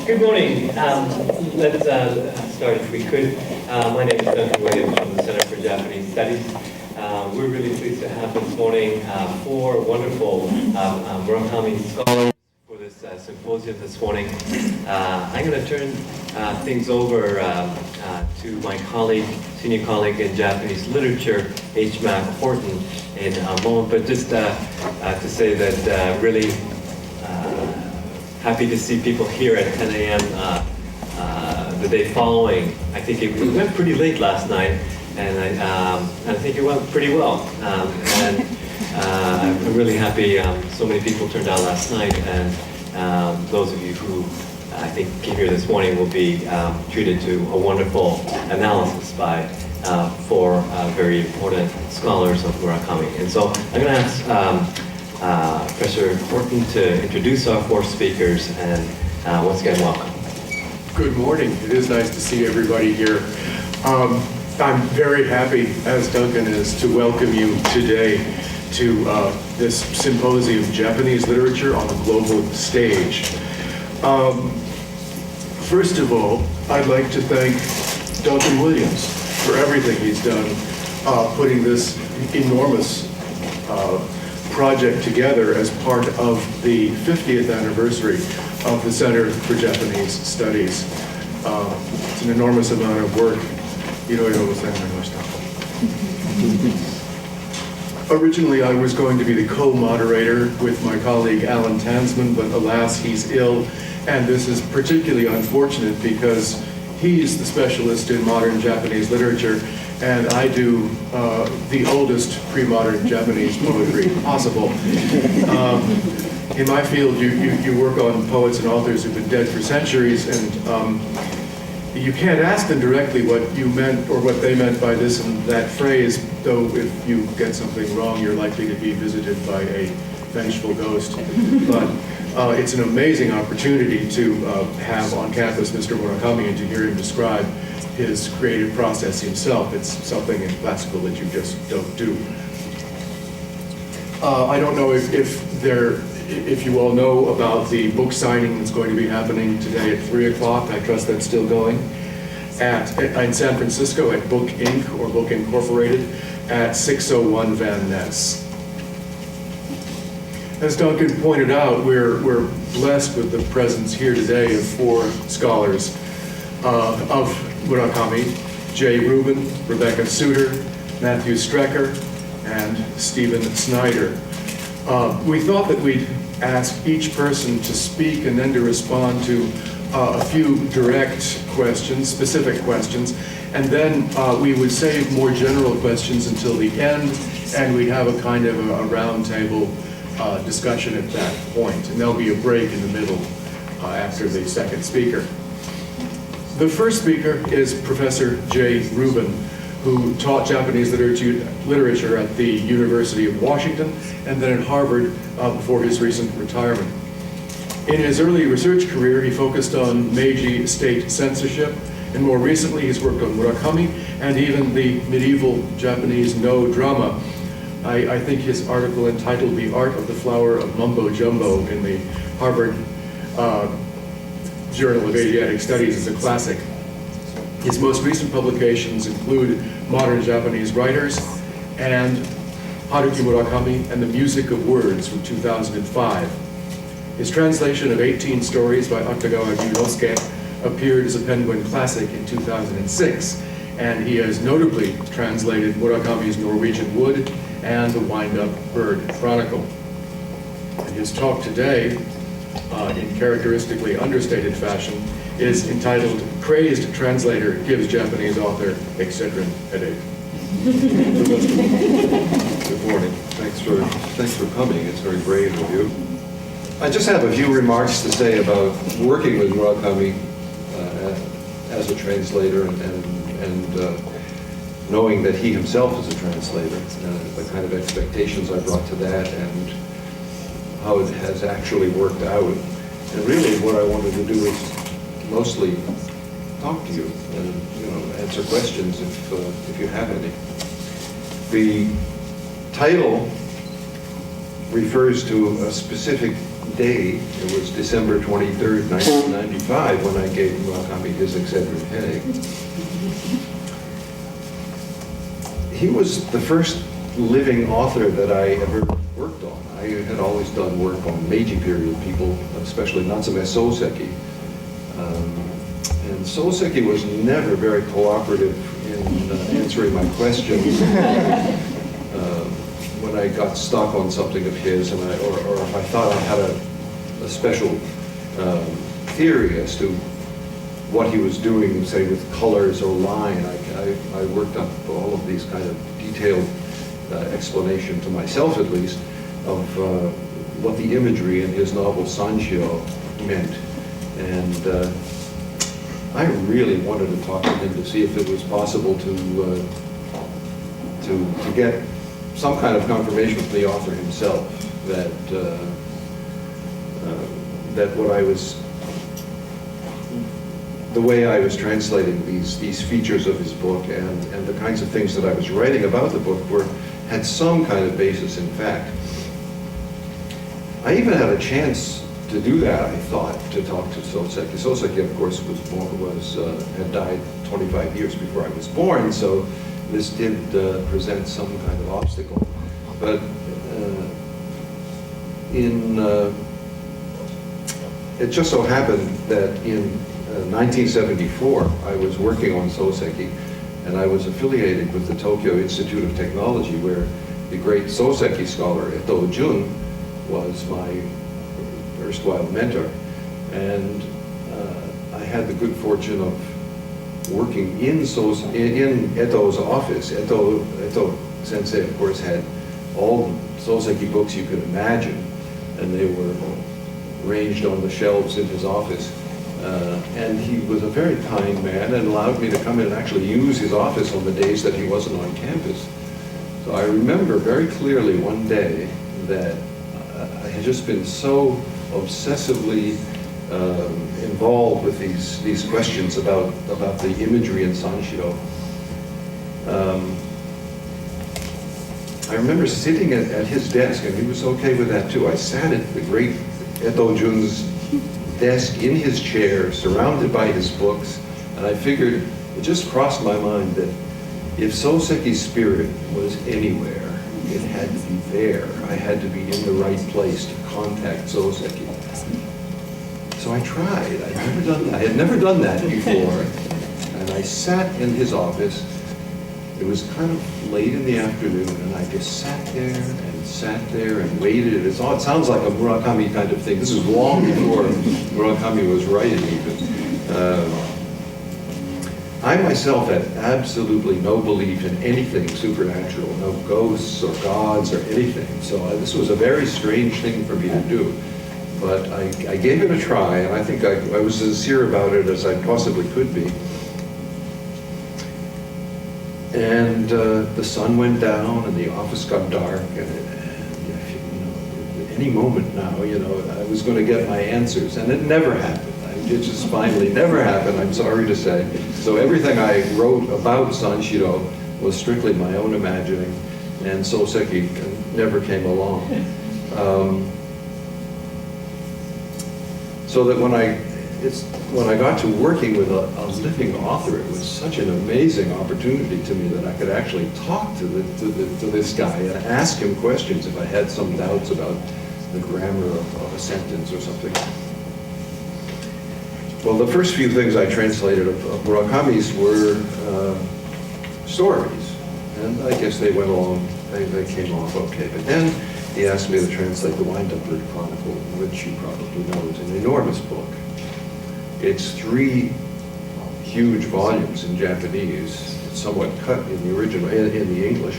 Good morning. Let's start if we could. My name is Duncan Williams from the Center for Japanese Studies. We're really pleased to have this morning four wonderful Murakami scholars for this symposium this morning. I'm going to turn things over to my colleague, senior colleague in Japanese literature, H. Mac Horton, in a moment, but just to say that really happy to see people here at 10 a.m. The day following. I think it went pretty late last night, and I think it went pretty well. And I'm really happy so many people turned out last night, and those of you who I think came here this morning will be treated to a wonderful analysis by four very important scholars of Murakami. And so I'm going to ask Professor Horton to introduce our four speakers, and once again, welcome. Good morning. It is nice to see everybody here. I'm very happy, as Duncan is, to welcome you today to this Symposium, Japanese Literature on the Global Stage. First of all, I'd like to thank Duncan Williams for everything he's done, putting this enormous project together as part of the 50th anniversary of the Center for Japanese Studies. It's an enormous amount of work. Originally, I was going to be the co-moderator with my colleague Alan Tansman, but alas, he's ill, and this is particularly unfortunate because he's the specialist in modern Japanese literature, and I do the oldest pre-modern Japanese poetry possible. In my field, you work on poets and authors who've been dead for centuries, and you can't ask them directly what you meant or what they meant by this and that phrase, though if you get something wrong, you're likely to be visited by a vengeful ghost. But it's an amazing opportunity to have on campus Mr. Murakami and to hear him describe his creative process himself. It's something in classical that you just don't do. I don't know if you all know about the book signing that's going to be happening today at 3 o'clock. I trust that's still going. In San Francisco at Book Inc. or Book Incorporated at 601 Van Ness. As Duncan pointed out, we're blessed with the presence here today of four scholars of Murakami: Jay Rubin, Rebecca Suter, Matthew Strecker, and Stephen Snyder. We thought that we'd ask each person to speak and then to respond to a few direct questions, specific questions, and then we would save more general questions until the end, and we'd have a kind of a roundtable discussion at that point, and there'll be a break in the middle after the second speaker. The first speaker is Professor Jay Rubin, who taught Japanese literature at the University of Washington and then at Harvard before his recent retirement. In his early research career, he focused on Meiji state censorship, and more recently he's worked on Murakami and even the medieval Japanese no drama. I think his article entitled "The Art of the Flower of Mumbo Jumbo" in the Harvard Journal of Asiatic Studies is a classic. His most recent publications include Modern Japanese Writers and Haruki Murakami and the Music of Words from 2005. His translation of 18 stories by Akutagawa Ryunosuke appeared as a Penguin Classic in 2006, and he has notably translated Murakami's Norwegian Wood and the Wind-Up Bird Chronicle. And his talk today, in characteristically understated fashion, is entitled "Crazed Translator Gives Japanese Author Excedrin Headache." Good morning. Thanks for coming. It's very brave of you. I just have a few remarks to say about working with Murakami as a translator and knowing that he himself is a translator, the kind of expectations I brought to that and how it has actually worked out. And really what I wanted to do is mostly talk to you and answer questions if you have any. The title refers to a specific day, it was December 23rd, 1995, when I gave Murakami his Excedrin headache. He was the first living author that I ever worked on. I had always done work on Meiji period people, especially Natsume Soseki. And Soseki was never very cooperative in answering my questions. When I got stuck on something of his, and or if I thought I had a special theory as to what he was doing, say with colors or line, I worked up all of these kind of detailed explanation to myself, at least, of what the imagery in his novel Sanshio meant. And I really wanted to talk to him to see if it was possible to get some kind of confirmation from the author himself that that what I was, the way I was translating these features of his book and the kinds of things that I was writing about the book had some kind of basis in fact. I even had a chance to do that, I thought, to talk to Soseki. Soseki, of course, had died 25 years before I was born, so this did present some kind of obstacle. But it just so happened that in 1974, I was working on Soseki, and I was affiliated with the Tokyo Institute of Technology, where the great Soseki scholar Eto Jun was my erstwhile mentor. And I had the good fortune of working in Eto's office. Eto Sensei, of course, had all the Soseki books you could imagine, and they were ranged on the shelves in his office. And he was a very kind man and allowed me to come in and actually use his office on the days that he wasn't on campus. So I remember very clearly one day that I had just been so obsessively involved with these questions about the imagery in Sanshio. I remember sitting at his desk, and he was okay with that too. I sat at the great Eto Jun's desk in his chair, surrounded by his books, and I figured, it just crossed my mind that if Soseki's spirit was anywhere, it had to be there. I had to be in the right place to contact Soseki. So I tried. I had never done that before. And I sat in his office. It was kind of late in the afternoon, and I just sat there and waited. It sounds like a Murakami kind of thing. This is long before Murakami was writing even. I myself had absolutely no belief in anything supernatural, no ghosts or gods or anything. So this was a very strange thing for me to do. But I gave it a try, and I think I was sincere about it as I possibly could be. And the sun went down, and the office got dark, and any moment now, I was going to get my answers, and it never happened. It just finally never happened, I'm sorry to say. So everything I wrote about Sanshiro was strictly my own imagining, and Soseki never came along. So that when I got to working with a living author, it was such an amazing opportunity to me that I could actually talk to this guy and ask him questions if I had some doubts about the grammar of a sentence or something. Well, the first few things I translated of Murakami's were stories, and I guess they went along, they came off okay. But then he asked me to translate the Wind-Up Bird Chronicle, which you probably know is an enormous book. It's 3 huge volumes in Japanese. It's somewhat cut in the original, in the English.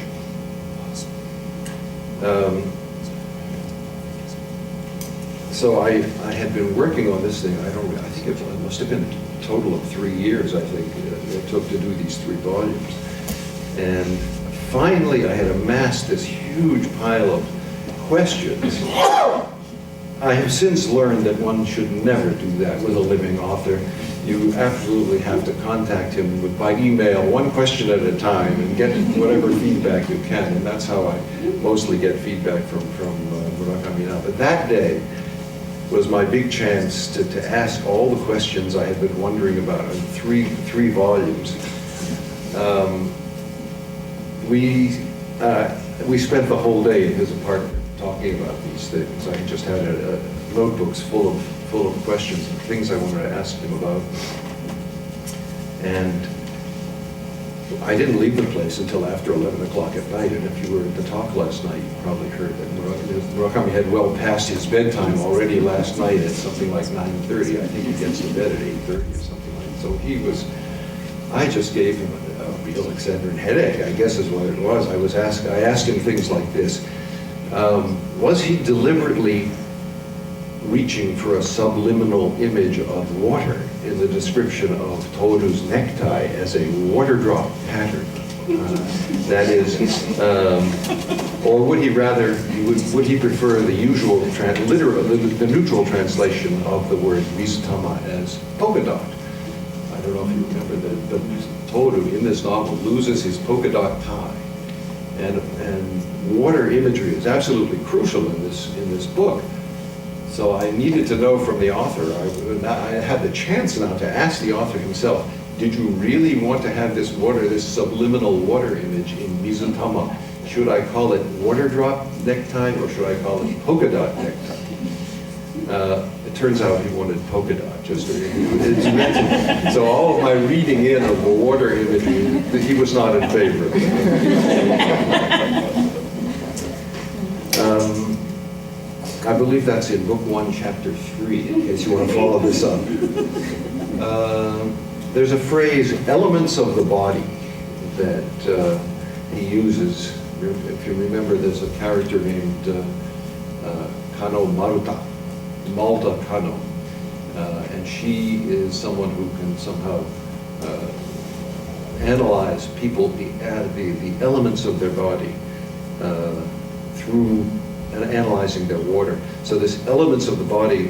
So I had been working on this thing, I think it must have been a total of 3 years, I think, it took to do these 3 volumes. And finally I had amassed this huge pile of questions. I have since learned that one should never do that with a living author. You absolutely have to contact him by email, 1 question at a time, and get whatever feedback you can. And that's how I mostly get feedback from Murakami now. But that day, was my big chance to ask all the questions I had been wondering about in three volumes. We spent the whole day in his apartment talking about these things. I just had notebooks full of questions and things I wanted to ask him about. And I didn't leave the place until after 11 o'clock at night, and if you were at the talk last night, you probably heard that Murakami had well past his bedtime already last night at something like 9:30. I think he gets to bed at 8:30 or something like that. So I just gave him a real Excedrin headache, I guess is what it was. I asked him things like this. Was he deliberately reaching for a subliminal image of water in the description of Toru's necktie as a water drop pattern? That is, or would he rather, would he prefer the usual, the neutral translation of the word Mizutama as polka dot? I don't know if you remember that, but Toru in this novel loses his polka dot tie. And water imagery is absolutely crucial in this book. So I needed to know from the author, I had the chance now to ask the author himself, did you really want to have this subliminal water image in Mizutama? Should I call it water drop necktie or should I call it polka dot necktie? It turns out he wanted polka dot, just it's meant. So all of my reading in of the water imagery, he was not in favor of that. I believe that's in Book 1, Chapter 3, in case you want to follow this up. There's a phrase, elements of the body, that he uses. If you remember, there's a character named Kano Maruta, Malta Kano, and she is someone who can somehow analyze people, the elements of their body through analyzing their water. So this elements of the body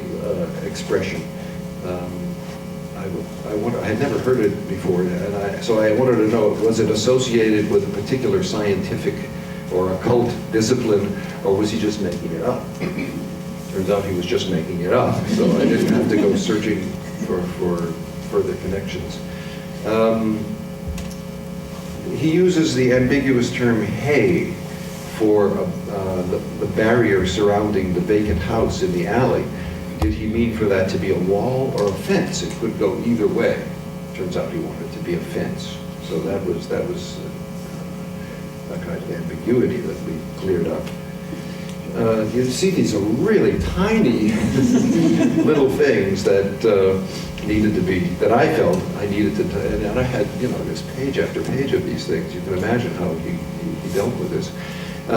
expression, I had never heard it before, and so I wanted to know, was it associated with a particular scientific or occult discipline, or was he just making it up? Turns out he was just making it up, so I didn't have to go searching for further connections. He uses the ambiguous term hay for the barrier surrounding the vacant house in the alley. Did he mean for that to be a wall or a fence? It could go either way. Turns out he wanted it to be a fence. So that was a kind of ambiguity that we cleared up. You see, these are really tiny little things that needed to be, that I felt I needed to, and I had, this page after page of these things. You can imagine how he dealt with this.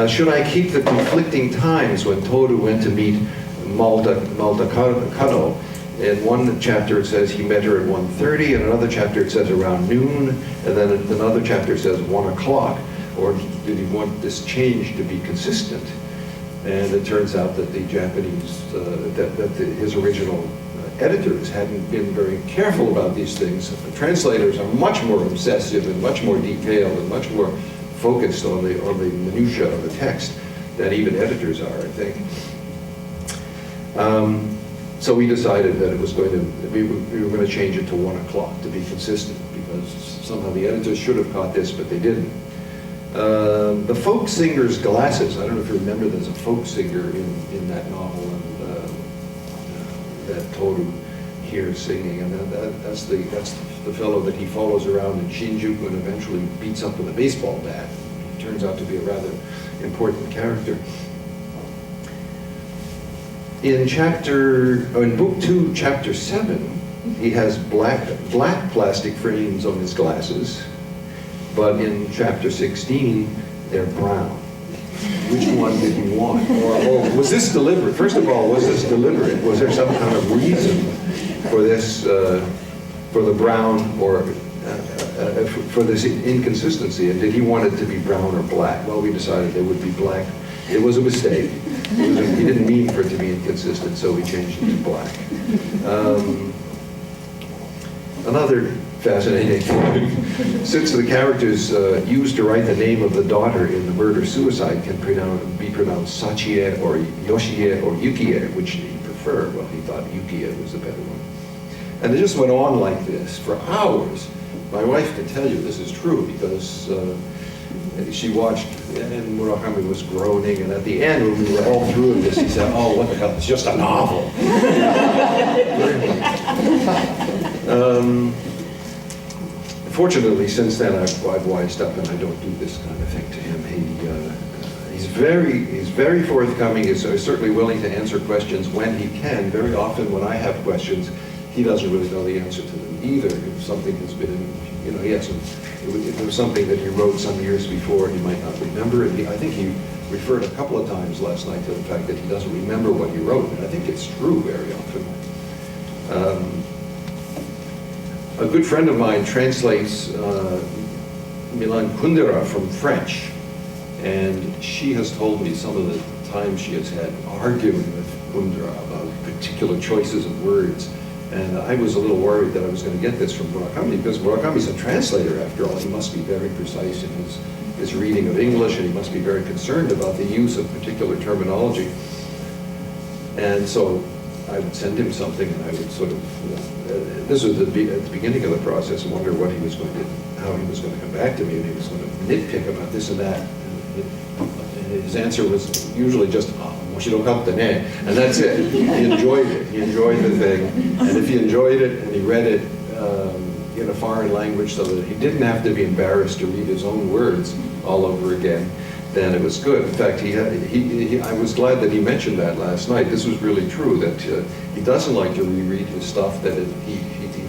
Should I keep the conflicting times when Toru went to meet Malta Kano? In one chapter it says he met her at 1:30, in another chapter it says around noon, and then another chapter says 1 o'clock. Or did he want this change to be consistent? And it turns out that the Japanese, his original editors hadn't been very careful about these things. The translators are much more obsessive and much more detailed and much more focused on the minutiae of the text than even editors are, I think. So we decided that it was going to, we were going to change it to 1 o'clock to be consistent, because somehow the editors should have caught this, but they didn't. The folk singer's glasses. I don't know if you remember, there's a folk singer in that novel, and that Toru hears singing, and that's the fellow that he follows around in Shinjuku and eventually beats up with a baseball bat. He turns out to be a rather important character. In Book 2, Chapter 7, he has black plastic frames on his glasses, but in Chapter 16, they're brown. Which one did he want? Or was this deliberate? First of all, was this deliberate? Was there some kind of reason for this, for the brown, or for this inconsistency? And did he want it to be brown or black? Well, we decided it would be black. It was a mistake. He didn't mean for it to be inconsistent, so we changed it to black. Another fascinating thing, since the characters used to write the name of the daughter in the murder-suicide can be pronounced Sachie or Yoshie or Yukie, which he preferred. prefer? Well, he thought Ukiyo was the better one. And it just went on like this for hours. My wife can tell you this is true because she watched, and Murakami was groaning, and at the end, when we were all through this, he said, "Oh, what the hell, it's just a novel." Fortunately, since then, I've wised up, and I don't do this kind of thing to him. He's very forthcoming. He's certainly willing to answer questions when he can. Very often, when I have questions, he doesn't really know the answer to them either. If something has been, he hasn't. If it was something that he wrote some years before, he might not remember it. I think he referred a couple of times last night to the fact that he doesn't remember what he wrote, and I think it's true very often. A good friend of mine translates Milan Kundera from French, and she has told me some of the times she has had arguing with Kundera about particular choices of words. And I was a little worried that I was going to get this from Murakami, because Murakami's a translator, after all. He must be very precise in his reading of English, and he must be very concerned about the use of particular terminology. And so I would send him something, and I would sort of, this was at the beginning of the process, wonder what he was going to, how he was going to come back to me, and he was going to nitpick about this and that. And his answer was usually just, and that's it. He enjoyed it. He enjoyed the thing. And if he enjoyed it and he read it in a foreign language so that he didn't have to be embarrassed to read his own words all over again, then it was good. In fact, I was glad that he mentioned that last night. This was really true, that he doesn't like to reread his stuff, that he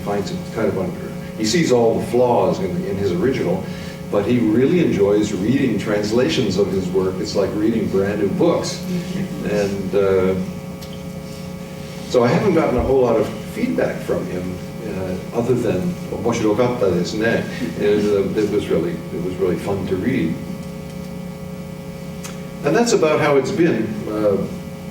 finds it kind of he sees all the flaws in his original, but he really enjoys reading translations of his work. It's like reading brand new books. And so I haven't gotten a whole lot of feedback from him other than "Omoshirokatta desu ne." It was really fun to read. And that's about how it's been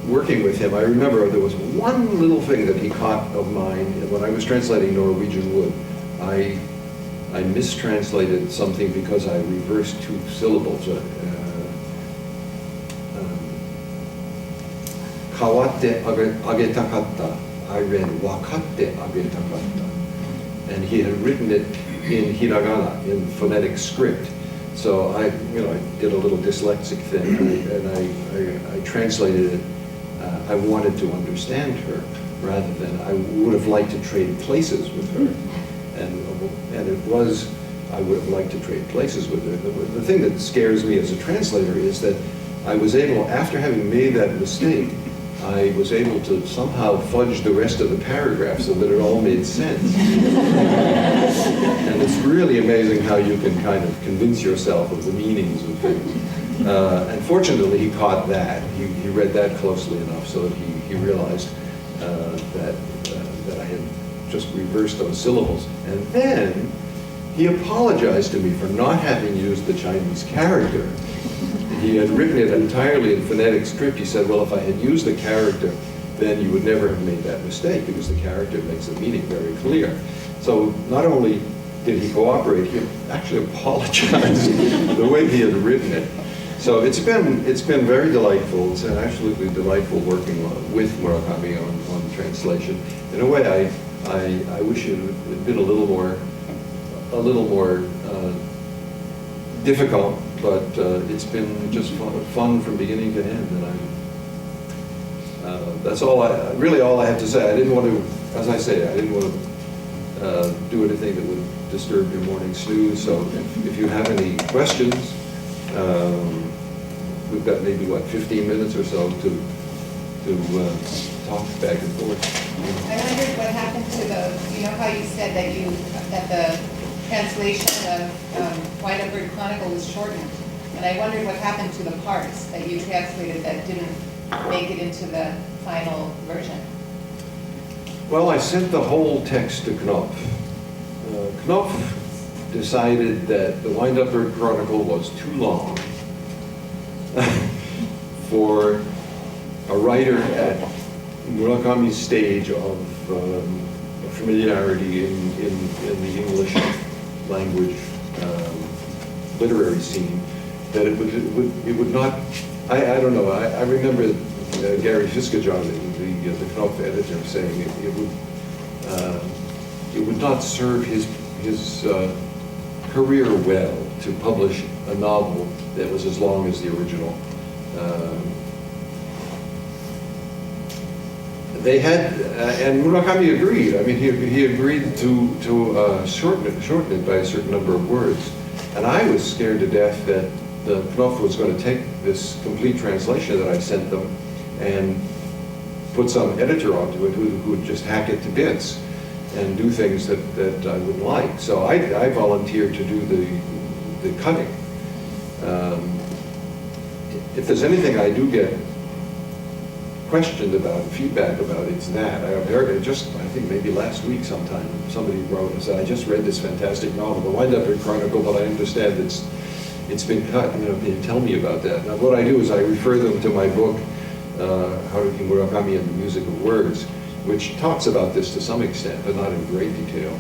working with him. I remember there was one little thing that he caught of mine when I was translating Norwegian Wood. I mistranslated something because I reversed two syllables. Kawatte agetakatta. I read wakatte agetakatta. And he had written it in hiragana, in phonetic script. So I did a little dyslexic thing, and I translated it. I wanted to understand her rather than I would have liked to trade places with her. And it was, I would have liked to trade places with her. The thing that scares me as a translator is that I was able, after having made that mistake, I was able to somehow fudge the rest of the paragraph so that it all made sense. And it's really amazing how you can kind of convince yourself of the meanings of things. And fortunately, he caught that. He read that closely enough so that he realized that I had just reversed those syllables. And then he apologized to me for not having used the Chinese character. He had written it entirely in phonetic script. He said, well, if I had used the character, then you would never have made that mistake because the character makes the meaning very clear. So not only did he cooperate, he actually apologized the way he had written it. So it's been very delightful. It's absolutely delightful working with Murakami on translation. In a way, I wish it had been a little more difficult, but it's been just fun from beginning to end, and that's all I have to say. I didn't want to, as I say, I didn't want to do anything that would disturb your morning snooze. So if you have any questions, we've got maybe 15 minutes or so to talk back and forth. I wondered what happened to how you said that the translation of White Bird Chronicle was shortened, and I wondered what happened to the parts that you translated that didn't make it into the final version. Well, I sent the whole text to Knopf. Knopf decided that the Wind-Up Bird Chronicle was too long for a writer at Murakami's stage of familiarity in the English language literary scene, that it would not. I don't know. I remember Gary Fiskejong, the the Knopf editor, saying it would not serve his career well to publish a novel that was as long as the original. They had, and Murakami agreed. I mean, he agreed to shorten it by a certain number of words. And I was scared to death that the Knopf was going to take this complete translation that I sent them and put some editor onto it who would just hack it to bits and do things that I wouldn't like. So I volunteered to do the cutting. If there's anything I do get questioned about, feedback about, it's that. I heard it just, I think maybe last week sometime, somebody wrote and said, I just read this fantastic novel, The Wind-Up Chronicle, but I understand it's been cut. You know, can you tell me about that? Now what I do is I refer them to my book, Haruki Murakami and the Music of Words, which talks about this to some extent, but not in great detail.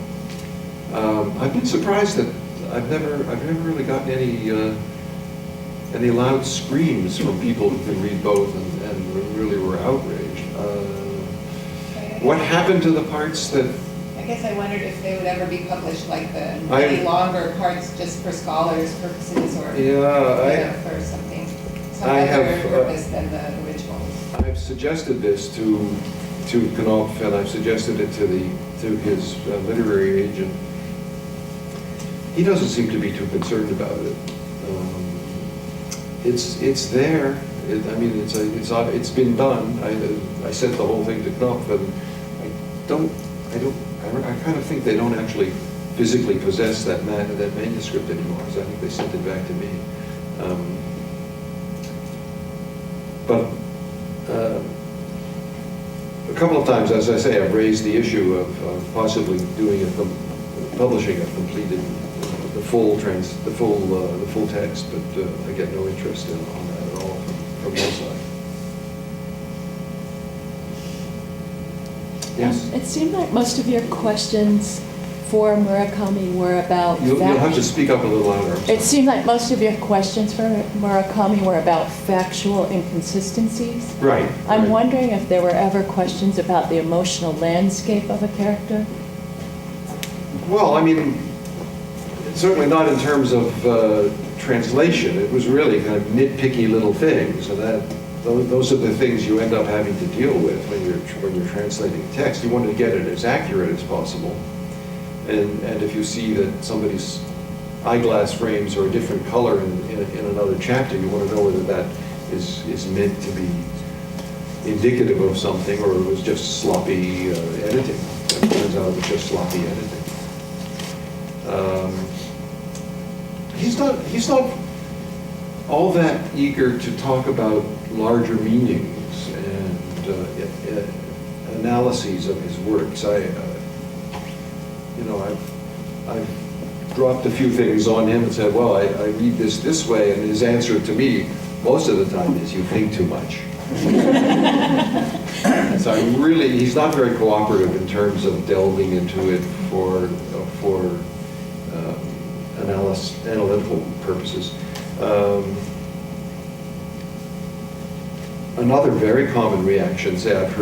I've been surprised that I've never really gotten any loud screams from people who can read both and really were outraged. What happened to the parts that? I guess I wondered if they would ever be published, like the really longer parts, just for scholars' purposes, or for something, some other purpose than the originals. I've suggested this to Knopf, and I've suggested it to his literary agent. He doesn't seem to be too concerned about it. It's there. I mean, it's been done. I sent the whole thing to Knopf, and I kind of think they don't actually physically possess that manuscript anymore. So I think they sent it back to me. But a couple of times, as I say, I've raised the issue of possibly publishing a completed, the full text, but I get no interest on that at all from your side. Yes? It seemed like most of your questions for Murakami were about... You'll have to speak up a little louder. It seemed like most of your questions for Murakami were about factual inconsistencies. Right. I'm wondering if there were ever questions about the emotional landscape of a character? Well, I mean, certainly not in terms of translation. It was really kind of nitpicky little things, and those are the things you end up having to deal with when you're translating text. You want to get it as accurate as possible, and if you see that somebody's eyeglass frames are a different color in another chapter, you want to know whether that is meant to be indicative of something, or it was just sloppy editing. It turns out it was just sloppy editing. He's not all that eager to talk about larger meanings and analyses of his works. I've dropped a few things on him and said, well, I read this way, and his answer to me most of the time is, you think too much. So he's not very cooperative in terms of delving into it for analytical purposes. Another very common reaction, say I've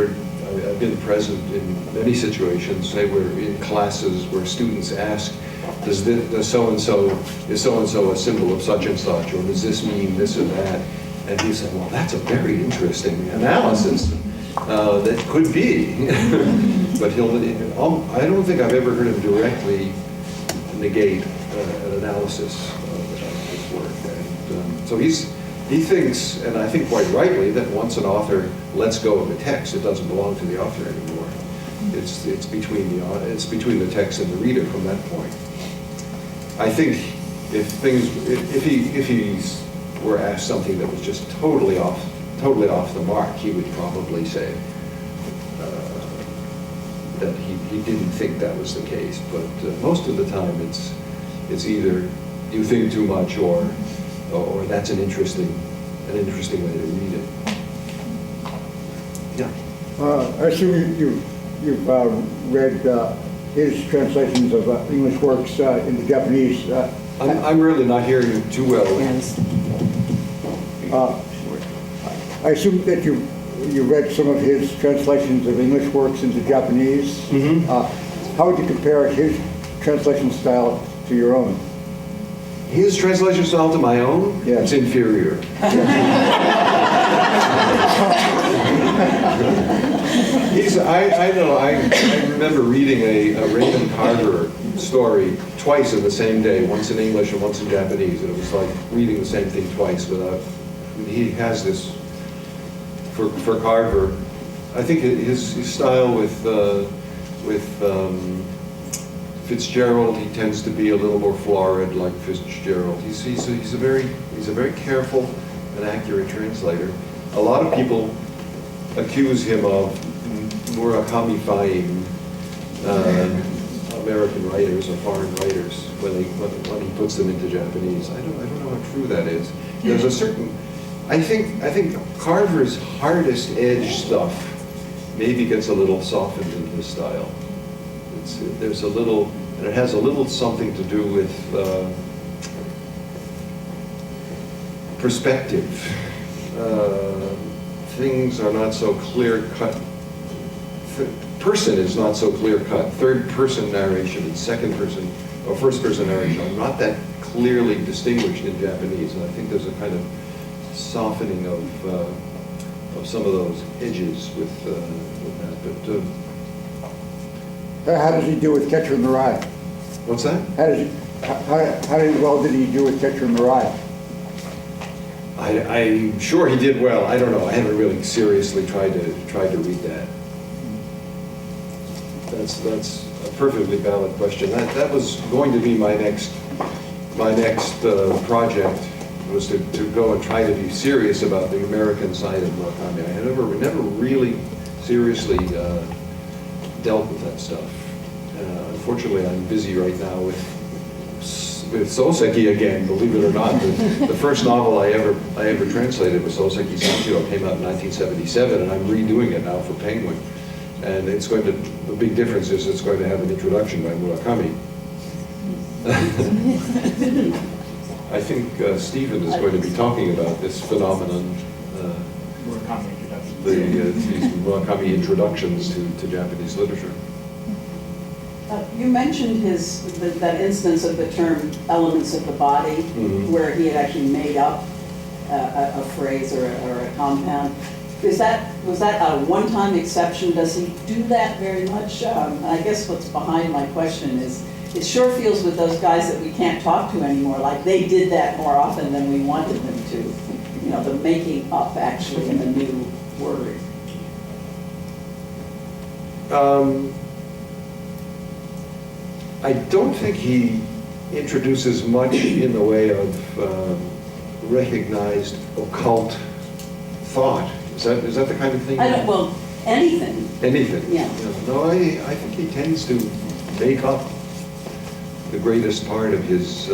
been present in many situations, say we're in classes where students ask, is so-and-so a symbol of such and such, or does this mean this or that? And he said, well, that's a very interesting analysis. That could be. But I don't think I've ever heard him directly negate an analysis of his work. And so he thinks, and I think quite rightly, that once an author lets go of the text, it doesn't belong to the author anymore. It's between the text and the reader from that point. I think if he were asked something that was just totally off the mark, he would probably say that he didn't think that was the case. But most of the time, it's either you think too much, or that's an interesting way to read it. Yeah. I assume you've read his translations of English works into Japanese. I'm really not hearing you too well. I assume that you've you read some of his translations of English works into Japanese. How would you compare his translation style to your own? His translation style to my own? Yeah. It's inferior. I remember reading a Raymond Carver story twice in the same day, once in English and once in Japanese, and it was like reading the same thing twice without, he has this, for Carver, I think his style with Fitzgerald, he tends to be a little more florid, like Fitzgerald. He's a very careful and accurate translator. A lot of people accuse him of Murakami-fying American writers or foreign writers when he puts them into Japanese. I don't know how true that is. There's a certain, I think Carver's hardest edge stuff maybe gets a little softened in his style. There's a little, and it has a little something to do with perspective. Things are not so clear-cut. Person is not so clear-cut. Third-person narration and second-person or first-person narration are not that clearly distinguished in Japanese, and I think there's a kind of softening of some of those edges with that. But How does he do with Catcher in the Rye? what's that? How well did he do with Catcher in the Rye? I'm sure he did well. I don't know. I haven't really seriously tried to read that. That's a perfectly valid question. That was going to be my next project, was to go and try to be serious about the American side of Murakami. I had never really seriously dealt with that stuff. Unfortunately, I'm busy right now with Soseki again, believe it or not. The first novel I ever translated was Soseki Sanshiro. It came out in 1977, and I'm redoing it now for Penguin. And it's going to, the big difference is it's going to have an introduction by Murakami. I think Stephen is going to be talking about this phenomenon, Murakami introduction. these Murakami introductions to Japanese literature. You mentioned that instance of the term elements of the body, where he had actually made up a phrase or a compound. Was that a one-time exception? Does he do that very much? I guess what's behind my question is, it sure feels with those guys that we can't talk to anymore, like they did that more often than we wanted them to. You know, the making up actually in a new word. I don't think he introduces much in the way of recognized occult thought. Is that the kind of thing? Well, anything. Anything. Yeah. No, I think he tends to make up the greatest part of his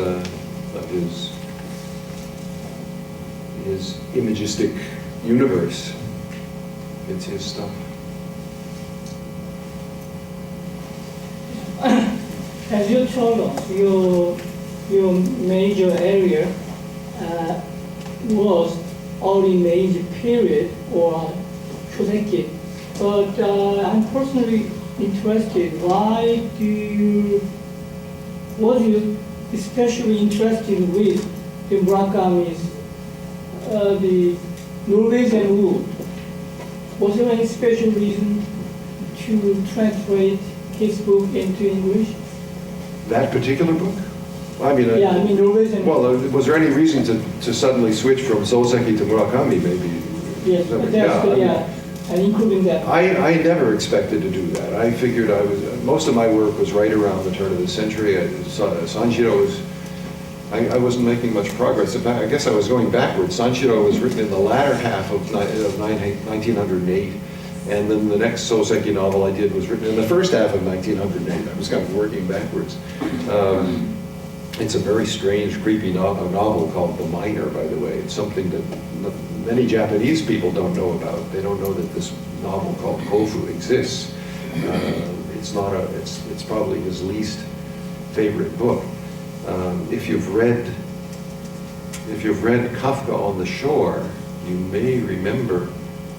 imagistic universe. It's his stuff. As you told us, your major area was early Meiji period or Shoseki. But I'm personally interested, what are you especially interested with the Murakami's, the Norwegian Wood? Was there any special reason to translate his book into English? That particular book? I mean, Yeah, I mean Norwegian. well, was there any reason to suddenly switch from Soseki to Murakami, maybe? Yes, but that's, and including that. I never expected to do that. I figured most of my work was right around the turn of the century. Sanshiro was, I wasn't making much progress. In fact, I guess I was going backwards. Sanshiro was written in the latter half of 1908, and then the next Soseki novel I did was written in the first half of 1908. I was kind of working backwards. It's a very strange, creepy novel called The Miner, by the way. It's something that many Japanese people don't know about. They don't know that this novel called Kofu exists. It's probably his least favorite book. If you've read Kafka on the Shore, you may remember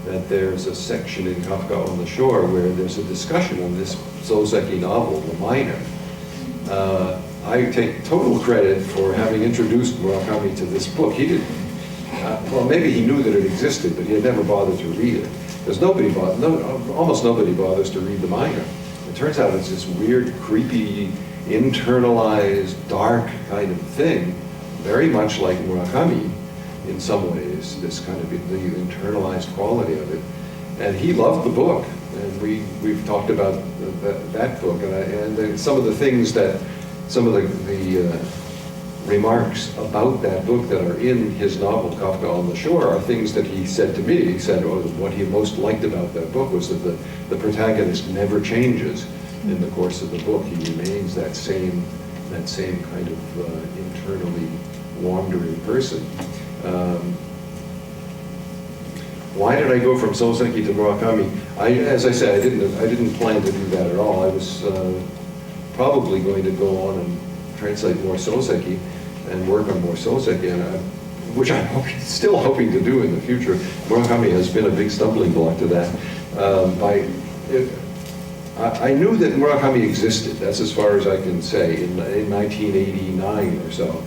that there's a section in Kafka on the Shore where there's a discussion of this Soseki novel, The Miner. I take total credit for having introduced Murakami to this book. He didn't, well, maybe he knew that it existed, but he had never bothered to read it. Because almost nobody bothers to read The Miner. It turns out it's this weird, creepy, internalized, dark kind of thing, very much like Murakami in some ways, this kind of the internalized quality of it. And he loved the book, and we've talked about that book, and some of the things that, some of the remarks about that book that are in his novel Kafka on the Shore are things that he said to me. He said what he most liked about that book was that the protagonist never changes in the course of the book. He remains that same kind of internally wandering person. Why did I go from Soseki to Murakami? As I said, I didn't plan to do that at all. I was probably going to go on and translate more Soseki and work on more Soseki, which I'm still hoping to do in the future. Murakami has been a big stumbling block to that. I knew that Murakami existed, that's as far as I can say, in 1989 or so.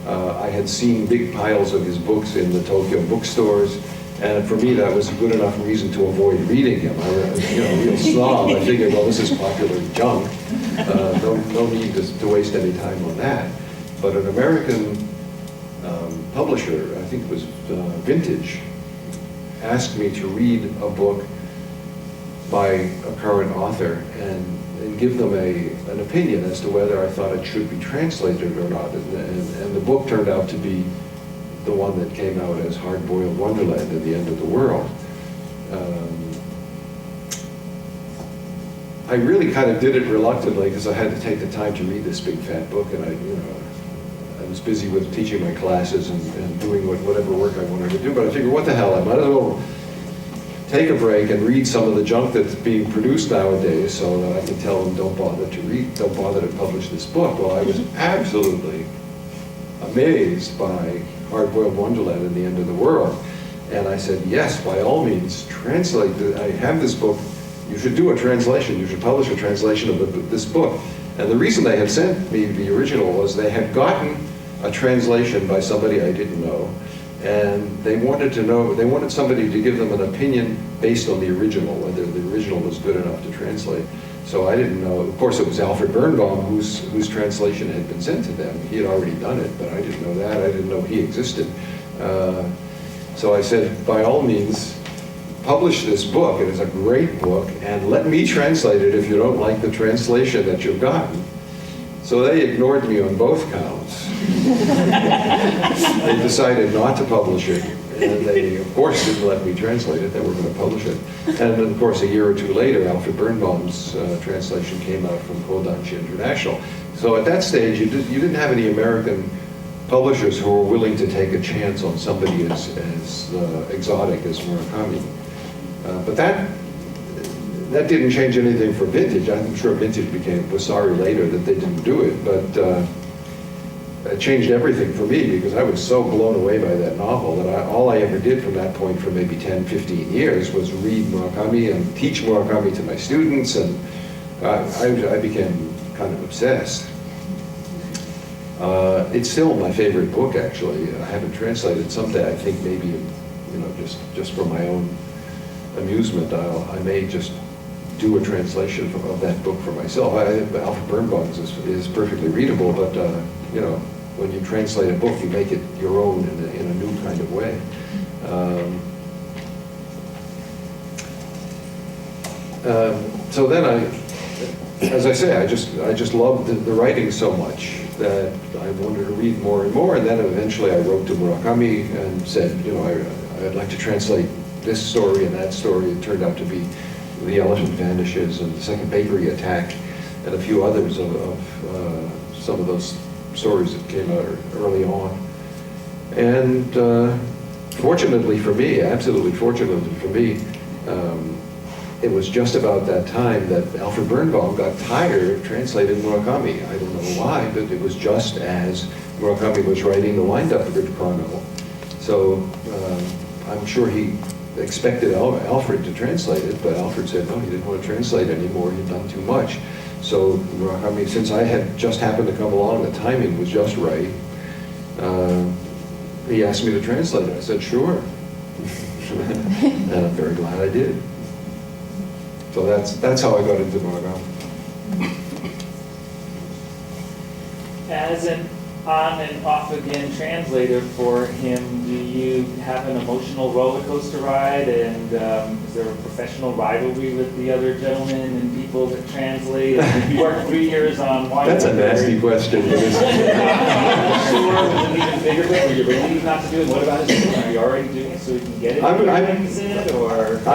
I had seen big piles of his books in the Tokyo bookstores, and for me that was a good enough reason to avoid reading him. I was, real snob. I figured, well, this is popular junk. No need to waste any time on that. But an American publisher, I think it was Vintage, asked me to read a book by a current author and give them an opinion as to whether I thought it should be translated or not. And the book turned out to be the one that came out as Hard-Boiled Wonderland at the End of the World. I really kind of did it reluctantly because I had to take the time to read this big fat book, and I was busy with teaching my classes and doing whatever work I wanted to do. But I figured, what the hell? I might as well take a break and read some of the junk that's being produced nowadays, so that I can tell them don't bother to publish this book. Well, I was absolutely amazed by Hard-Boiled Wonderland and the End of the World, and I said, yes, by all means, translate. I have this book. You should do a translation. You should publish a translation of this book. And the reason they had sent me the original was they had gotten a translation by somebody I didn't know, and they wanted somebody to give them an opinion based on the original, whether the original was good enough to translate. So I didn't know. Of course, it was Alfred Birnbaum whose translation had been sent to them. He had already done it, but I didn't know that. I didn't know he existed. So I said, by all means, publish this book. It is a great book, and let me translate it if you don't like the translation that you've gotten. So they ignored me on both counts. They decided not to publish it, and they, of course, didn't let me translate it. They were going to publish it. And of course, a year or two later, Alfred Birnbaum's translation came out from Kodansha International. So at that stage, you didn't have any American publishers who were willing to take a chance on somebody as exotic as Murakami. But that didn't change anything for Vintage. I'm sure Vintage was sorry later that they didn't do it, but it changed everything for me because I was so blown away by that novel that all I ever did from that point for maybe 10, 15 years was read Murakami and teach Murakami to my students, and I became kind of obsessed. It's still my favorite book, actually. I haven't translated. Someday I think maybe, just for my own amusement, I may just do a translation of that book for myself. Alfred Birnbaum's is perfectly readable, but when you translate a book, you make it your own in a new kind of way. So then as I say, I just loved the writing so much that I wanted to read more and more, and then eventually I wrote to Murakami and said, I'd like to translate this story and that story. It turned out to be The Elephant Vanishes and The Second Bakery Attack and a few others of some of those stories that came out early on. And fortunately for me, absolutely fortunately for me, it was just about that time that Alfred Birnbaum got tired of translating Murakami. I don't know why, but it was just as Murakami was writing the Wind-Up Chronicle. So I'm sure he expected Alfred to translate it, but Alfred said no, he didn't want to translate anymore, he'd done too much. So Murakami, since I had just happened to come along, the timing was just right, he asked me to translate it. I said, sure. And I'm very glad I did. So that's how I got into Murakami. As an on and off again translator for him, do you have an emotional roller coaster ride, and is there a professional rivalry with the other gentlemen and people that translate? You worked 3 years on one. That's a nasty question. Sure, was it even bigger? Were you ready not to do it? What about his? Are you already doing it so we can get it? I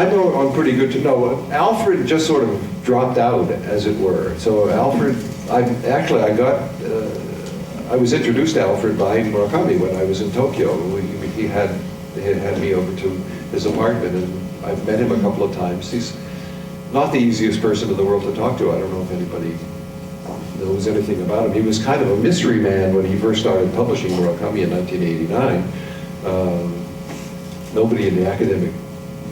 know I'm pretty good to know. Alfred just sort of dropped out, as it were. So Alfred, I was introduced to Alfred by Murakami when I was in Tokyo. He had me over to his apartment, and I've met him a couple of times. He's not the easiest person in the world to talk to. I don't know if anybody knows anything about him. He was kind of a mystery man when he first started publishing Murakami in 1989. Nobody in the academic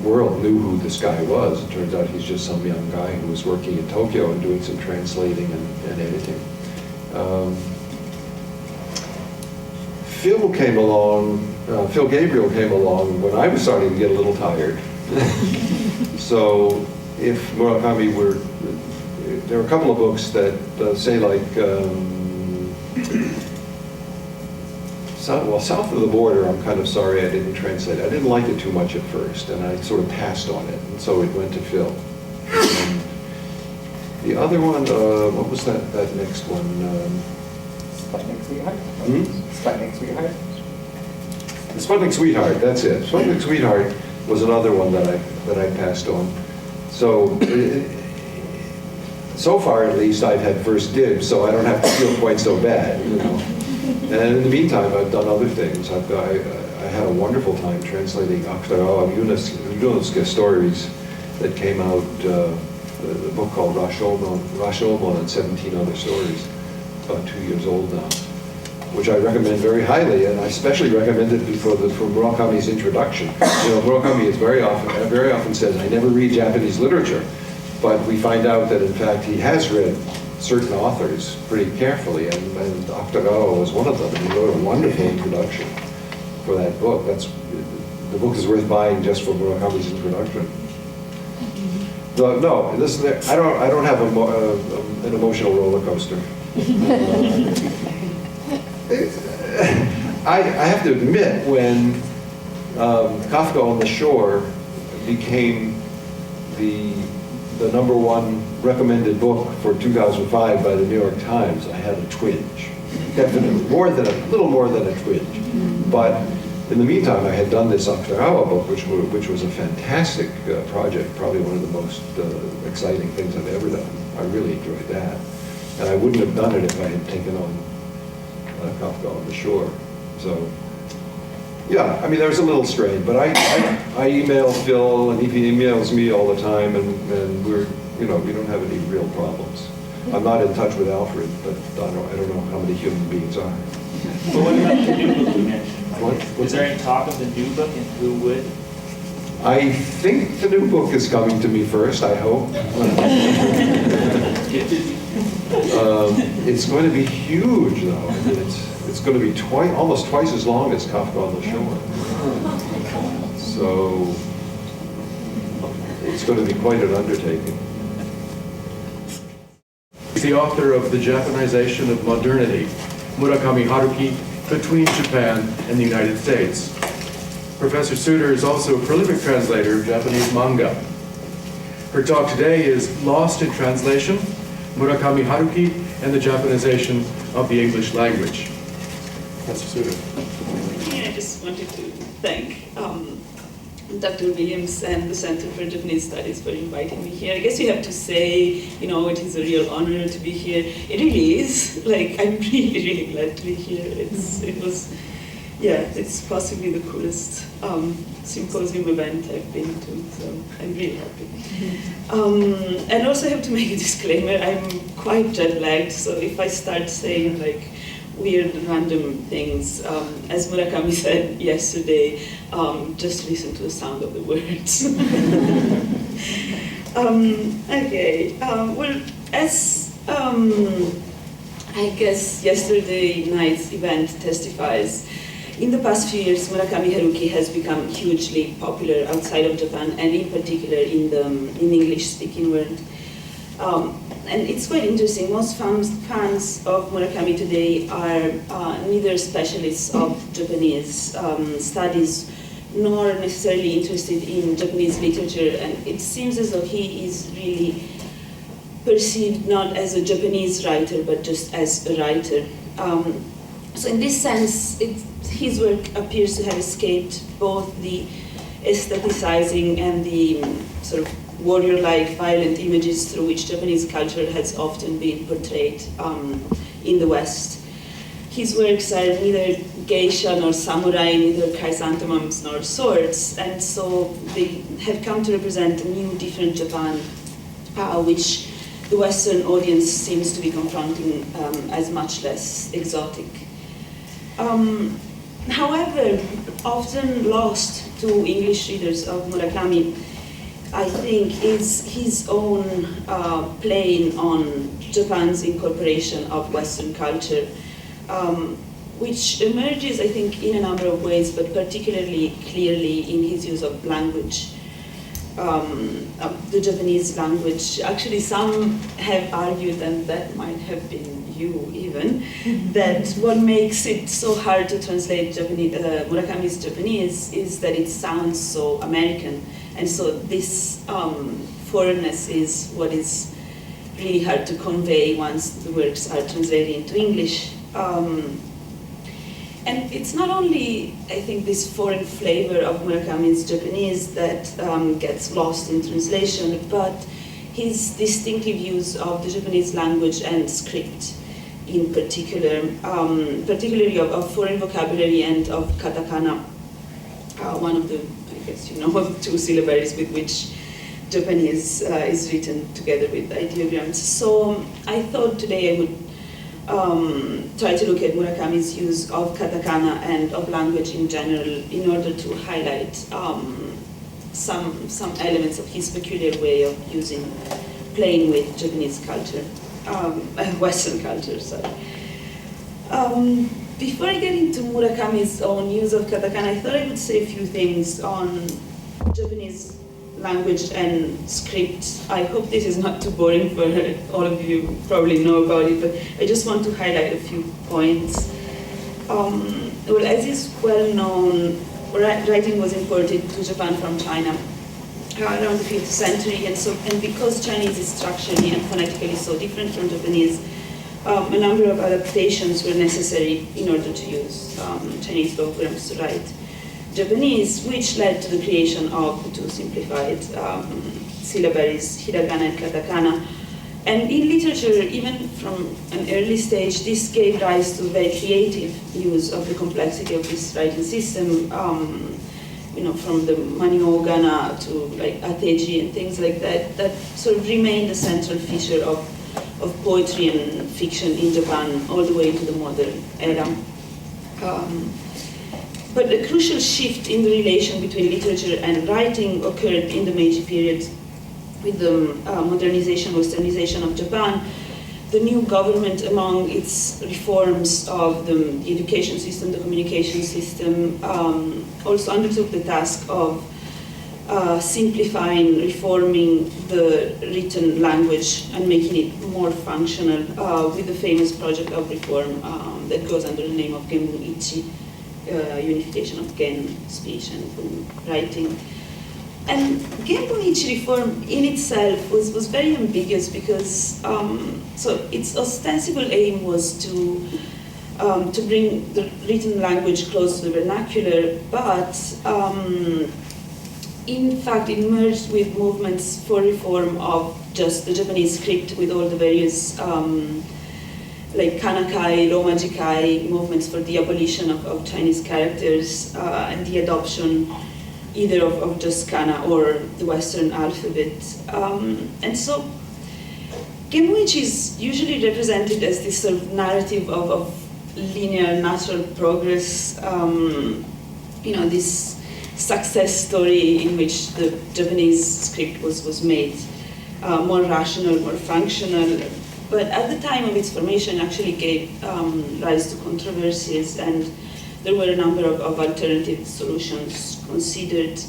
world knew who this guy was. It turns out he's just some young guy who was working in Tokyo and doing some translating and editing. Phil Gabriel came along when I was starting to get a little tired. So if Murakami there are a couple of books that say like, South of the Border, I'm kind of sorry I didn't translate. I didn't like it too much at first, and I sort of passed on it, and so it went to Phil. And the other one, what was that next one? Sputnik Sweetheart? Sputnik Sweetheart? The Sputnik Sweetheart, that's it. Sputnik Sweetheart was another one that I passed on. So, so far at least, I've had first dibs, so I don't have to feel quite so bad, you know. And in the meantime, I've done other things. I had a wonderful time translating Akhtara Yunuske stories that came out, the book called Rashomon and 17 Other Stories. About 2 years old now, which I recommend very highly, and I especially recommend it for Murakami's introduction. You know, Murakami very often says, I never read Japanese literature, but we find out that in fact he has read certain authors pretty carefully, and Akhtagawa was one of them, and he wrote a wonderful introduction for that book. The book is worth buying just for Murakami's introduction. No, I don't have an emotional roller coaster. I have to admit, when Kafka on the Shore became the #1 recommended book for 2005 by the New York Times, I had a twinge. Definitely, a little more than a twinge. But in the meantime, I had done this Akhtagawa book, which was a fantastic project, probably one of the most exciting things I've ever done. I really enjoyed that. And I wouldn't have done it if I had taken on Kafka on the Shore. So, yeah, I mean, there's a little strain, but I email Phil, and he emails me all the time, and we don't have any real problems. I'm not in touch with Alfred, but I don't know how many human beings are. But what about the new book you mentioned? Is there any talk of the new book, and who would? I think the new book is coming to me first, I hope. It's going to be huge, though. I mean, it's going to be almost twice as long as Kafka on the Shore. So it's going to be quite an undertaking. He's the author of The Japanization of Modernity, Murakami Haruki, Between Japan and the United States. Professor Suter is also a prolific translator of Japanese manga. Her talk today is Lost in Translation, Murakami Haruki and the Japanization of the English Language. Professor Suter. I just wanted to thank Dr. Williams and the Center for Japanese Studies for inviting me here. I guess you have to say, it is a real honor to be here. It really is. I'm really, really glad to be here. It's possibly the coolest symposium event I've been to, so I'm really happy. And also I have to make a disclaimer, I'm quite jet lagged, so if I start saying weird, random things. As Murakami said yesterday, just listen to the sound of the words. Okay, well, as I guess yesterday night's event testifies, in the past few years, Murakami Haruki has become hugely popular outside of Japan, and in particular in the English-speaking world. And it's quite interesting. Most fans of Murakami today are neither specialists of Japanese studies nor necessarily interested in Japanese literature, and it seems as though he is really perceived not as a Japanese writer, but just as a writer. So in this sense, his work appears to have escaped both the aestheticizing and the sort of warrior-like violent images through which Japanese culture has often been portrayed in the West. His works are neither geisha nor samurai, neither chrysanthemums nor swords, and so they have come to represent a new, different Japan, which the Western audience seems to be confronting as much less exotic. However, often lost to English readers of Murakami, I think, is his own playing on Japan's incorporation of Western culture, which emerges, I think, in a number of ways, but particularly clearly in his use of language, the Japanese language. Actually, some have argued, and that might have been you even, that what makes it so hard to translate Murakami's Japanese is that it sounds so American. And so this foreignness is what is really hard to convey once the works are translated into English. And it's not only, I think, this foreign flavor of Murakami's Japanese that gets lost in translation, but his distinctive use of the Japanese language and script in particular, particularly of foreign vocabulary and of katakana, one of the, I guess you know, of two syllabaries with which Japanese is written together with ideograms. So I thought today I would try to look at Murakami's use of katakana and of language in general in order to highlight some elements of his peculiar way of playing with Japanese culture, Western culture, sorry. Before I get into Murakami's own use of katakana, I thought I would say a few things on Japanese language and script. I hope this is not too boring for all of you, probably know about it, but I just want to highlight a few points. Well, as is well known, writing was imported to Japan from China around the 5th century, and because Chinese is structurally and phonetically so different from Japanese, a number of adaptations were necessary in order to use Chinese logograms to write Japanese, which led to the creation of the two simplified syllabaries, hiragana and katakana. And in literature, even from an early stage, this gave rise to very creative use of the complexity of this writing system, from the mani-ogana to like ateji and things like that sort of remained a central feature of poetry and fiction in Japan all the way to the modern era. But a crucial shift in the relation between literature and writing occurred in the Meiji period with the modernization, westernization of Japan. The new government, among its reforms of the education system, the communication system, also undertook the task of simplifying, reforming the written language and making it more functional with the famous project of reform that goes under the name of Genbun-ichi, unification of Gen, speech, and Bun, writing. And Genbun-ichi reform in itself was very ambiguous because so its ostensible aim was to bring the written language close to the vernacular, but in fact it merged with movements for reform of just the Japanese script with all the various like Kanakai, Romajikai movements for the abolition of Chinese characters and the adoption either of just kana or the Western alphabet. And so Genbun-ichi is usually represented as this sort of narrative of linear, natural progress, this success story in which the Japanese script was made more rational, more functional. But at the time of its formation, actually gave rise to controversies, and there were a number of alternative solutions considered.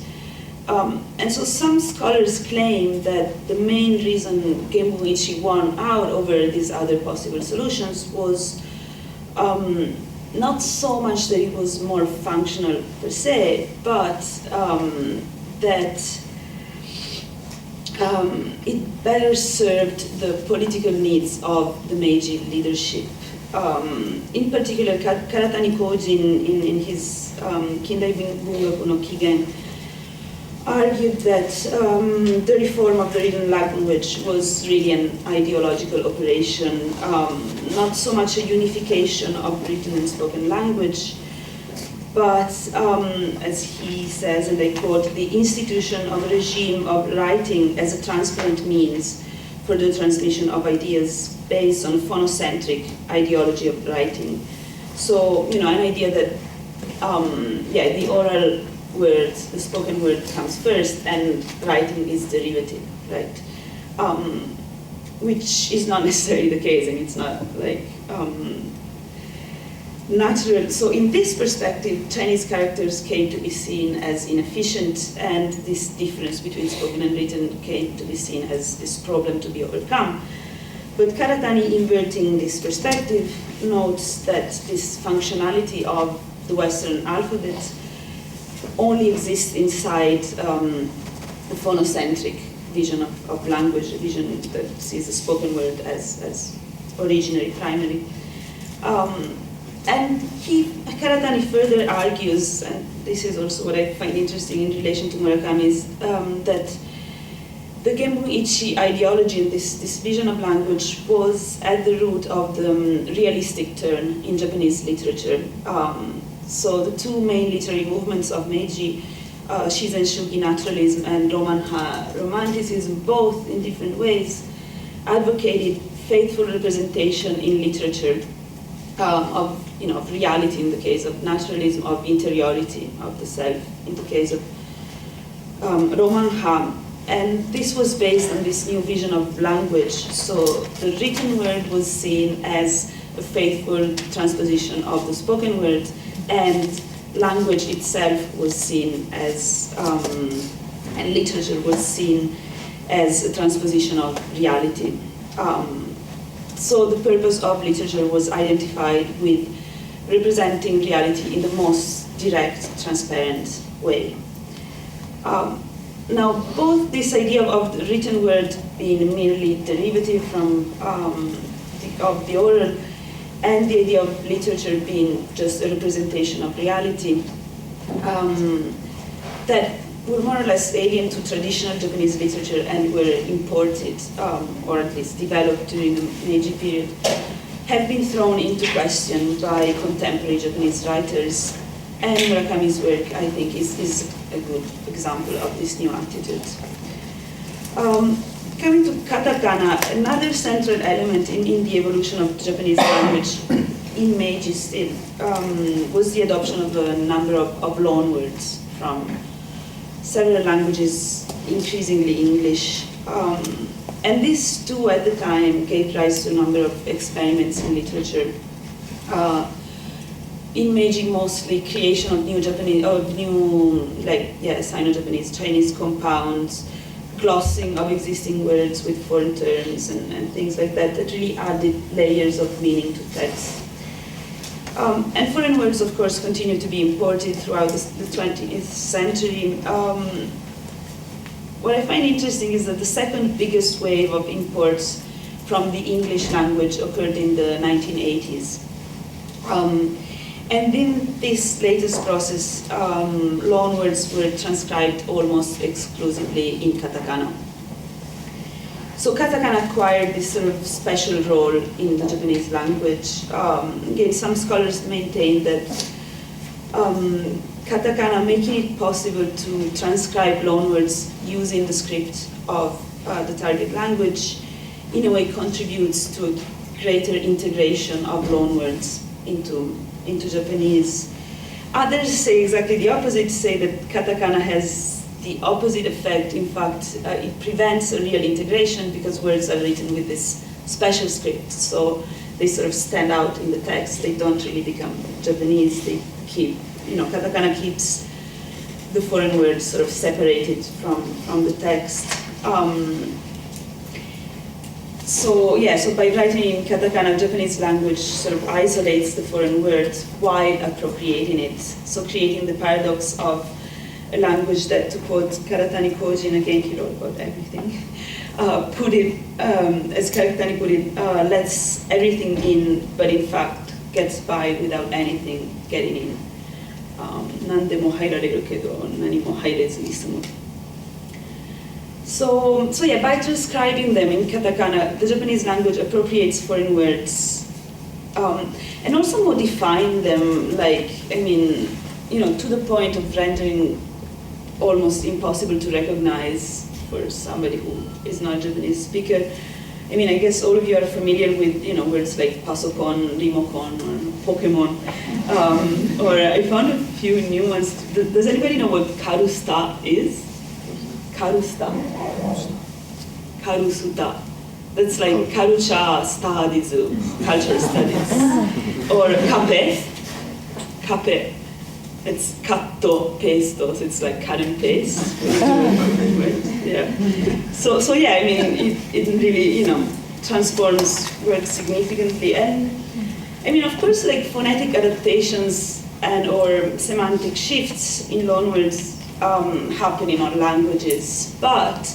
And so some scholars claim that the main reason Genbu Ichi won out over these other possible solutions was not so much that it was more functional per se, but that it better served the political needs of the Meiji leadership. In particular, Karatani Kojin, in his Kindai Bungaku no Kigen, argued that the reform of the written language was really an ideological operation, not so much a unification of written and spoken language, but, as he says, and I quote, the institution of a regime of writing as a transparent means for the transmission of ideas based on phonocentric ideology of writing. So, an idea that, the oral word, the spoken word comes first, and writing is derivative, right? Which is not necessarily the case, and it's not like natural. So in this perspective, Chinese characters came to be seen as inefficient, and this difference between spoken and written came to be seen as this problem to be overcome. But Karatani, inverting this perspective, notes that this functionality of the Western alphabet only exists inside the phonocentric vision of language, a vision that sees the spoken word as originary, primary. And Karatani further argues, and this is also what I find interesting in relation to Murakami, is that the Genbu Ichi ideology and this vision of language was at the root of the realistic turn in Japanese literature. So the two main literary movements of Meiji, Shizen Shugi naturalism and Roman-ha romanticism, both in different ways, advocated faithful representation in literature of reality in the case of naturalism, of interiority of the self in the case of Roman-ha. And this was based on this new vision of language. So the written word was seen as a faithful transposition of the spoken word, and language itself was seen as, and literature was seen as a transposition of reality. So the purpose of literature was identified with representing reality in the most direct, transparent way. Now, both this idea of the written word being merely derivative from of the oral, and the idea of literature being just a representation of reality, that were more or less alien to traditional Japanese literature and were imported, or at least developed during the Meiji period, have been thrown into question by contemporary Japanese writers. And Murakami's work, I think, is a good example of this new attitude. Coming to katakana, another central element in the evolution of Japanese language in Meiji still was the adoption of a number of loanwords from several languages, increasingly English. And this too, at the time, gave rise to a number of experiments in literature. In Meiji, mostly creation of new Japanese, Sino-Japanese, Chinese compounds, glossing of existing words with foreign terms and things like that really added layers of meaning to text. And foreign words, of course, continue to be imported throughout the 20th century. What I find interesting is that the second biggest wave of imports from the English language occurred in the 1980s. And in this latest process, loanwords were transcribed almost exclusively in katakana. So katakana acquired this sort of special role in the Japanese language. Again, some scholars maintain that katakana, making it possible to transcribe loanwords using the script of the target language, in a way contributes to a greater integration of loanwords into Japanese. Others say exactly the opposite, say that katakana has the opposite effect. In fact, it prevents a real integration because words are written with this special script. So they sort of stand out in the text. They don't really become Japanese. They keep, katakana keeps the foreign words sort of separated from the text. So by writing in katakana, Japanese language sort of isolates the foreign word while appropriating it. So creating the paradox of a language that, to quote Karatani Koji, and again he wrote about everything, put it, as Karatani put it, lets everything in, but in fact gets by without anything getting in. Nandemo hairareru kedo, nanimo hairezu isumu. So by transcribing them in katakana, the Japanese language appropriates foreign words, and also modifying them, to the point of rendering almost impossible to recognize for somebody who is not a Japanese speaker. I guess all of you are familiar with, words like pasokon, rimokon, or Pokemon. Or I found a few new ones. Does anybody know what karusta is? Karusta. Karusuta. That's like karucha studies, cultural studies. Or kape. Kape. It's katto pesto, so it's like cut and paste. Yeah. So it really, transforms words significantly. And of course, like phonetic adaptations and or semantic shifts in loanwords happen in all languages. But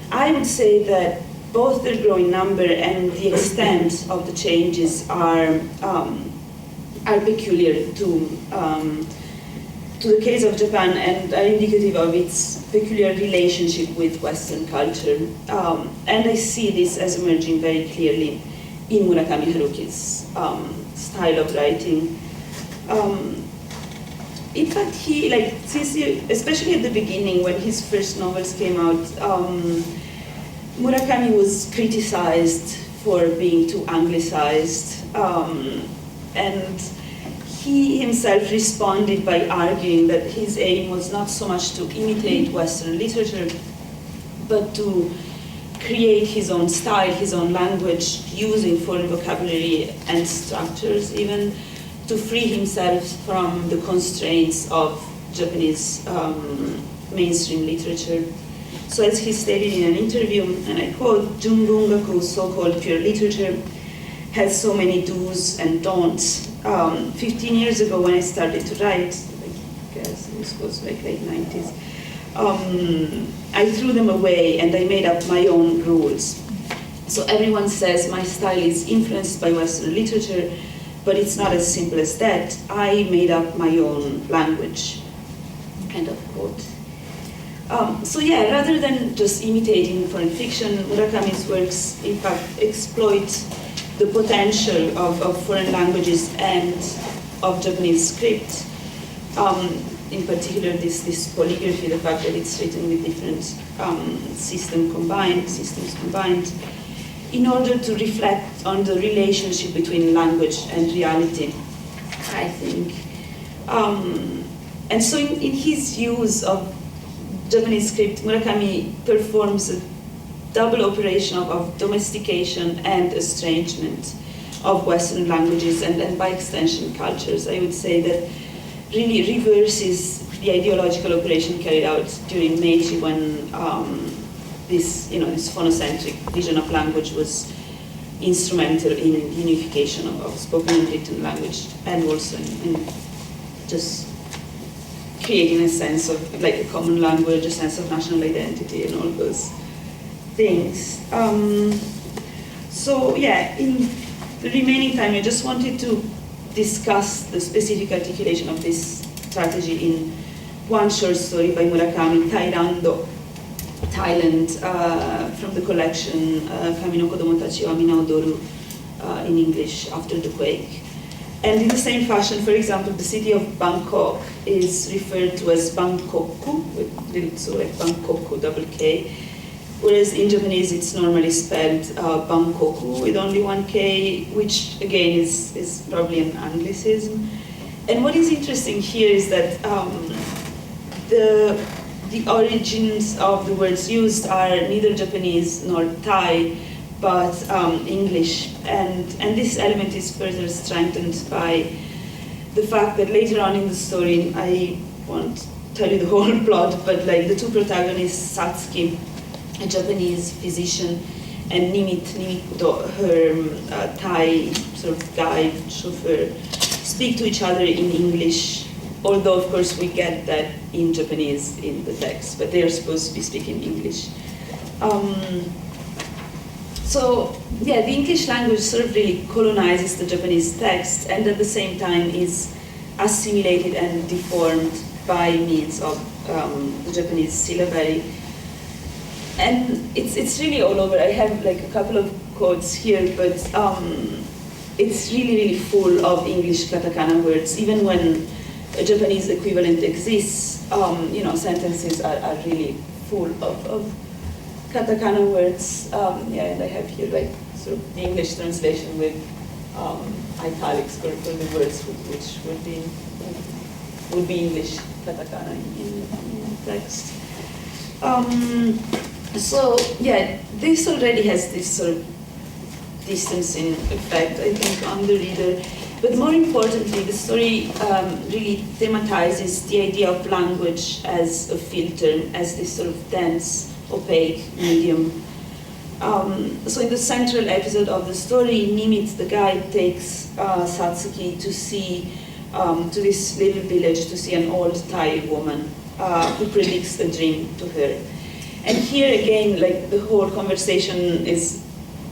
I would say that both their growing number and the extent of the changes are peculiar to the case of Japan and are indicative of its peculiar relationship with Western culture. And I see this as emerging very clearly in Murakami Haruki's style of writing. In fact, especially at the beginning when his first novels came out, Murakami was criticized for being too anglicized, and he himself responded by arguing that his aim was not so much to imitate Western literature, but to create his own style, his own language, using foreign vocabulary and structures, even to free himself from the constraints of Japanese mainstream literature. So as he stated in an interview, and I quote, "Junbungaku, so-called pure literature, has so many do's and don'ts. 15 years ago when I started to write, I guess this was like late 90s, I threw them away and I made up my own rules. So everyone says my style is influenced by Western literature, but it's not as simple as that. I made up my own language." End of quote. Rather than just imitating foreign fiction, Murakami's works in fact exploit the potential of foreign languages and of Japanese script. In particular, this polygraphy, the fact that it's written with different systems combined, in order to reflect on the relationship between language and reality, I think. And so in his use of Japanese script, Murakami performs a double operation of domestication and estrangement of Western languages and by extension cultures. I would say that really reverses the ideological operation carried out during Meiji when this phonocentric vision of language was instrumental in unification of spoken and written language, and also in just creating a sense of like a common language, a sense of national identity, and all those things. In the remaining time, I just wanted to discuss the specific articulation of this strategy in one short story by Murakami, Tairando, Thailand, from the collection Kami no Kodomo Tachi wa Mina Odoru, in English, After the Quake. And in the same fashion, for example, the city of Bangkok is referred to as Bangkoku, with little so like Bangkoku, double K. whereas in Japanese it's normally spelled Bankoku with only one K, which again is probably an Anglicism. And what is interesting here is that the origins of the words used are neither Japanese nor Thai, but English. And this element is further strengthened by the fact that later on in the story, I won't tell you the whole plot, but like the two protagonists, Satsuki, a Japanese physician, and Nimit, her Thai sort of guide, chauffeur, speak to each other in English, although of course we get that in Japanese in the text, but they are supposed to be speaking English. So yeah, the English language sort of really colonizes the Japanese text, and at the same time is assimilated and deformed by means of the Japanese syllabary. And it's really all over. I have like a couple of quotes here, but it's really full of English katakana words. Even when a Japanese equivalent exists, sentences are really full of katakana words. And I have here like sort of the English translation with italics for the words which would be English katakana in text. So yeah, this already has this sort of distancing effect, I think, on the reader. But more importantly, the story really thematizes the idea of language as a filter, as this sort of dense, opaque medium. So in the central episode of the story, Nimit, the guide, takes Satsuki to see, to this little village, to see an old Thai woman who predicts a dream to her. And here again, like the whole conversation is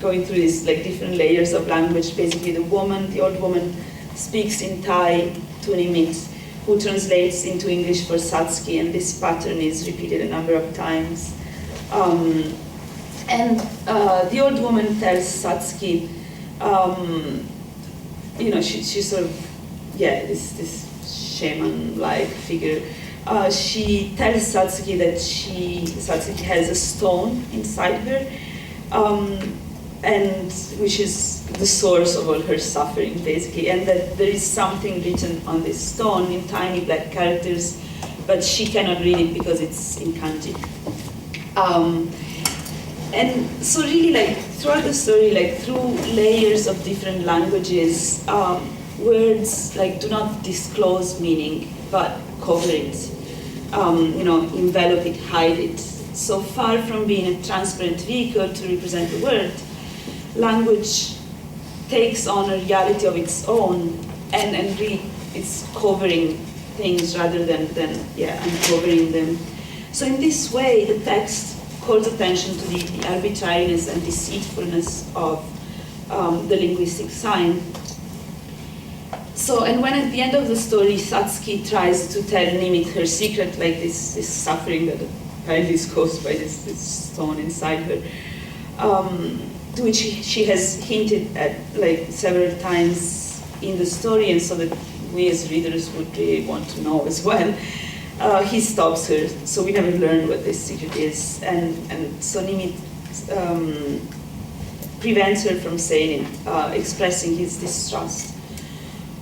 going through these like different layers of language. Basically, the old woman speaks in Thai to Nimit, who translates into English for Satsuki, and this pattern is repeated a number of times. And the old woman tells Satsuki, she sort of, this shaman-like figure. She tells Satsuki that Satsuki has a stone inside her, and which is the source of all her suffering, basically, and that there is something written on this stone in tiny black characters, but she cannot read it because it's in kanji. And so really, like, throughout the story, like, through layers of different languages, words, like, do not disclose meaning, but cover it, envelop it, hide it. So far from being a transparent vehicle to represent the word, language takes on a reality of its own, and really it's covering things rather than uncovering them. So in this way, the text calls attention to the arbitrariness and deceitfulness of the linguistic sign. So, and when at the end of the story, Satsuki tries to tell Nimit her secret, like this suffering that apparently is caused by this stone inside her, to which she has hinted at like several times in the story, and so that we as readers would really want to know as well. He stops her, so we never learn what this secret is, and so Nimit prevents her from saying it, expressing his distrust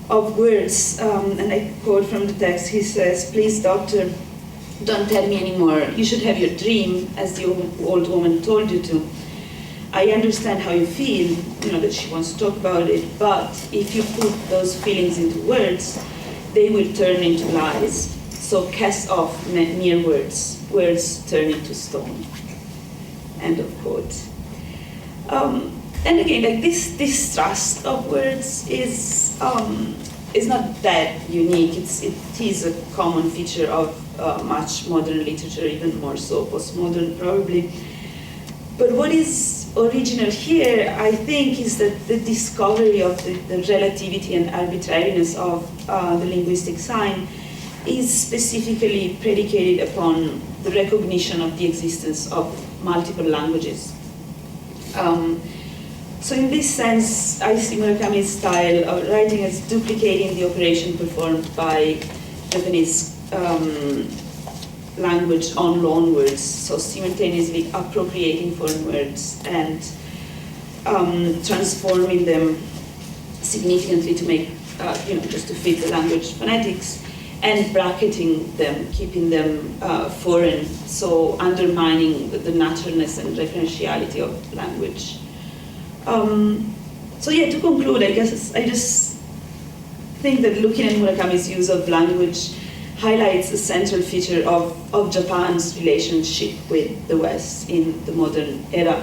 of words. And I quote from the text, he says, "Please, doctor, don't tell me anymore. You should have your dream, as the old woman told you to. I understand how you feel, that she wants to talk about it, but if you put those feelings into words, they will turn into lies. So cast off mere words. Words turn into stone." End of quote. And again, like this distrust of words is not that unique. It is a common feature of much modern literature, even more so postmodern probably. But what is original here, I think, is that the discovery of the relativity and arbitrariness of the linguistic sign is specifically predicated upon the recognition of the existence of multiple languages. So in this sense, I see Murakami's style of writing as duplicating the operation performed by Japanese language on loan words, so simultaneously appropriating foreign words and transforming them significantly to make, just to fit the language phonetics, and bracketing them, keeping them foreign, so undermining the naturalness and referentiality of language. So yeah, to conclude, I guess I just think that looking at Murakami's use of language highlights the central feature of Japan's relationship with the West in the modern era.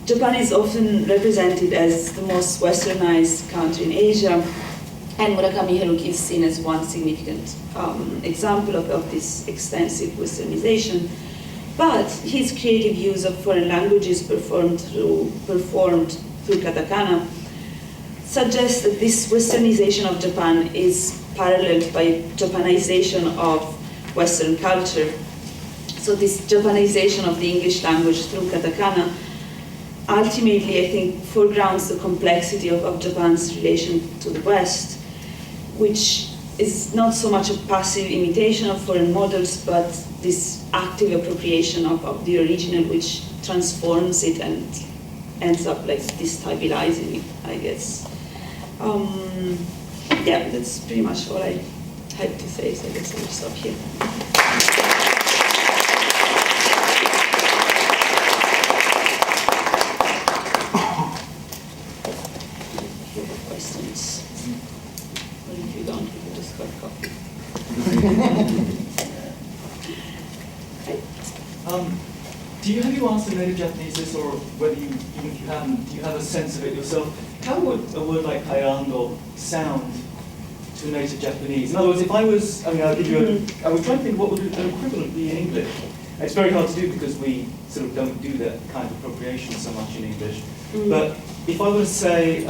Japan is often represented as the most westernized country in Asia, and Murakami Haruki is seen as one significant example of this extensive westernization. But his creative use of foreign languages performed through katakana suggests that this westernization of Japan is paralleled by Japanization of Western culture. So this Japanization of the English language through katakana ultimately, I think, foregrounds the complexity of Japan's relation to the West, which is not so much a passive imitation of foreign models, but this active appropriation of the original, which transforms it and ends up like destabilizing it, I guess. Yeah, that's pretty much all I had to say, so I guess I'll stop here. Questions? Or if you don't, you can just got coffee. Do you have you asked a native Japanese this, or whether you, even if you haven't, do you have a sense of it yourself? How would a word like kairando sound to a native Japanese? In other words, if I was, I'll give you I was trying to think what would an equivalent be in English. It's very hard to do because we sort of don't do that kind of appropriation so much in English. But if I were to say,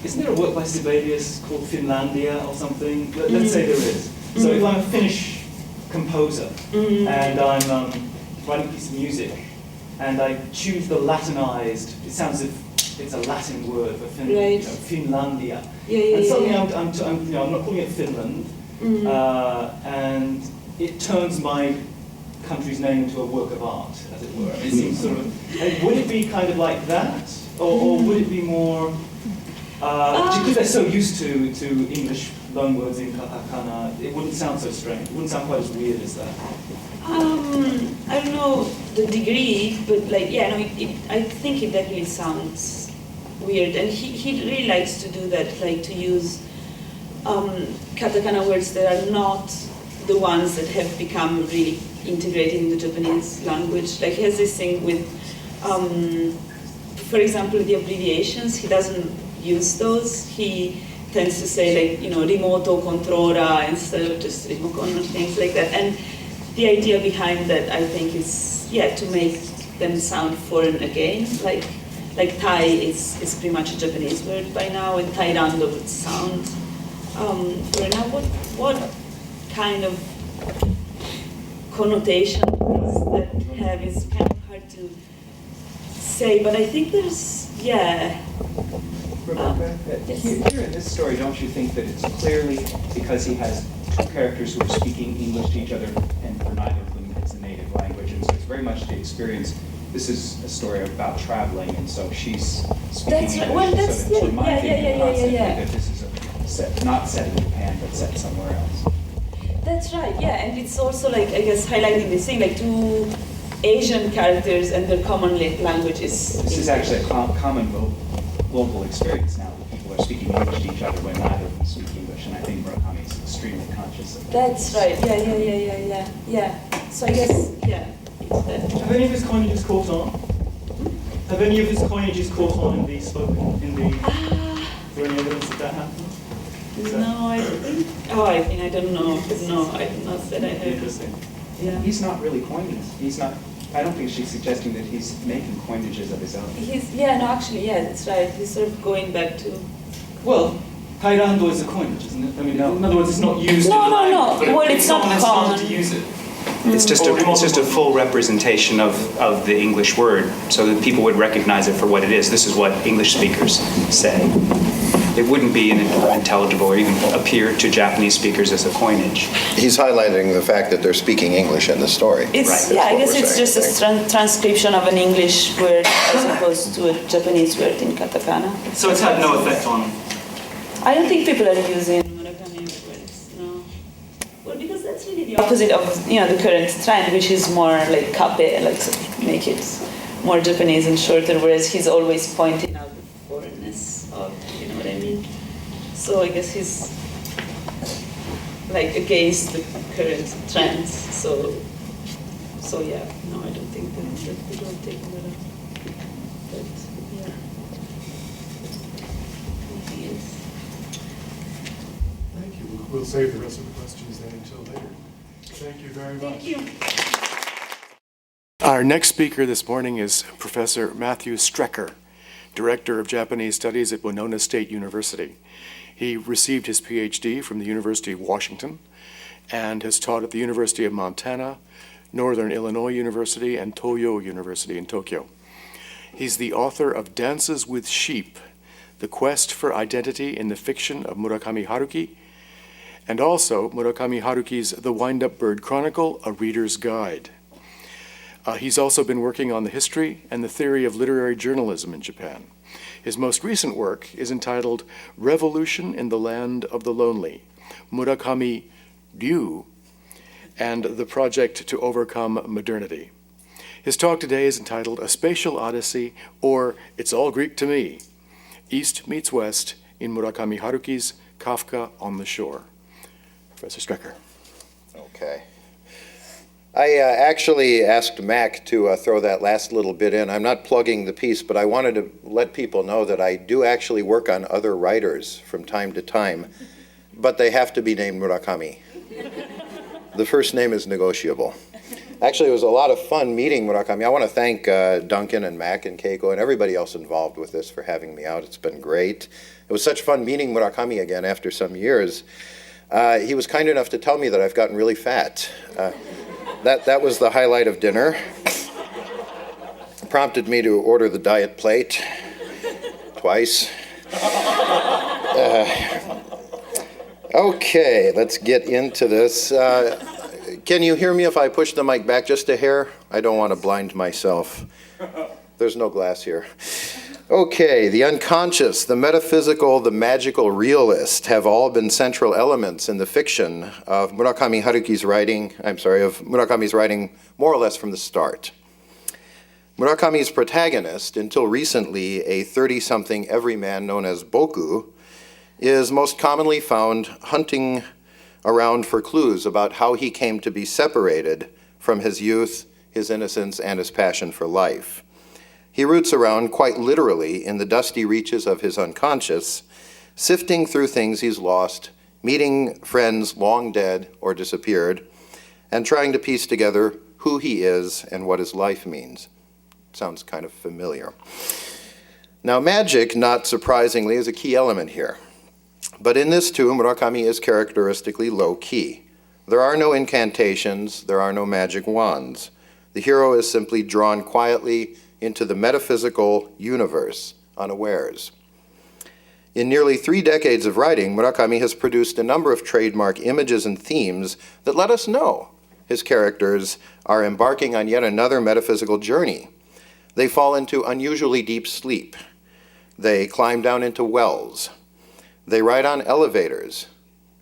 isn't there a work by Sibelius called Finlandia or something? Let's say there is. So if I'm a Finnish composer and I'm writing a piece of music and I choose the Latinized, it sounds as if it's a Latin word for Finland, Finlandia. And suddenly I'm not calling it Finland, and it turns my country's name into a work of art, as it were. It seems sort of, would it be kind of like that? Or would it be more, because they're so used to English loanwords in katakana, it wouldn't sound so strange. It wouldn't sound quite as weird as that. I don't know the degree, but like, yeah, no, I think it definitely sounds weird. And he really likes to do that, like to use katakana words that are not the ones that have become really integrated in the Japanese language. Like he has this thing with, for example, the abbreviations, he doesn't use those. He tends to say like, remoto controller instead of just remocon or things like that. And the idea behind that, I think, is, to make them sound foreign again. Like Thai is pretty much a Japanese word by now, and Thairando would sound foreign. Now, what kind of connotation does that have is kind of hard to say, but I think there's, Rebecca, here in this story, don't you think that it's clearly because he has two characters who are speaking English to each other, and for neither of them it's a native language, and so it's very much the experience. This is a story about traveling, and so she's speaking English, so that in my thinking constantly that this is a set, not set in Japan, but set somewhere else. That's right, and it's also like, I guess, highlighting this thing, like two Asian characters and their common languages. This is actually a common global experience now, that people are speaking English to each other when neither of them speak English, and I think Murakami is extremely conscious of that. That's right, yeah. So I guess, it's that. Have any of his coinages caught on? Have any of his coinages caught on in the spoken, is there any evidence that happened? No, I don't know. No, I have not said I heard. Interesting. Yeah. He's not really coining. I don't think she's suggesting that he's making coinages of his own. That's right. He's sort of going back to... Well, Tairando is a coinage, isn't it? I mean, no. In other words, it's not used No. but Well, it's not someone has common. started to use it. It's just a full representation of the English word, so that people would recognize it for what it is. This is what English speakers say. it wouldn't be intelligible or even appear to Japanese speakers as a coinage. He's highlighting the fact that they're speaking English in the story. It's, yeah, I guess it's just a transcription of an English word as opposed to a Japanese word in katakana. So it's had no effect on... I don't think people are using Murakami words, no. Well, because that's really the opposite of, you know, the current trend, which is more like kape, like make it more Japanese and shorter, whereas he's always pointing out the foreignness of, you know what I mean? So I guess he's like against the current trends. So yeah, no, I don't think that we don't take that up. But yeah. Anything else? Thank you. We'll save the rest of the questions then until later. Thank you very much. Thank you. Our next speaker this morning is Professor Matthew Strecker, Director of Japanese Studies at Winona State University. He received his PhD from the University of Washington and has taught at the University of Montana, Northern Illinois University, and Toyo University in Tokyo. He's the author of Dances with Sheep, The Quest for Identity in the Fiction of Murakami Haruki, and also Murakami Haruki's The Wind-Up Bird Chronicle, A Reader's Guide. He's also been working on the history and the theory of literary journalism in Japan. His most recent work is entitled Revolution in the Land of the Lonely, Murakami Ryu, and the Project to Overcome Modernity. His talk today is entitled A Spatial Odyssey, or It's All Greek to Me, East Meets West in Murakami Haruki's Kafka on the Shore. Professor Strecker. Okay. I actually asked Mac to throw that last little bit in. I'm not plugging the piece, but I wanted to let people know that I do actually work on other writers from time to time, but they have to be named Murakami. The first name is negotiable. Actually, it was a lot of fun meeting Murakami. I want to thank Duncan and Mac and Keiko and everybody else involved with this for having me out. It's been great. It was such fun meeting Murakami again after some years. He was kind enough to tell me that I've gotten really fat. That was the highlight of dinner. Prompted me to order the diet plate twice. Okay, let's get into this. Can you hear me if I push the mic back just a hair? I don't want to blind myself. There's no glass here. Okay, the unconscious, the metaphysical, the magical realist have all been central elements in the fiction of Murakami's writing more or less from the start. Murakami's protagonist, until recently a 30-something everyman known as Boku, is most commonly found hunting around for clues about how he came to be separated from his youth, his innocence, and his passion for life. He roots around quite literally in the dusty reaches of his unconscious, sifting through things he's lost, meeting friends long dead or disappeared, and trying to piece together who he is and what his life means. Sounds kind of familiar. Now, magic, not surprisingly, is a key element here. But in this too, Murakami is characteristically low-key. There are no incantations, there are no magic wands. The hero is simply drawn quietly into the metaphysical universe, unawares. In nearly 3 decades of writing, Murakami has produced a number of trademark images and themes that let us know his characters are embarking on yet another metaphysical journey. They fall into unusually deep sleep. They climb down into wells. They ride on elevators.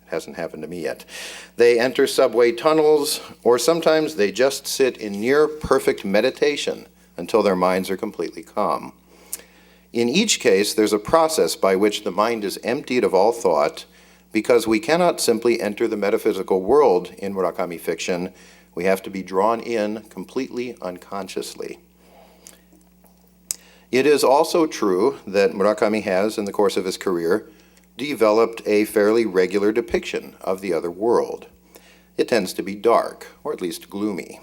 It hasn't happened to me yet. They enter subway tunnels, or sometimes they just sit in near perfect meditation until their minds are completely calm. In each case, there's a process by which the mind is emptied of all thought, because we cannot simply enter the metaphysical world in Murakami fiction. We have to be drawn in completely unconsciously. It is also true that Murakami has, in the course of his career, developed a fairly regular depiction of the other world. It tends to be dark, or at least gloomy.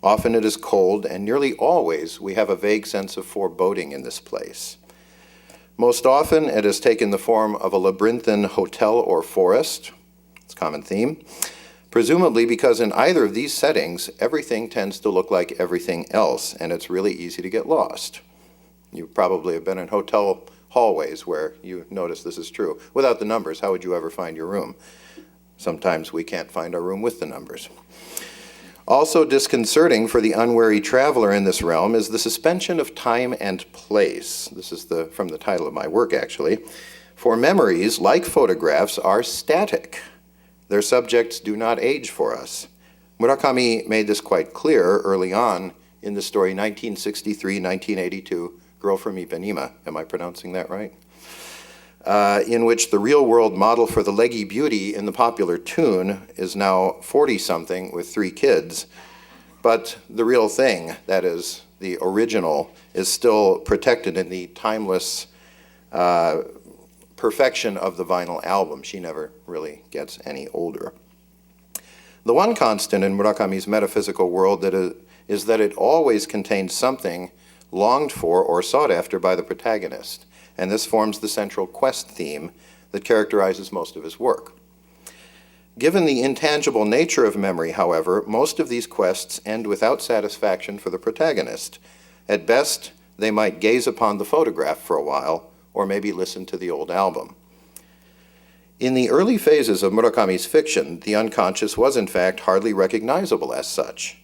Often it is cold, and nearly always we have a vague sense of foreboding in this place. Most often it has taken the form of a labyrinthine hotel or forest. It's a common theme. Presumably because in either of these settings, everything tends to look like everything else, and it's really easy to get lost. You probably have been in hotel hallways where you notice this is true. Without the numbers, how would you ever find your room? Sometimes we can't find our room with the numbers. Also disconcerting for the unwary traveler in this realm is the suspension of time and place. This is from the title of my work, actually. For memories, like photographs, are static. Their subjects do not age for us. Murakami made this quite clear early on in the story 1963-1982, Girl from Ipanema. Am I pronouncing that right? In which the real-world model for the leggy beauty in the popular tune is now 40-something with 3 kids, but the real thing, that is, the original, is still protected in the timeless perfection of the vinyl album. She never really gets any older. The one constant in Murakami's metaphysical world is that it always contains something longed for or sought after by the protagonist, and this forms the central quest theme that characterizes most of his work. Given the intangible nature of memory, however, most of these quests end without satisfaction for the protagonist. At best, they might gaze upon the photograph for a while, or maybe listen to the old album. In the early phases of Murakami's fiction, the unconscious was in fact hardly recognizable as such.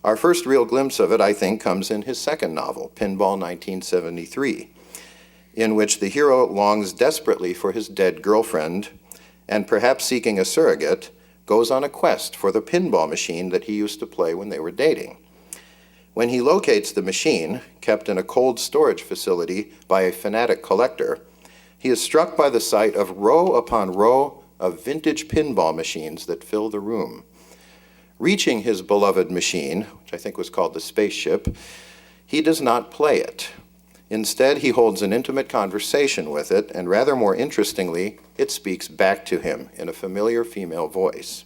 Our first real glimpse of it, I think, comes in his second novel, Pinball 1973, in which the hero longs desperately for his dead girlfriend and, perhaps seeking a surrogate, goes on a quest for the pinball machine that he used to play when they were dating. When he locates the machine, kept in a cold storage facility by a fanatic collector, he is struck by the sight of row upon row of vintage pinball machines that fill the room. Reaching his beloved machine, which I think was called the spaceship, he does not play it. Instead, he holds an intimate conversation with it, and rather more interestingly, it speaks back to him in a familiar female voice.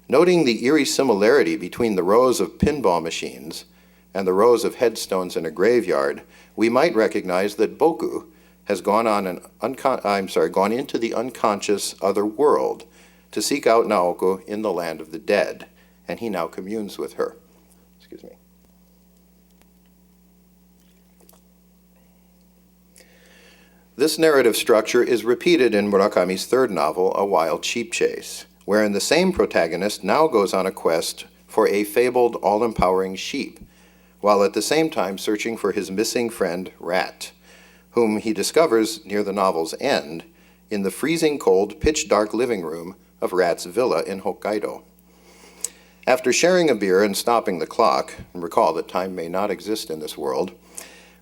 Noting the eerie similarity between the rows of pinball machines and the rows of headstones in a graveyard, we might recognize that Boku has gone into the unconscious other world to seek out Naoko in the land of the dead, and he now communes with her. Excuse me. This narrative structure is repeated in Murakami's third novel, A Wild Sheep Chase, wherein the same protagonist now goes on a quest for a fabled, all-empowering sheep, while at the same time searching for his missing friend, Rat, whom he discovers near the novel's end in the freezing cold, pitch-dark living room of Rat's villa in Hokkaido. After sharing a beer and stopping the clock, and recall that time may not exist in this world,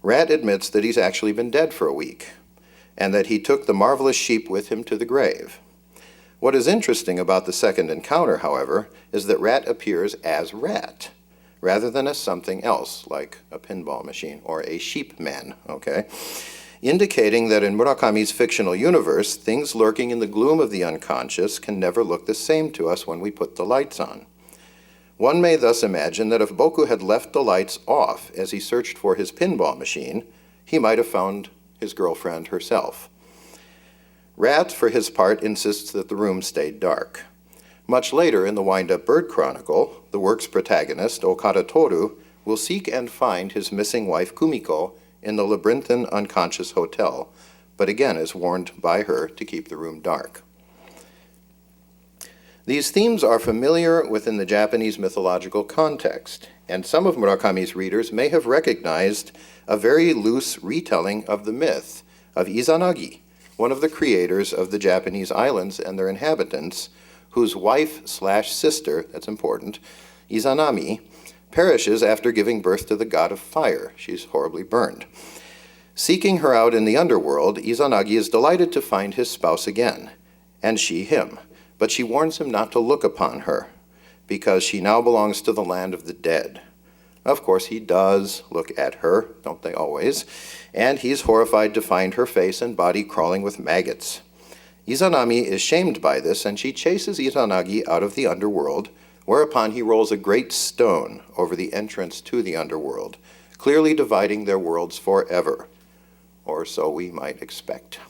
Rat admits that he's actually been dead for a week, and that he took the marvelous sheep with him to the grave. What is interesting about the second encounter, however, is that Rat appears as Rat, rather than as something else, like a pinball machine or a sheep man, okay? Indicating that in Murakami's fictional universe, things lurking in the gloom of the unconscious can never look the same to us when we put the lights on. One may thus imagine that if Boku had left the lights off as he searched for his pinball machine, he might have found his girlfriend herself. Rat, for his part, insists that the room stayed dark. Much later in the Wind-Up Bird Chronicle, the work's protagonist, Okada Toru, will seek and find his missing wife Kumiko in the labyrinthine unconscious hotel, but again is warned by her to keep the room dark. These themes are familiar within the Japanese mythological context, and some of Murakami's readers may have recognized a very loose retelling of the myth of Izanagi, one of the creators of the Japanese islands and their inhabitants, whose wife/sister, that's important, Izanami, perishes after giving birth to the god of fire. She's horribly burned. Seeking her out in the underworld, Izanagi is delighted to find his spouse again, and she him, but she warns him not to look upon her, because she now belongs to the land of the dead. Of course, he does look at her, don't they always? And he's horrified to find her face and body crawling with maggots. Izanami is shamed by this, and she chases Izanagi out of the underworld, whereupon he rolls a great stone over the entrance to the underworld, clearly dividing their worlds forever, or so we might expect.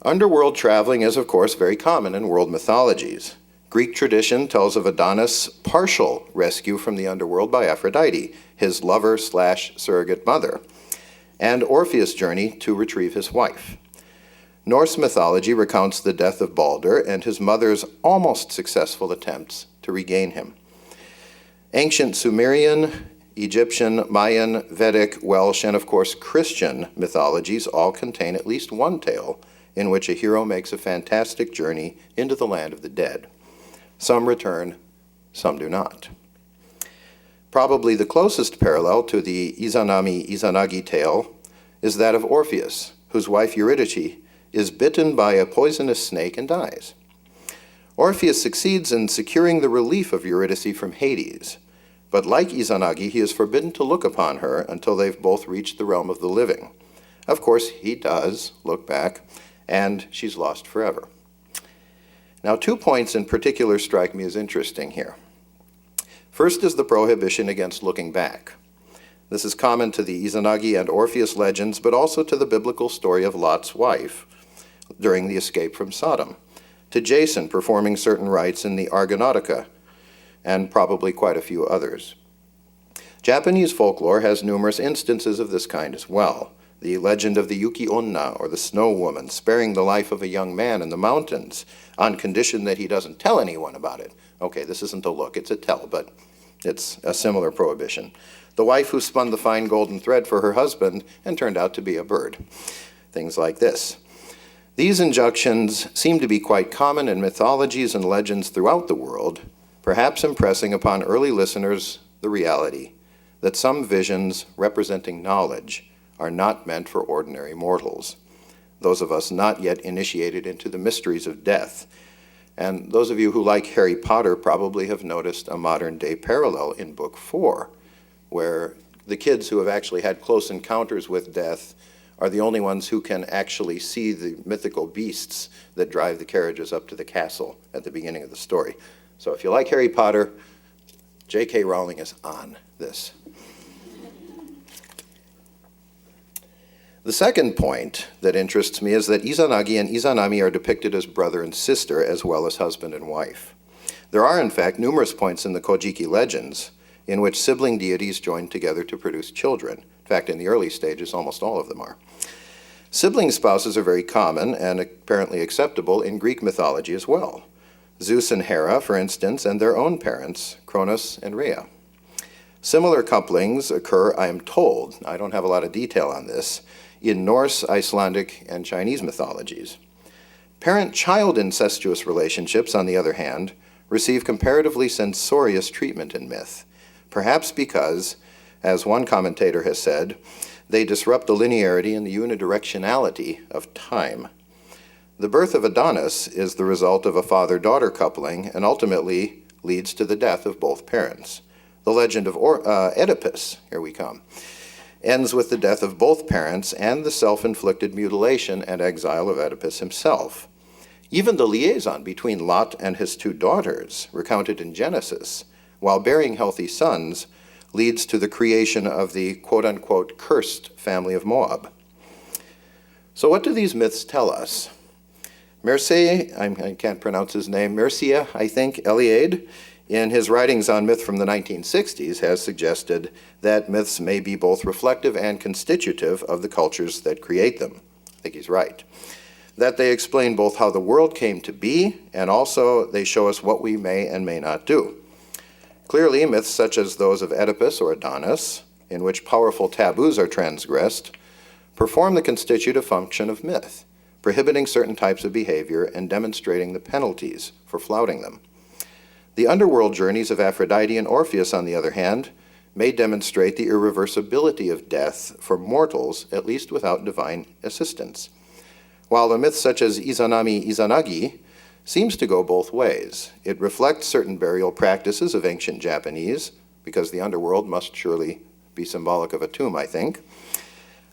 Underworld traveling is, of course, very common in world mythologies. Greek tradition tells of Adonis' partial rescue from the underworld by Aphrodite, his lover/surrogate mother. and Orpheus' journey to retrieve his wife. Norse mythology recounts the death of Balder and his mother's almost successful attempts to regain him. Ancient Sumerian, Egyptian, Mayan, Vedic, Welsh, and of course Christian mythologies all contain at least one tale in which a hero makes a fantastic journey into the land of the dead. Some return, some do not. Probably the closest parallel to the Izanami-Izanagi tale is that of Orpheus, whose wife Eurydice is bitten by a poisonous snake and dies. Orpheus succeeds in securing the relief of Eurydice from Hades, but like Izanagi, he is forbidden to look upon her until they've both reached the realm of the living. Of course, he does look back, and she's lost forever. Now, 2 points in particular strike me as interesting here. First is the prohibition against looking back. This is common to the Izanagi and Orpheus legends, but also to the biblical story of Lot's wife during the escape from Sodom, to Jason performing certain rites in the Argonautica, and probably quite a few others. Japanese folklore has numerous instances of this kind as well. The legend of the Yuki Onna, or the Snow Woman, sparing the life of a young man in the mountains on condition that he doesn't tell anyone about it. Okay, this isn't a look, it's a tell, but it's a similar prohibition. The wife who spun the fine golden thread for her husband and turned out to be a bird. Things like this. These injunctions seem to be quite common in mythologies and legends throughout the world, perhaps impressing upon early listeners the reality that some visions representing knowledge are not meant for ordinary mortals, those of us not yet initiated into the mysteries of death. And those of you who like Harry Potter probably have noticed a modern-day parallel in Book 4, where the kids who have actually had close encounters with death are the only ones who can actually see the mythical beasts that drive the carriages up to the castle at the beginning of the story. So if you like Harry Potter, J.K. Rowling is on this. The second point that interests me is that Izanagi and Izanami are depicted as brother and sister as well as husband and wife. There are, in fact, numerous points in the Kojiki legends in which sibling deities join together to produce children. In fact, in the early stages, almost all of them are. Sibling spouses are very common and apparently acceptable in Greek mythology as well. Zeus and Hera, for instance, and their own parents, Cronus and Rhea. Similar couplings occur, I am told, I don't have a lot of detail on this, in Norse, Icelandic, and Chinese mythologies. Parent-child incestuous relationships, on the other hand, receive comparatively censorious treatment in myth, perhaps because, as one commentator has said, they disrupt the linearity and the unidirectionality of time. The birth of Adonis is the result of a father-daughter coupling and ultimately leads to the death of both parents. The legend of Oedipus, here we come, ends with the death of both parents and the self-inflicted mutilation and exile of Oedipus himself. Even the liaison between Lot and his 2 daughters, recounted in Genesis, while bearing healthy sons, leads to the creation of the quote-unquote cursed family of Moab. So what do these myths tell us? I can't pronounce his name, Mircea, I think, Eliade, in his writings on myth from the 1960s, has suggested that myths may be both reflective and constitutive of the cultures that create them. I think he's right. That they explain both how the world came to be, and also they show us what we may and may not do. Clearly, myths such as those of Oedipus or Adonis, in which powerful taboos are transgressed, perform the constitutive function of myth, prohibiting certain types of behavior and demonstrating the penalties for flouting them. The underworld journeys of Aphrodite and Orpheus, on the other hand, may demonstrate the irreversibility of death for mortals, at least without divine assistance. While a myth such as Izanami-Izanagi seems to go both ways. It reflects certain burial practices of ancient Japanese, because the underworld must surely be symbolic of a tomb, I think.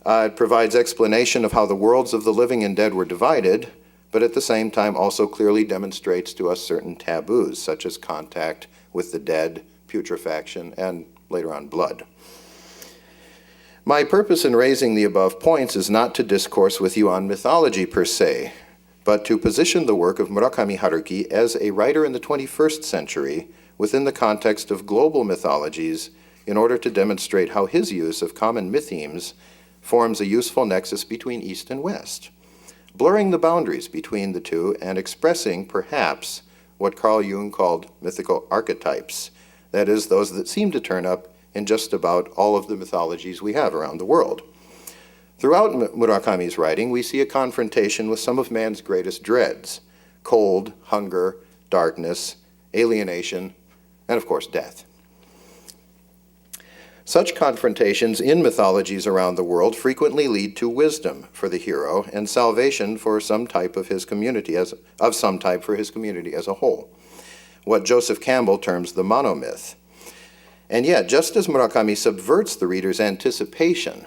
It provides explanation of how the worlds of the living and dead were divided, but at the same time also clearly demonstrates to us certain taboos, such as contact with the dead, putrefaction, and later on blood. My purpose in raising the above points is not to discourse with you on mythology per se, but to position the work of Murakami Haruki as a writer in the 21st century within the context of global mythologies in order to demonstrate how his use of common mythemes forms a useful nexus between East and West, blurring the boundaries between the two and expressing, perhaps, what Carl Jung called mythical archetypes, that is, those that seem to turn up in just about all of the mythologies we have around the world. Throughout Murakami's writing, we see a confrontation with some of man's greatest dreads: cold, hunger, darkness, alienation, and of course, death. Such confrontations in mythologies around the world frequently lead to wisdom for the hero and salvation for some type of his community as a whole, what Joseph Campbell terms the monomyth. And yet, just as Murakami subverts the reader's anticipation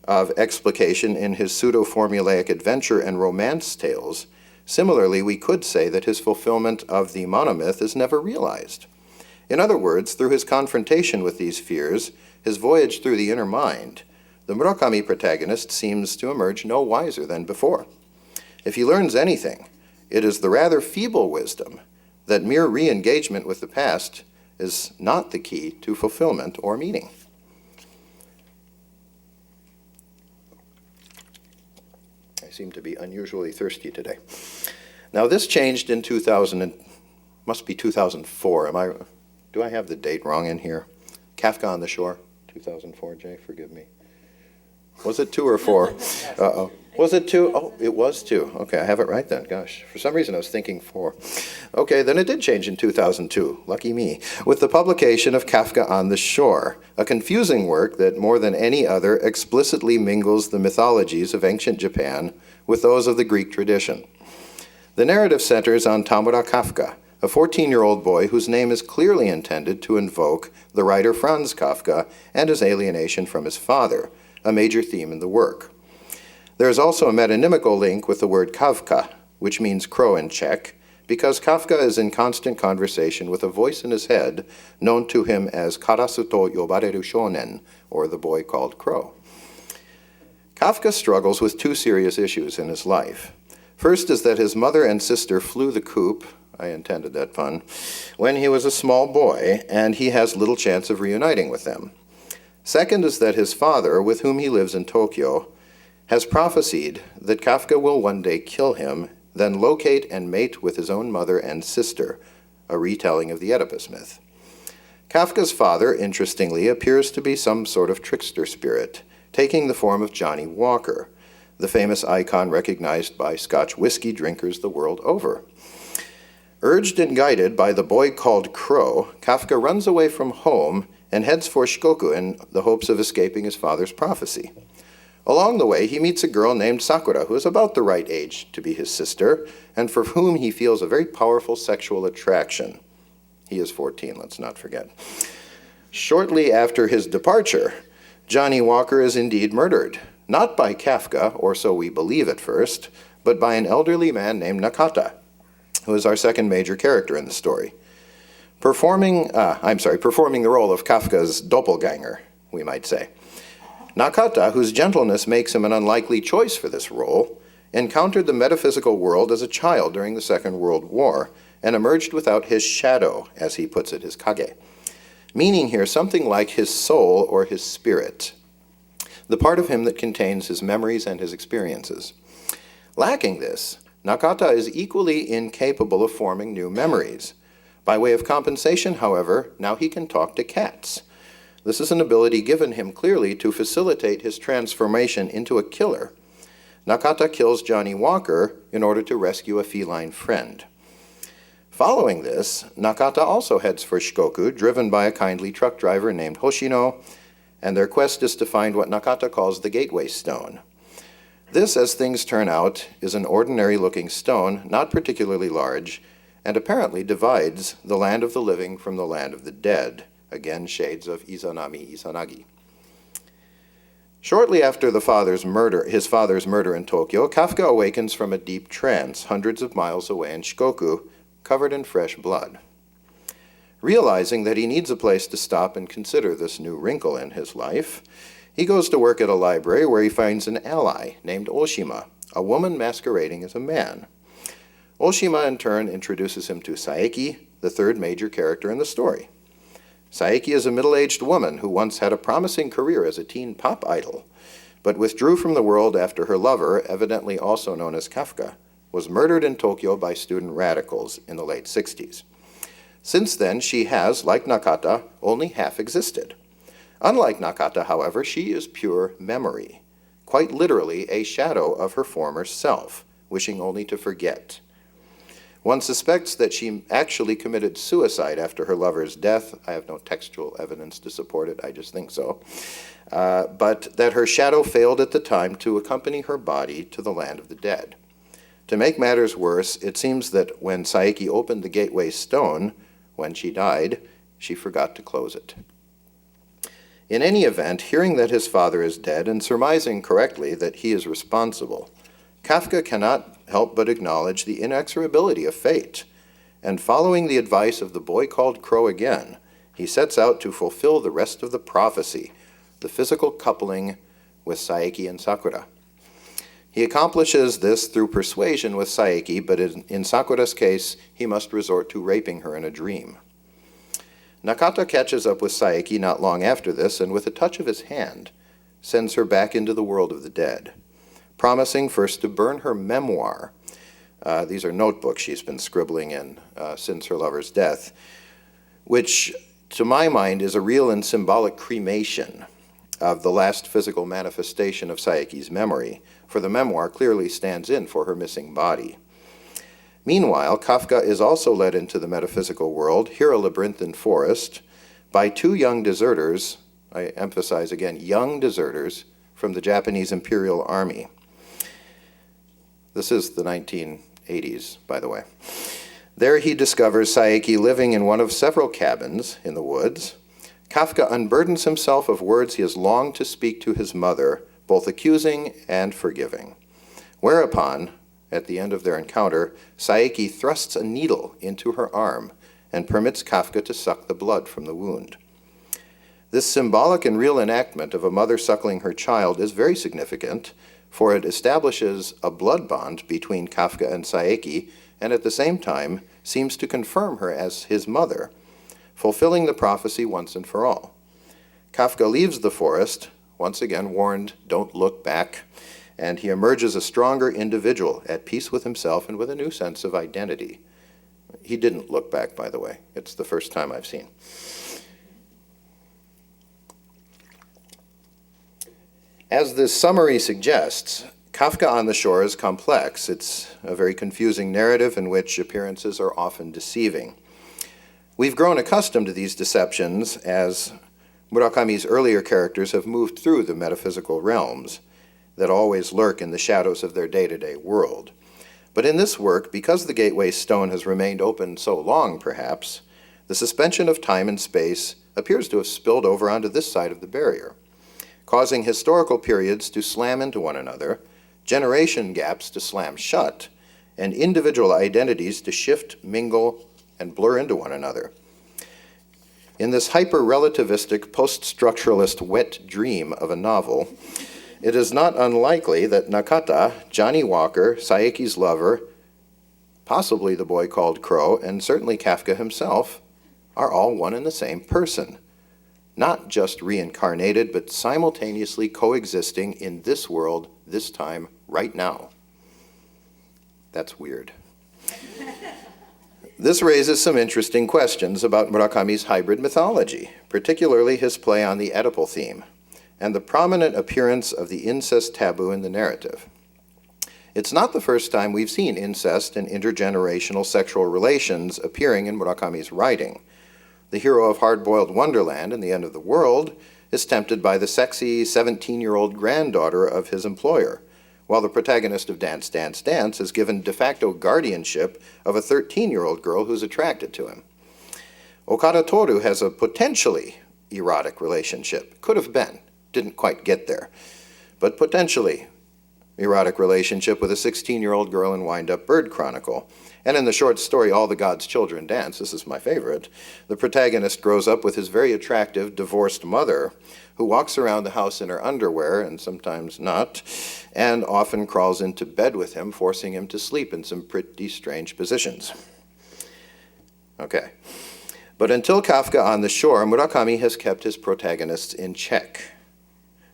of explication in his pseudo-formulaic adventure and romance tales, similarly, we could say that his fulfillment of the monomyth is never realized. In other words, through his confrontation with these fears, his voyage through the inner mind, the Murakami protagonist seems to emerge no wiser than before. If he learns anything, it is the rather feeble wisdom that mere re-engagement with the past is not the key to fulfillment or meaning. I seem to be unusually thirsty today. Now, this changed in 2004. Do I have the date wrong in here? Kafka on the Shore, 2004, Jay, forgive me. Was it 2 or 4? Uh-oh. Was it 2? Oh, it was 2. Okay, I have it right then. Gosh, for some reason I was thinking 4. Okay, then it did change in 2002. Lucky me. With the publication of Kafka on the Shore, a confusing work that more than any other explicitly mingles the mythologies of ancient Japan with those of the Greek tradition. The narrative centers on Tamura Kafka, a 14-year-old boy whose name is clearly intended to invoke the writer Franz Kafka and his alienation from his father, a major theme in the work. There is also a metonymical link with the word Kavka, which means crow in Czech, because Kafka is in constant conversation with a voice in his head known to him as Karasu to yobareru shonen, or the boy called Crow. Kafka struggles with 2 serious issues in his life. First is that his mother and sister flew the coop, I intended that pun, when he was a small boy, and he has little chance of reuniting with them. Second is that his father, with whom he lives in Tokyo, has prophesied that Kafka will one day kill him, then locate and mate with his own mother and sister, a retelling of the Oedipus myth. Kafka's father, interestingly, appears to be some sort of trickster spirit, taking the form of Johnny Walker, the famous icon recognized by Scotch whiskey drinkers the world over. Urged and guided by the boy called Crow, Kafka runs away from home and heads for Shikoku in the hopes of escaping his father's prophecy. Along the way, he meets a girl named Sakura, who is about the right age to be his sister, and for whom he feels a very powerful sexual attraction. He is 14, let's not forget. Shortly after his departure, Johnny Walker is indeed murdered, not by Kafka, or so we believe at first, but by an elderly man named Nakata, who is our second major character in the story. Performing the role of Kafka's doppelganger, we might say. Nakata, whose gentleness makes him an unlikely choice for this role, encountered the metaphysical world as a child during the Second World War and emerged without his shadow, as he puts it, his kage, meaning here something like his soul or his spirit, the part of him that contains his memories and his experiences. Lacking this, Nakata is equally incapable of forming new memories. By way of compensation, however, now he can talk to cats. This is an ability given him clearly to facilitate his transformation into a killer. Nakata kills Johnny Walker in order to rescue a feline friend. Following this, Nakata also heads for Shikoku, driven by a kindly truck driver named Hoshino, and their quest is to find what Nakata calls the Gateway Stone. This, as things turn out, is an ordinary-looking stone, not particularly large, and apparently divides the land of the living from the land of the dead. Again, shades of Izanami Izanagi. Shortly after his father's murder in Tokyo, Kafka awakens from a deep trance hundreds of miles away in Shikoku, covered in fresh blood. Realizing that he needs a place to stop and consider this new wrinkle in his life, he goes to work at a library where he finds an ally named Oshima, a woman masquerading as a man. Oshima, in turn, introduces him to Saeki, the third major character in the story. Saeki is a middle-aged woman who once had a promising career as a teen pop idol, but withdrew from the world after her lover, evidently also known as Kafka, was murdered in Tokyo by student radicals in the late 60s. Since then, she has, like Nakata, only half existed. Unlike Nakata, however, she is pure memory, quite literally a shadow of her former self, wishing only to forget. One suspects that she actually committed suicide after her lover's death. I have no textual evidence to support it, I just think so. But that her shadow failed at the time to accompany her body to the land of the dead. To make matters worse, it seems that when Saeki opened the gateway stone, when she died, she forgot to close it. In any event, hearing that his father is dead and surmising correctly that he is responsible, Kafka cannot help but acknowledge the inexorability of fate, and following the advice of the boy called Crow again, he sets out to fulfill the rest of the prophecy, the physical coupling with Saeki and Sakura. He accomplishes this through persuasion with Saeki, but in Sakura's case, he must resort to raping her in a dream. Nakata catches up with Saeki not long after this, and with a touch of his hand, sends her back into the world of the dead, promising first to burn her memoir. These are notebooks she's been scribbling in since her lover's death, which, to my mind, is a real and symbolic cremation of the last physical manifestation of Saeki's memory, for the memoir clearly stands in for her missing body. Meanwhile, Kafka is also led into the metaphysical world, here a labyrinthine forest, by two young deserters, I emphasize again, young deserters from the Japanese Imperial Army. This is the 1980s, by the way. There he discovers Saeki living in one of several cabins in the woods. Kafka unburdens himself of words he has longed to speak to his mother, both accusing and forgiving. Whereupon, at the end of their encounter, Saeki thrusts a needle into her arm and permits Kafka to suck the blood from the wound. This symbolic and real enactment of a mother suckling her child is very significant, for it establishes a blood bond between Kafka and Saeki, and at the same time seems to confirm her as his mother, fulfilling the prophecy once and for all. Kafka leaves the forest, once again warned, don't look back, and he emerges a stronger individual, at peace with himself and with a new sense of identity. He didn't look back, by the way. It's the first time I've seen. As this summary suggests, Kafka on the Shore is complex. It's a very confusing narrative in which appearances are often deceiving. We've grown accustomed to these deceptions as Murakami's earlier characters have moved through the metaphysical realms that always lurk in the shadows of their day-to-day world. But in this work, because the gateway stone has remained open so long, perhaps, the suspension of time and space appears to have spilled over onto this side of the barrier, causing historical periods to slam into one another, generation gaps to slam shut, and individual identities to shift, mingle, and blur into one another. In this hyper-relativistic, post-structuralist wet dream of a novel, it is not unlikely that Nakata, Johnny Walker, Saeki's lover, possibly the boy called Crow, and certainly Kafka himself, are all one and the same person. Not just reincarnated, but simultaneously coexisting in this world, this time, right now. That's weird. This raises some interesting questions about Murakami's hybrid mythology, particularly his play on the Oedipal theme, and the prominent appearance of the incest taboo in the narrative. It's not the first time we've seen incest and intergenerational sexual relations appearing in Murakami's writing. The hero of Hard-Boiled Wonderland and the End of the World is tempted by the sexy 17-year-old granddaughter of his employer, while the protagonist of Dance, Dance, Dance is given de facto guardianship of a 13-year-old girl who's attracted to him. Okada Toru has a potentially erotic relationship. Could have been. Didn't quite get there. But potentially erotic relationship with a 16-year-old girl in Wind Up Bird Chronicle. And in the short story, All the Gods' Children Dance, this is my favorite, the protagonist grows up with his very attractive divorced mother, who walks around the house in her underwear, and sometimes not, and often crawls into bed with him, forcing him to sleep in some pretty strange positions. Okay. But until Kafka on the Shore, Murakami has kept his protagonists in check.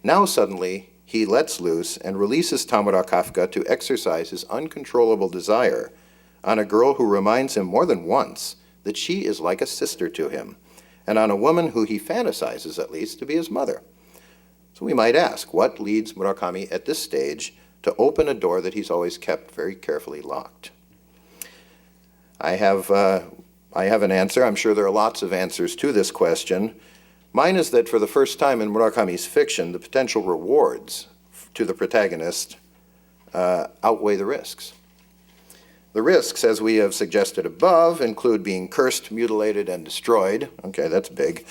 Now suddenly, he lets loose and releases Tamura Kafka to exercise his uncontrollable desire on a girl who reminds him more than once that she is like a sister to him, and on a woman who he fantasizes, at least, to be his mother. So we might ask, what leads Murakami at this stage to open a door that he's always kept very carefully locked? I have an answer. I'm sure there are lots of answers to this question. Mine is that for the first time in Murakami's fiction, the potential rewards to the protagonist outweigh the risks. The risks, as we have suggested above, include being cursed, mutilated, and destroyed. Okay, that's big.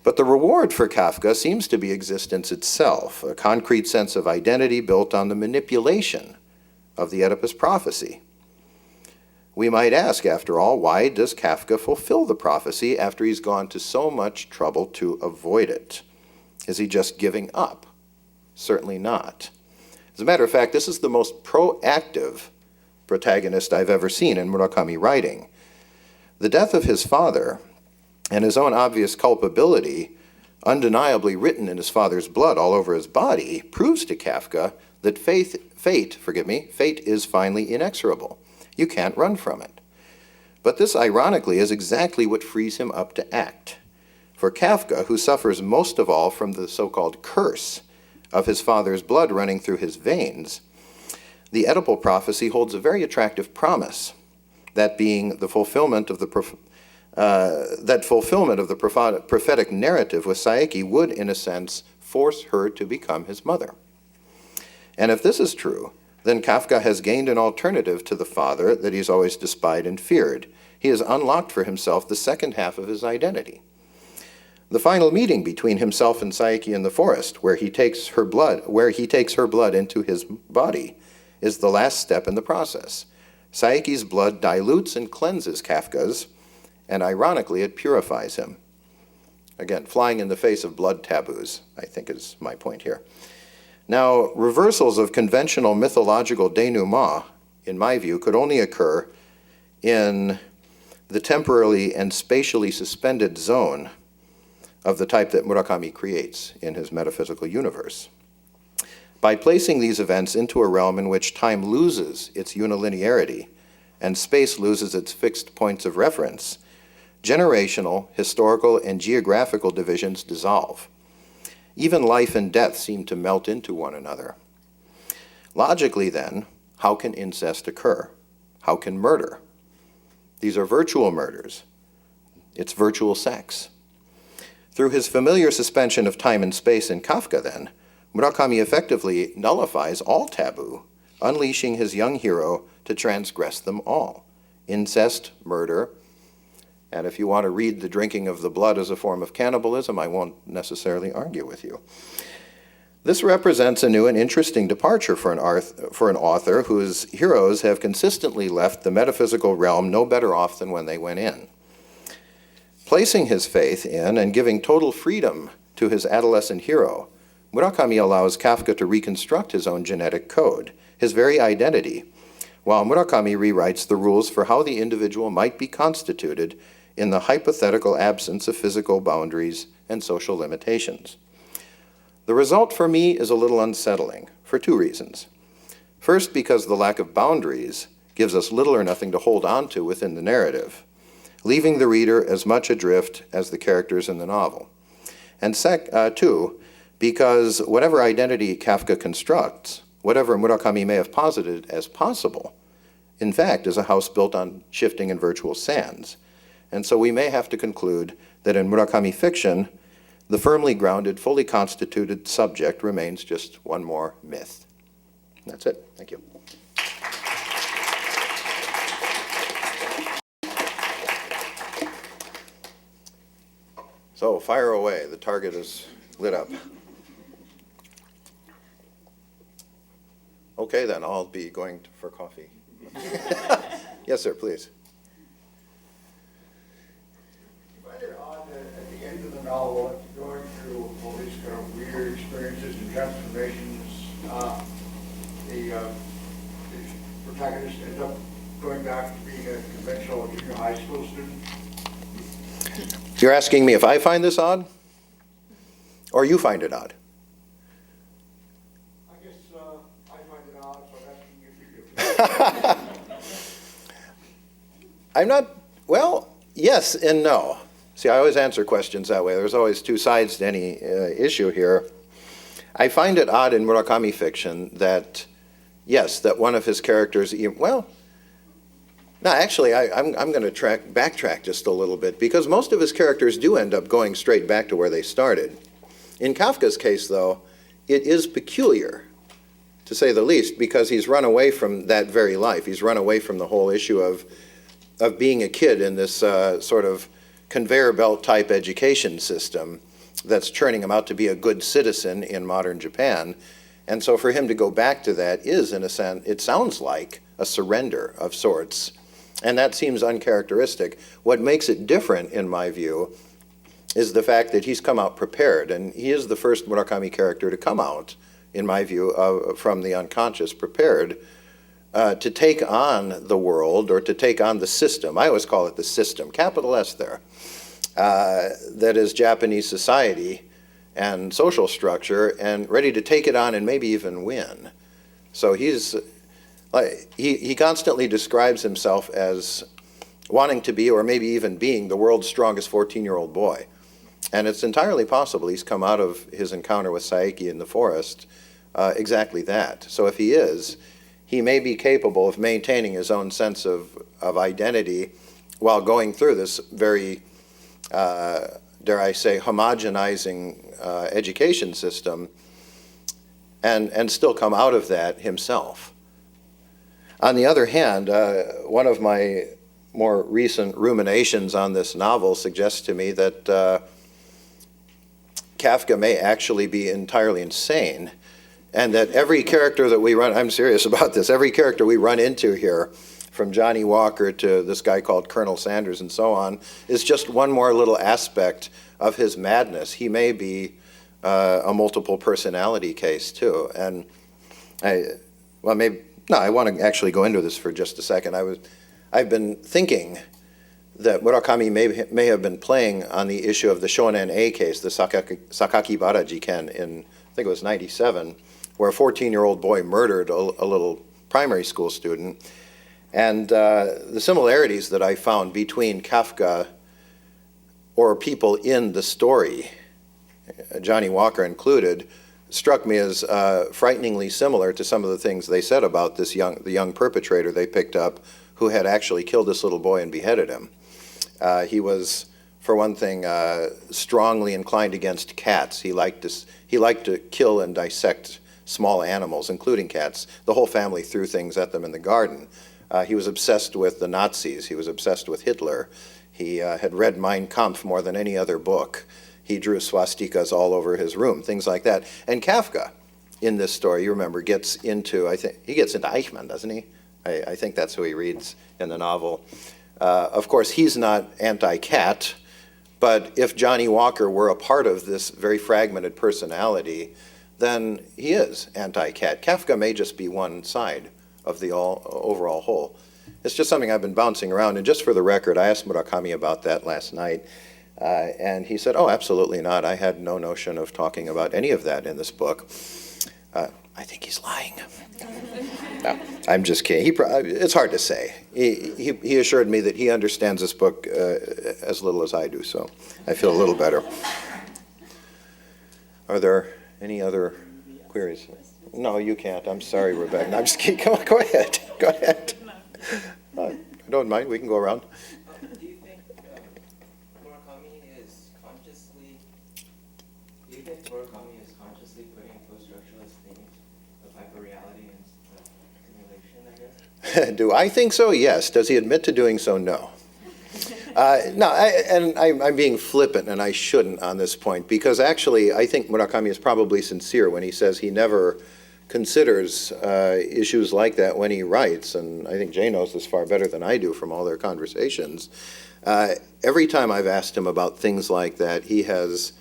But the reward for Kafka seems to be existence itself, a concrete sense of identity built on the manipulation of the Oedipus prophecy. We might ask, after all, why does Kafka fulfill the prophecy after he's gone to so much trouble to avoid it? Is he just giving up? Certainly not. As a matter of fact, this is the most proactive protagonist I've ever seen in Murakami writing. The death of his father and his own obvious culpability, undeniably written in his father's blood all over his body, proves to Kafka that fate is finally inexorable. You can't run from it. But this, ironically, is exactly what frees him up to act. For Kafka, who suffers most of all from the so-called curse of his father's blood running through his veins, the Oedipal prophecy holds a very attractive promise, that being the fulfillment of the prophetic narrative with Saeki would, in a sense, force her to become his mother. And if this is true, then Kafka has gained an alternative to the father that he's always despised and feared. He has unlocked for himself the second half of his identity. The final meeting between himself and Saeki in the forest, where he takes her blood into his body, is the last step in the process. Saeki's blood dilutes and cleanses Kafka's, and ironically, it purifies him. Again, flying in the face of blood taboos, I think is my point here. Now, reversals of conventional mythological denouement, in my view, could only occur in the temporally and spatially suspended zone of the type that Murakami creates in his metaphysical universe. By placing these events into a realm in which time loses its unilinearity and space loses its fixed points of reference, generational, historical, and geographical divisions dissolve. Even life and death seem to melt into one another. Logically, then, how can incest occur? How can murder? These are virtual murders. It's virtual sex. Through his familiar suspension of time and space in Kafka, then, Murakami effectively nullifies all taboo, unleashing his young hero to transgress them all. Incest, murder, and if you want to read the drinking of the blood as a form of cannibalism, I won't necessarily argue with you. This represents a new and interesting departure for an author whose heroes have consistently left the metaphysical realm no better off than when they went in. Placing his faith in and giving total freedom to his adolescent hero, Murakami allows Kafka to reconstruct his own genetic code, his very identity, while Murakami rewrites the rules for how the individual might be constituted in the hypothetical absence of physical boundaries and social limitations. The result for me is a little unsettling, for two reasons. First, because the lack of boundaries gives us little or nothing to hold on to within the narrative, leaving the reader as much adrift as the characters in the novel. And two, because whatever identity Kafka constructs, whatever Murakami may have posited as possible, in fact, is a house built on shifting and virtual sands. And so we may have to conclude that in Murakami fiction, the firmly grounded, fully constituted subject remains just one more myth. That's it. Thank you. So fire away. The target is lit up. Okay, then I'll be going for coffee. Yes, sir, please. Later on, at the end of the novel, after going through all these kind of weird experiences and transformations, the protagonist ends up going back to being a conventional junior high school student. You're asking me if I find this odd? Or you find it odd? I'm not, well, yes and no. See, I always answer questions that way. There's always two sides to any issue here. I find it odd in Murakami fiction that, yes, that one of his characters, well, no, actually, I'm going to backtrack just a little bit, because most of his characters do end up going straight back to where they started. In Kafka's case, though, it is peculiar, to say the least, because he's run away from that very life. He's run away from the whole issue of being a kid in this sort of conveyor belt type education system that's churning him out to be a good citizen in modern Japan. And so for him to go back to that is, in a sense, it sounds like a surrender of sorts. And that seems uncharacteristic. What makes it different, in my view, is the fact that he's come out prepared. And he is the first Murakami character to come out, in my view, from the unconscious prepared to take on the world, or to take on the system. I always call it the system, capital S there, that is Japanese society and social structure, and ready to take it on and maybe even win. So he constantly describes himself as wanting to be, or maybe even being, the world's strongest 14-year-old boy. And it's entirely possible he's come out of his encounter with Saeki in the forest exactly that. So if he is, he may be capable of maintaining his own sense of identity while going through this very, dare I say, homogenizing education system, and still come out of that himself. On the other hand, one of my more recent ruminations on this novel suggests to me that Kafka may actually be entirely insane, and that every character that we run, I'm serious about this, every character we run into here, from Johnny Walker to this guy called Colonel Sanders and so on, is just one more little aspect of his madness. He may be a multiple personality case too. And I want to actually go into this for just a second. I've been thinking that Murakami may have been playing on the issue of the Shonen A case, the Sakakibara Jiken in, I think it was 97, where a 14-year-old boy murdered a little primary school student. And the similarities that I found between Kafka or people in the story, Johnny Walker included, struck me as frighteningly similar to some of the things they said about the young perpetrator they picked up, who had actually killed this little boy and beheaded him. He was, for one thing, strongly inclined against cats. He liked to kill and dissect small animals, including cats. The whole family threw things at them in the garden. He was obsessed with the Nazis. He was obsessed with Hitler. He had read Mein Kampf more than any other book. He drew swastikas all over his room, things like that. And Kafka, in this story, you remember, gets into, I think, he gets into Eichmann, doesn't he? I think that's who he reads in the novel. Of course, he's not anti-cat, but if Johnny Walker were a part of this very fragmented personality, then he is anti-cat. Kafka may just be one side of the overall whole. It's just something I've been bouncing around, and just for the record, I asked Murakami about that last night, and he said, oh, absolutely not. I had no notion of talking about any of that in this book. I think he's lying. No, I'm just kidding. It's hard to say. He assured me that he understands this book as little as I do, so I feel a little better. Are there any other queries? No, you can't. I'm sorry, Rebecca. No, I'm just kidding. Come on, go ahead. Go ahead. I don't mind. We can go around. Do you think Murakami is consciously putting post-structuralist themes of hyperreality and simulation, I guess? Do I think so? Yes. Does he admit to doing so? No. I'm being flippant, and I shouldn't on this point, because actually I think Murakami is probably sincere when he says he never considers issues like that when he writes, and I think Jay knows this far better than I do from all their conversations. Every time I've asked him about things like that, he has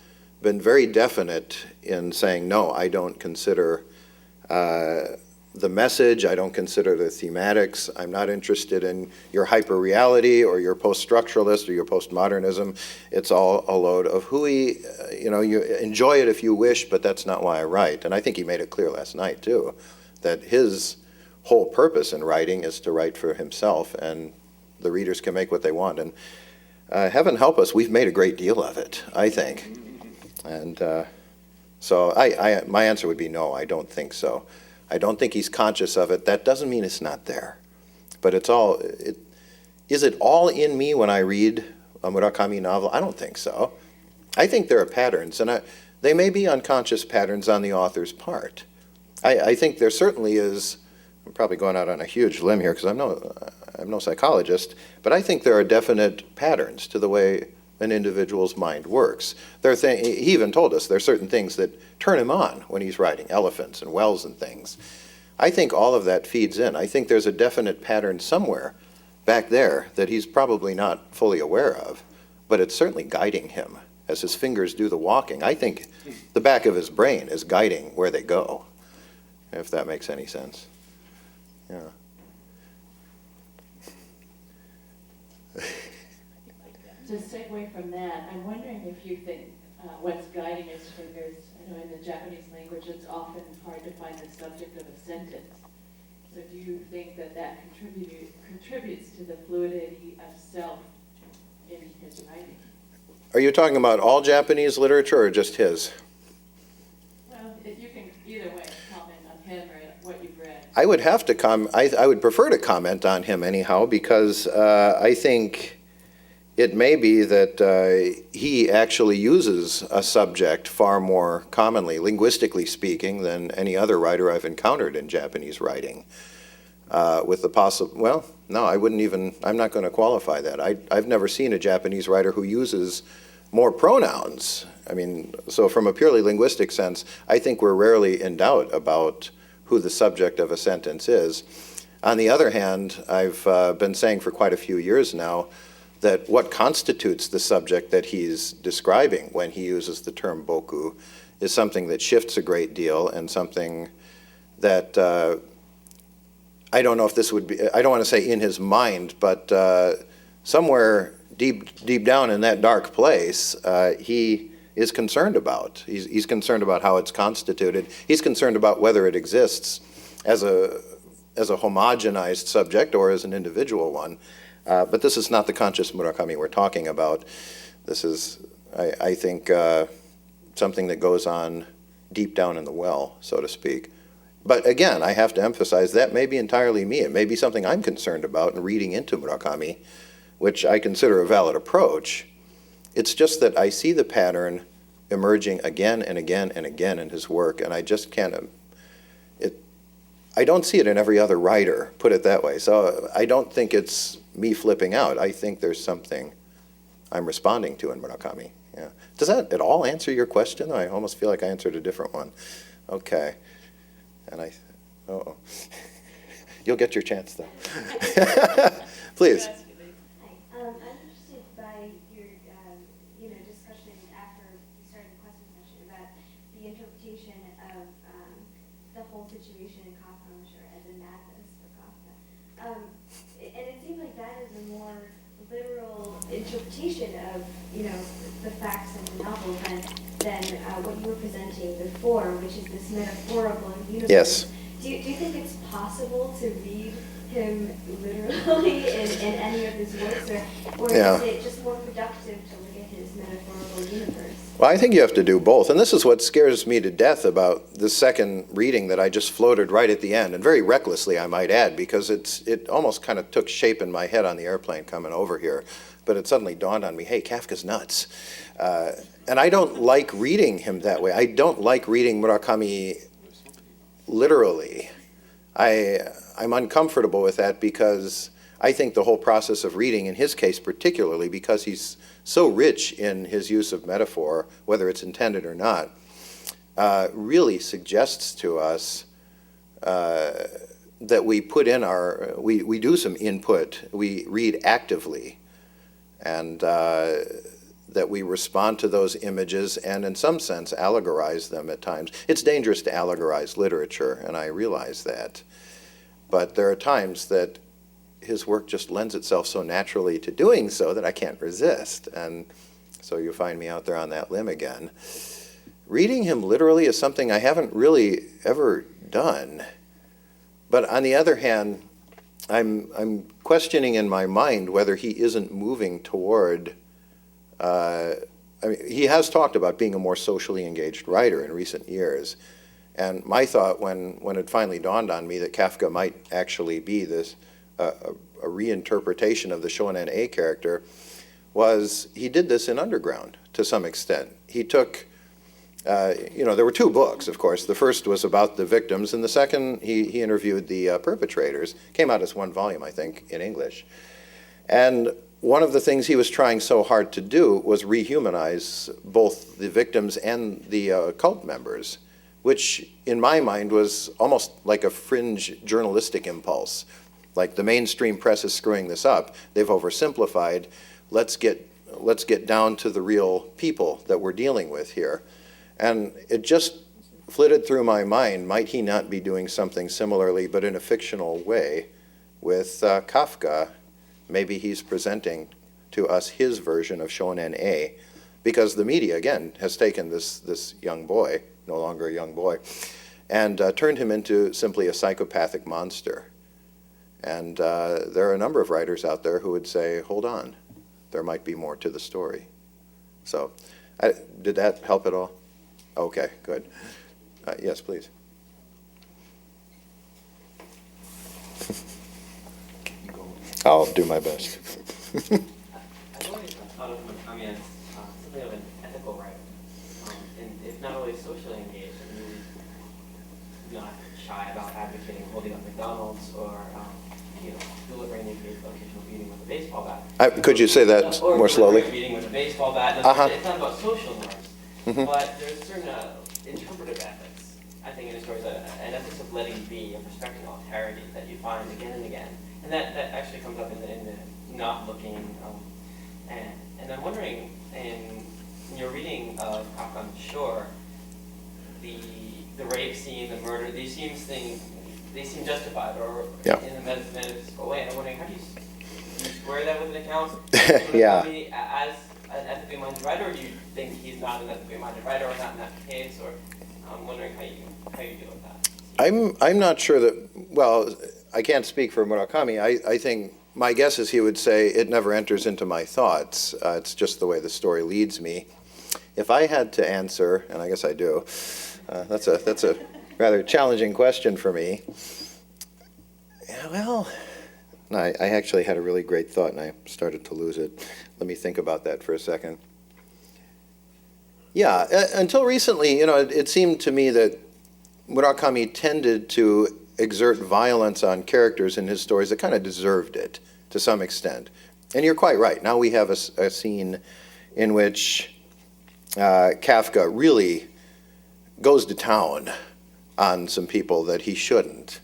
been very definite in saying, no, I don't consider the message, I don't consider the thematics, I'm not interested in your hyperreality or your post-structuralist or your postmodernism. It's all a load of hooey, you enjoy it if you wish, but that's not why I write. And I think he made it clear last night too, that his whole purpose in writing is to write for himself, and the readers can make what they want. And heaven help us, we've made a great deal of it, I think. And so my answer would be no, I don't think so. I don't think he's conscious of it. That doesn't mean it's not there. But is it all in me when I read a Murakami novel? I don't think so. I think there are patterns, and they may be unconscious patterns on the author's part. I think there certainly is. I'm probably going out on a huge limb here because I'm no psychologist, but I think there are definite patterns to the way an individual's mind works. He even told us there are certain things that turn him on when he's writing, elephants and wells and things. I think all of that feeds in. I think there's a definite pattern somewhere back there that he's probably not fully aware of, but it's certainly guiding him as his fingers do the walking. I think the back of his brain is guiding where they go, if that makes any sense. Yeah. To segue from that, I'm wondering if you think what's guiding his fingers, I know in the Japanese language it's often hard to find the subject of a sentence. So do you think that contributes to the fluidity of self in his writing? Are you talking about all Japanese literature or just his? Well, if you can either way comment on him or what you've read. I would have to I would prefer to comment on him anyhow, because I think it may be that he actually uses a subject far more commonly, linguistically speaking, than any other writer I've encountered in Japanese writing. With the well, no, I'm not going to qualify that. I've never seen a Japanese writer who uses more pronouns. I mean, so from a purely linguistic sense, I think we're rarely in doubt about who the subject of a sentence is. On the other hand, I've been saying for quite a few years now that what constitutes the subject that he's describing when he uses the term boku is something that shifts a great deal, and something that I don't know if this would be, I don't want to say in his mind, but somewhere deep down in that dark place, he is concerned about. He's concerned about how it's constituted. He's concerned about whether it exists as a homogenized subject or as an individual one. But this is not the conscious Murakami we're talking about. This is, I think, something that goes on deep down in the well, so to speak. But again, I have to emphasize that may be entirely me. It may be something I'm concerned about in reading into Murakami, which I consider a valid approach. It's just that I see the pattern emerging again and again and again in his work, and I just can't, I don't see it in every other writer, put it that way. So I don't think it's me flipping out. I think there's something I'm responding to in Murakami. Yeah. Does that at all answer your question? I almost feel like I answered a different one. Okay. And uh-oh. You'll get your chance though. Please. I'm interested by your discussion after you started the question session about the interpretation of the whole situation in Kafka, I'm sure, as a madness for Kafka. And it seems like that is a more literal interpretation of, the facts in the novel than what you were presenting before, which is this metaphorical universe. Yes. Do you think it's possible to read him literally in any of his works, or Yeah. is it just more productive to look at his metaphorical universe? Well, I think you have to do both. And this is what scares me to death about the second reading that I just floated right at the end, and very recklessly, I might add, because it almost kind of took shape in my head on the airplane coming over here. But it suddenly dawned on me, hey, Kafka's nuts. And I don't like reading him that way. I don't like reading Murakami literally. I'm uncomfortable with that because I think the whole process of reading, in his case particularly, because he's so rich in his use of metaphor, whether it's intended or not, really suggests to us that we put in we do some input, we read actively, and that we respond to those images and in some sense allegorize them at times. It's dangerous to allegorize literature, and I realize that. But there are times that his work just lends itself so naturally to doing so that I can't resist. And so you find me out there on that limb again. Reading him literally is something I haven't really ever done. But on the other hand, I'm questioning in my mind whether he isn't moving toward, I mean, he has talked about being a more socially engaged writer in recent years. And my thought when it finally dawned on me that Kafka might actually be this, a reinterpretation of the shonen A character, was he did this in Underground to some extent. He took, there were two books, of course. The first was about the victims, and the second, he interviewed the perpetrators. Came out as one volume, I think, in English. And one of the things he was trying so hard to do was rehumanize both the victims and the cult members, which in my mind was almost like a fringe journalistic impulse. Like the mainstream press is screwing this up. They've oversimplified. Let's get down to the real people that we're dealing with here. And it just flitted through my mind, might he not be doing something similarly, but in a fictional way with Kafka? Maybe he's presenting to us his version of Shonen A, because the media, again, has taken this young boy, no longer a young boy, and turned him into simply a psychopathic monster. And there are a number of writers out there who would say, hold on, there might be more to the story. So, did that help at all? Okay, good. Yes, please. I'll do my best. I've always thought of Murakami as something of an ethical writer. And if not only socially engaged, I mean, he's not shy about advocating holding up McDonald's or delivering the occasional beating with a baseball bat. Could you say that more slowly? Or beating with a baseball bat. Uh-huh. It's not about social norms, Mm-hmm. but there's certain interpretive ethics, I think, in his stories, an ethics of letting be and respecting alterity that you find again and again. And that actually comes up in the not looking. And I'm wondering, in your reading of Kafka on the Shore, the rape scene, the murder, they seem justified or in a metaphysical way. And I'm wondering, how do you square that with an account? Yeah. As an ethically minded writer, or do you think he's not an ethically minded writer, or not in that case? Or I'm wondering how you deal with that. I'm not sure that, well, I can't speak for Murakami. I think my guess is he would say it never enters into my thoughts. It's just the way the story leads me. If I had to answer, and I guess I do, that's a rather challenging question for me. Yeah, well, I actually had a really great thought and I started to lose it. Let me think about that for a second. Yeah, until recently, it seemed to me that Murakami tended to exert violence on characters in his stories that kind of deserved it to some extent. And you're quite right. Now we have a scene in which Kafka really goes to town on some people that he shouldn't.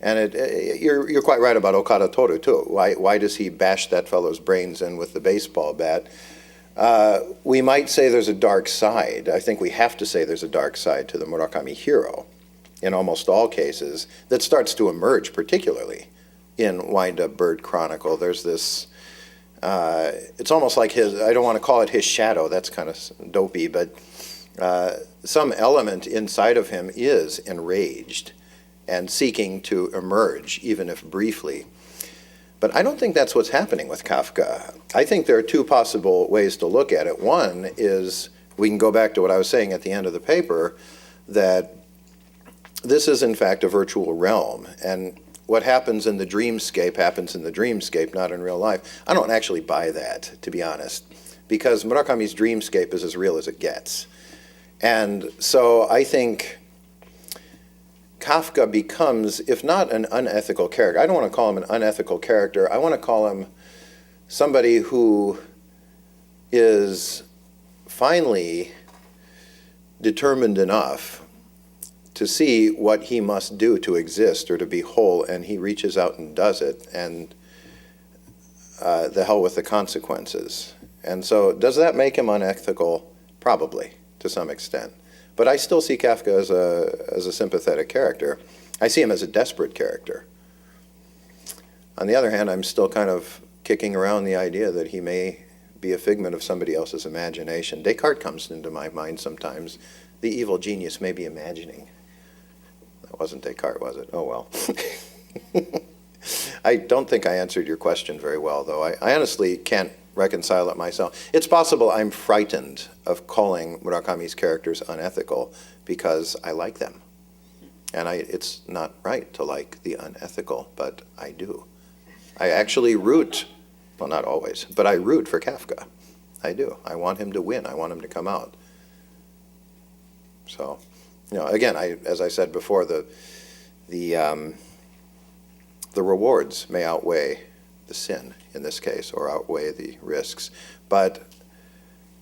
And you're quite right about Okada Toru, too. Why does he bash that fellow's brains in with the baseball bat? We might say there's a dark side. I think we have to say there's a dark side to the Murakami hero in almost all cases that starts to emerge, particularly in Wind Up Bird Chronicle. There's this, it's almost like I don't want to call it his shadow, that's kind of dopey, but some element inside of him is enraged and seeking to emerge, even if briefly. But I don't think that's what's happening with Kafka. I think there are two possible ways to look at it. One is, we can go back to what I was saying at the end of the paper, that this is in fact a virtual realm, and what happens in the dreamscape happens in the dreamscape, not in real life. I don't actually buy that, to be honest, because Murakami's dreamscape is as real as it gets. And so I think Kafka becomes, if not an unethical character, I don't want to call him an unethical character, I want to call him somebody who is finally determined enough to see what he must do to exist or to be whole, and he reaches out and does it, and the hell with the consequences. And so does that make him unethical? Probably, to some extent. But I still see Kafka as a sympathetic character. I see him as a desperate character. On the other hand, I'm still kind of kicking around the idea that he may be a figment of somebody else's imagination. Descartes comes into my mind sometimes. The evil genius may be imagining It wasn't Descartes, was it? Oh, well. I don't think I answered your question very well, though. I honestly can't reconcile it myself. It's possible I'm frightened of calling Murakami's characters unethical because I like them. And it's not right to like the unethical, but I do. I actually root, well, not always, but I root for Kafka. I do. I want him to win. I want him to come out. So, again, as I said before, the rewards may outweigh the sin in this case, or outweigh the risks. But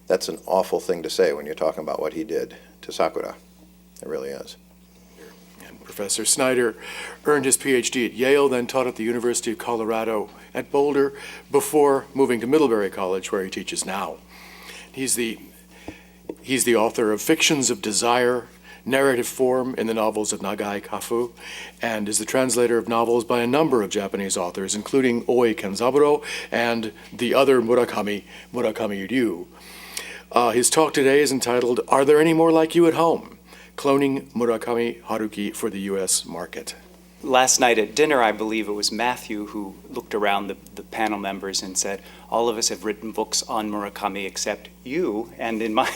that's an awful thing to say when you're talking about what he did to Sakura. It really is. And Professor Snyder earned his PhD at Yale, then taught at the University of Colorado at Boulder before moving to Middlebury College, where he teaches now. He's the author of Fictions of Desire, narrative form in the novels of Nagai Kafu, and is the translator of novels by a number of Japanese authors, including Oi Kenzaburo and the other Murakami Ryu. His talk today is entitled, Are There Any More Like You at Home? Cloning Murakami Haruki for the U.S. Market. Last night at dinner, I believe it was Matthew who looked around the panel members and said, all of us have written books on Murakami except you. And in my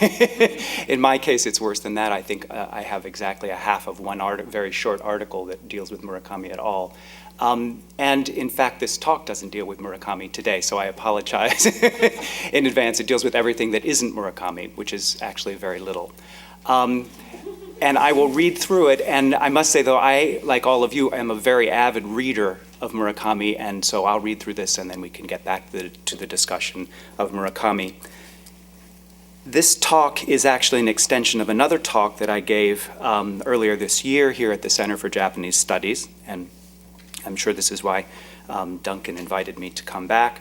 in my case, it's worse than that. I think I have exactly a half of one very short article that deals with Murakami at all. And in fact, this talk doesn't deal with Murakami today, so I apologize in advance. It deals with everything that isn't Murakami, which is actually very little. And I will read through it, and I must say, though, I, like all of you, am a very avid reader of Murakami, and so I'll read through this, and then we can get back to the discussion of Murakami. This talk is actually an extension of another talk that I gave earlier this year here at the Center for Japanese Studies, and I'm sure this is why Duncan invited me to come back.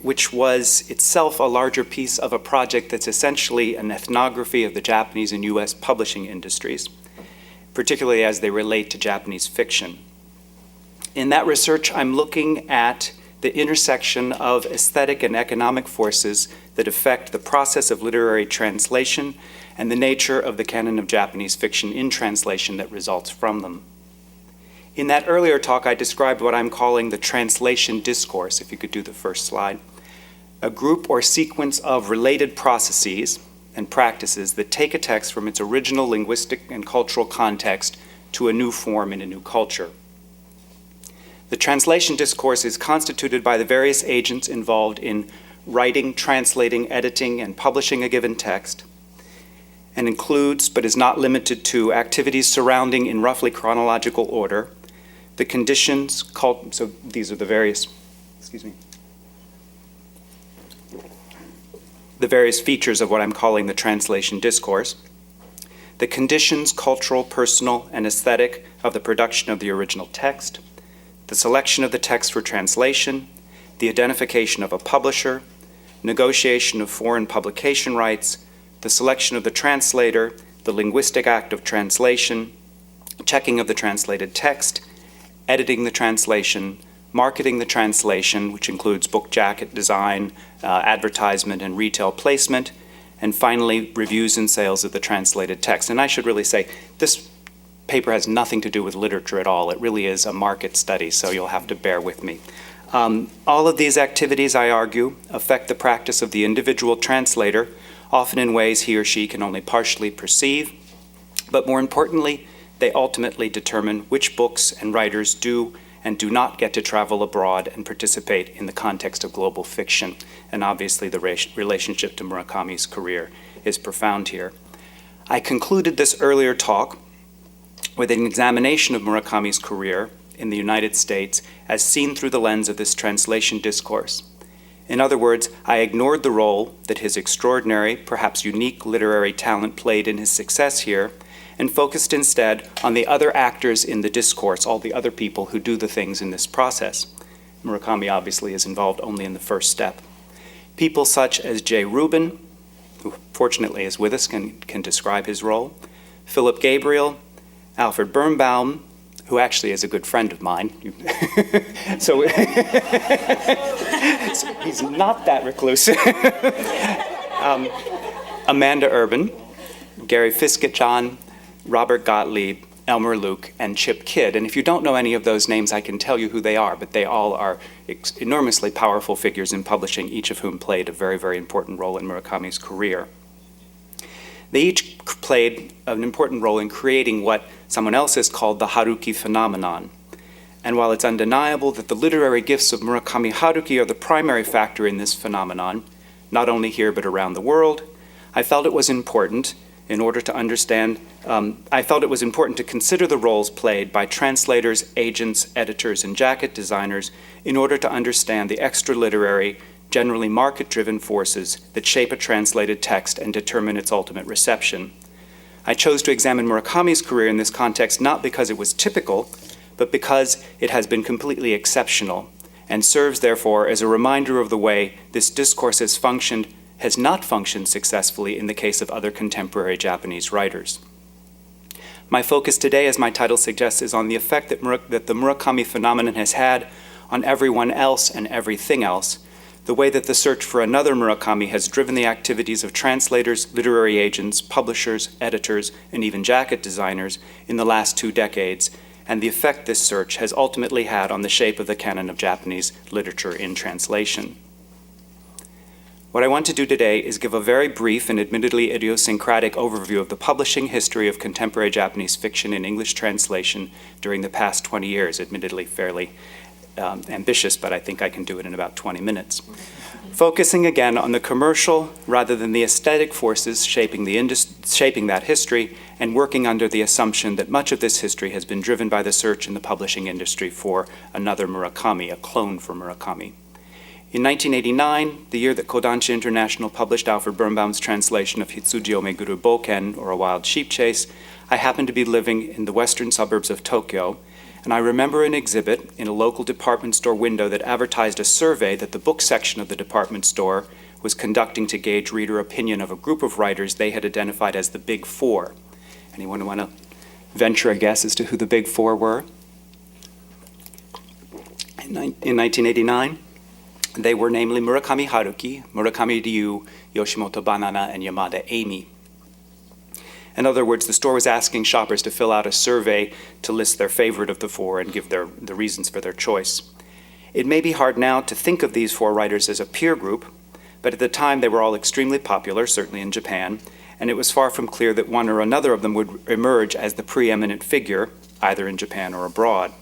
Which was itself a larger piece of a project that's essentially an ethnography of the Japanese and U.S. publishing industries, particularly as they relate to Japanese fiction. In that research, I'm looking at the intersection of aesthetic and economic forces that affect the process of literary translation and the nature of the canon of Japanese fiction in translation that results from them. In that earlier talk, I described what I'm calling the translation discourse, if you could do the first slide, a group or sequence of related processes and practices that take a text from its original linguistic and cultural context to a new form in a new culture. The translation discourse is constituted by the various agents involved in writing, translating, editing, and publishing a given text, and includes, but is not limited to, activities surrounding, in roughly chronological order, the conditions called, so these are the various, the various features of what I'm calling the translation discourse, the conditions, cultural, personal, and aesthetic of the production of the original text, the selection of the text for translation, the identification of a publisher, negotiation of foreign publication rights, the selection of the translator, the linguistic act of translation, checking of the translated text, editing the translation, marketing the translation, which includes book jacket design, advertisement, and retail placement, and finally, reviews and sales of the translated text. And I should really say, this paper has nothing to do with literature at all. It really is a market study, so you'll have to bear with me. All of these activities, I argue, affect the practice of the individual translator, often in ways he or she can only partially perceive, but more importantly, they ultimately determine which books and writers do and do not get to travel abroad and participate in the context of global fiction. And obviously the relationship to Murakami's career is profound here. I concluded this earlier talk with an examination of Murakami's career in the United States as seen through the lens of this translation discourse. In other words, I ignored the role that his extraordinary, perhaps unique literary talent played in his success here, and focused instead on the other actors in the discourse, all the other people who do the things in this process. Murakami obviously is involved only in the first step. People such as J. Rubin, who fortunately is with us, can describe his role, Philip Gabriel, Alfred Birnbaum, who actually is a good friend of mine. So he's not that reclusive. Amanda Urban, Gary Fisketjon, Robert Gottlieb, Elmer Luke, and Chip Kidd. And if you don't know any of those names, I can tell you who they are, but they all are enormously powerful figures in publishing, each of whom played a very, very important role in Murakami's career. They each played an important role in creating what someone else has called the Haruki phenomenon. And while it's undeniable that the literary gifts of Murakami Haruki are the primary factor in this phenomenon, not only here but around the world, I felt it was important in order to understand, I felt it was important to consider the roles played by translators, agents, editors, and jacket designers in order to understand the extra-literary, generally market-driven forces that shape a translated text and determine its ultimate reception. I chose to examine Murakami's career in this context not because it was typical, but because it has been completely exceptional and serves, therefore, as a reminder of the way this discourse has not functioned successfully in the case of other contemporary Japanese writers. My focus today, as my title suggests, is on the effect that the Murakami phenomenon has had on everyone else and everything else, the way that the search for another Murakami has driven the activities of translators, literary agents, publishers, editors, and even jacket designers in the last 2 decades, and the effect this search has ultimately had on the shape of the canon of Japanese literature in translation. What I want to do today is give a very brief and admittedly idiosyncratic overview of the publishing history of contemporary Japanese fiction in English translation during the past 20 years, admittedly fairly ambitious, but I think I can do it in about 20 minutes. Focusing again on the commercial rather than the aesthetic forces shaping that history, and working under the assumption that much of this history has been driven by the search in the publishing industry for another Murakami, a clone for Murakami. In 1989, the year that Kodansha International published Alfred Birnbaum's translation of Hitsuji o Meguru Boken, or A Wild Sheep Chase, I happened to be living in the western suburbs of Tokyo, and I remember an exhibit in a local department store window that advertised a survey that the book section of the department store was conducting to gauge reader opinion of a group of writers they had identified as the Big Four. Anyone want to venture a guess as to who the Big Four were? In 1989? They were namely Murakami Haruki, Murakami Ryu, Yoshimoto Banana, and Yamada Amy. In other words, the store was asking shoppers to fill out a survey to list their favorite of the 4 and give the reasons for their choice. It may be hard now to think of these 4 writers as a peer group, but at the time they were all extremely popular, certainly in Japan, and it was far from clear that one or another of them would emerge as the preeminent figure, either in Japan or abroad.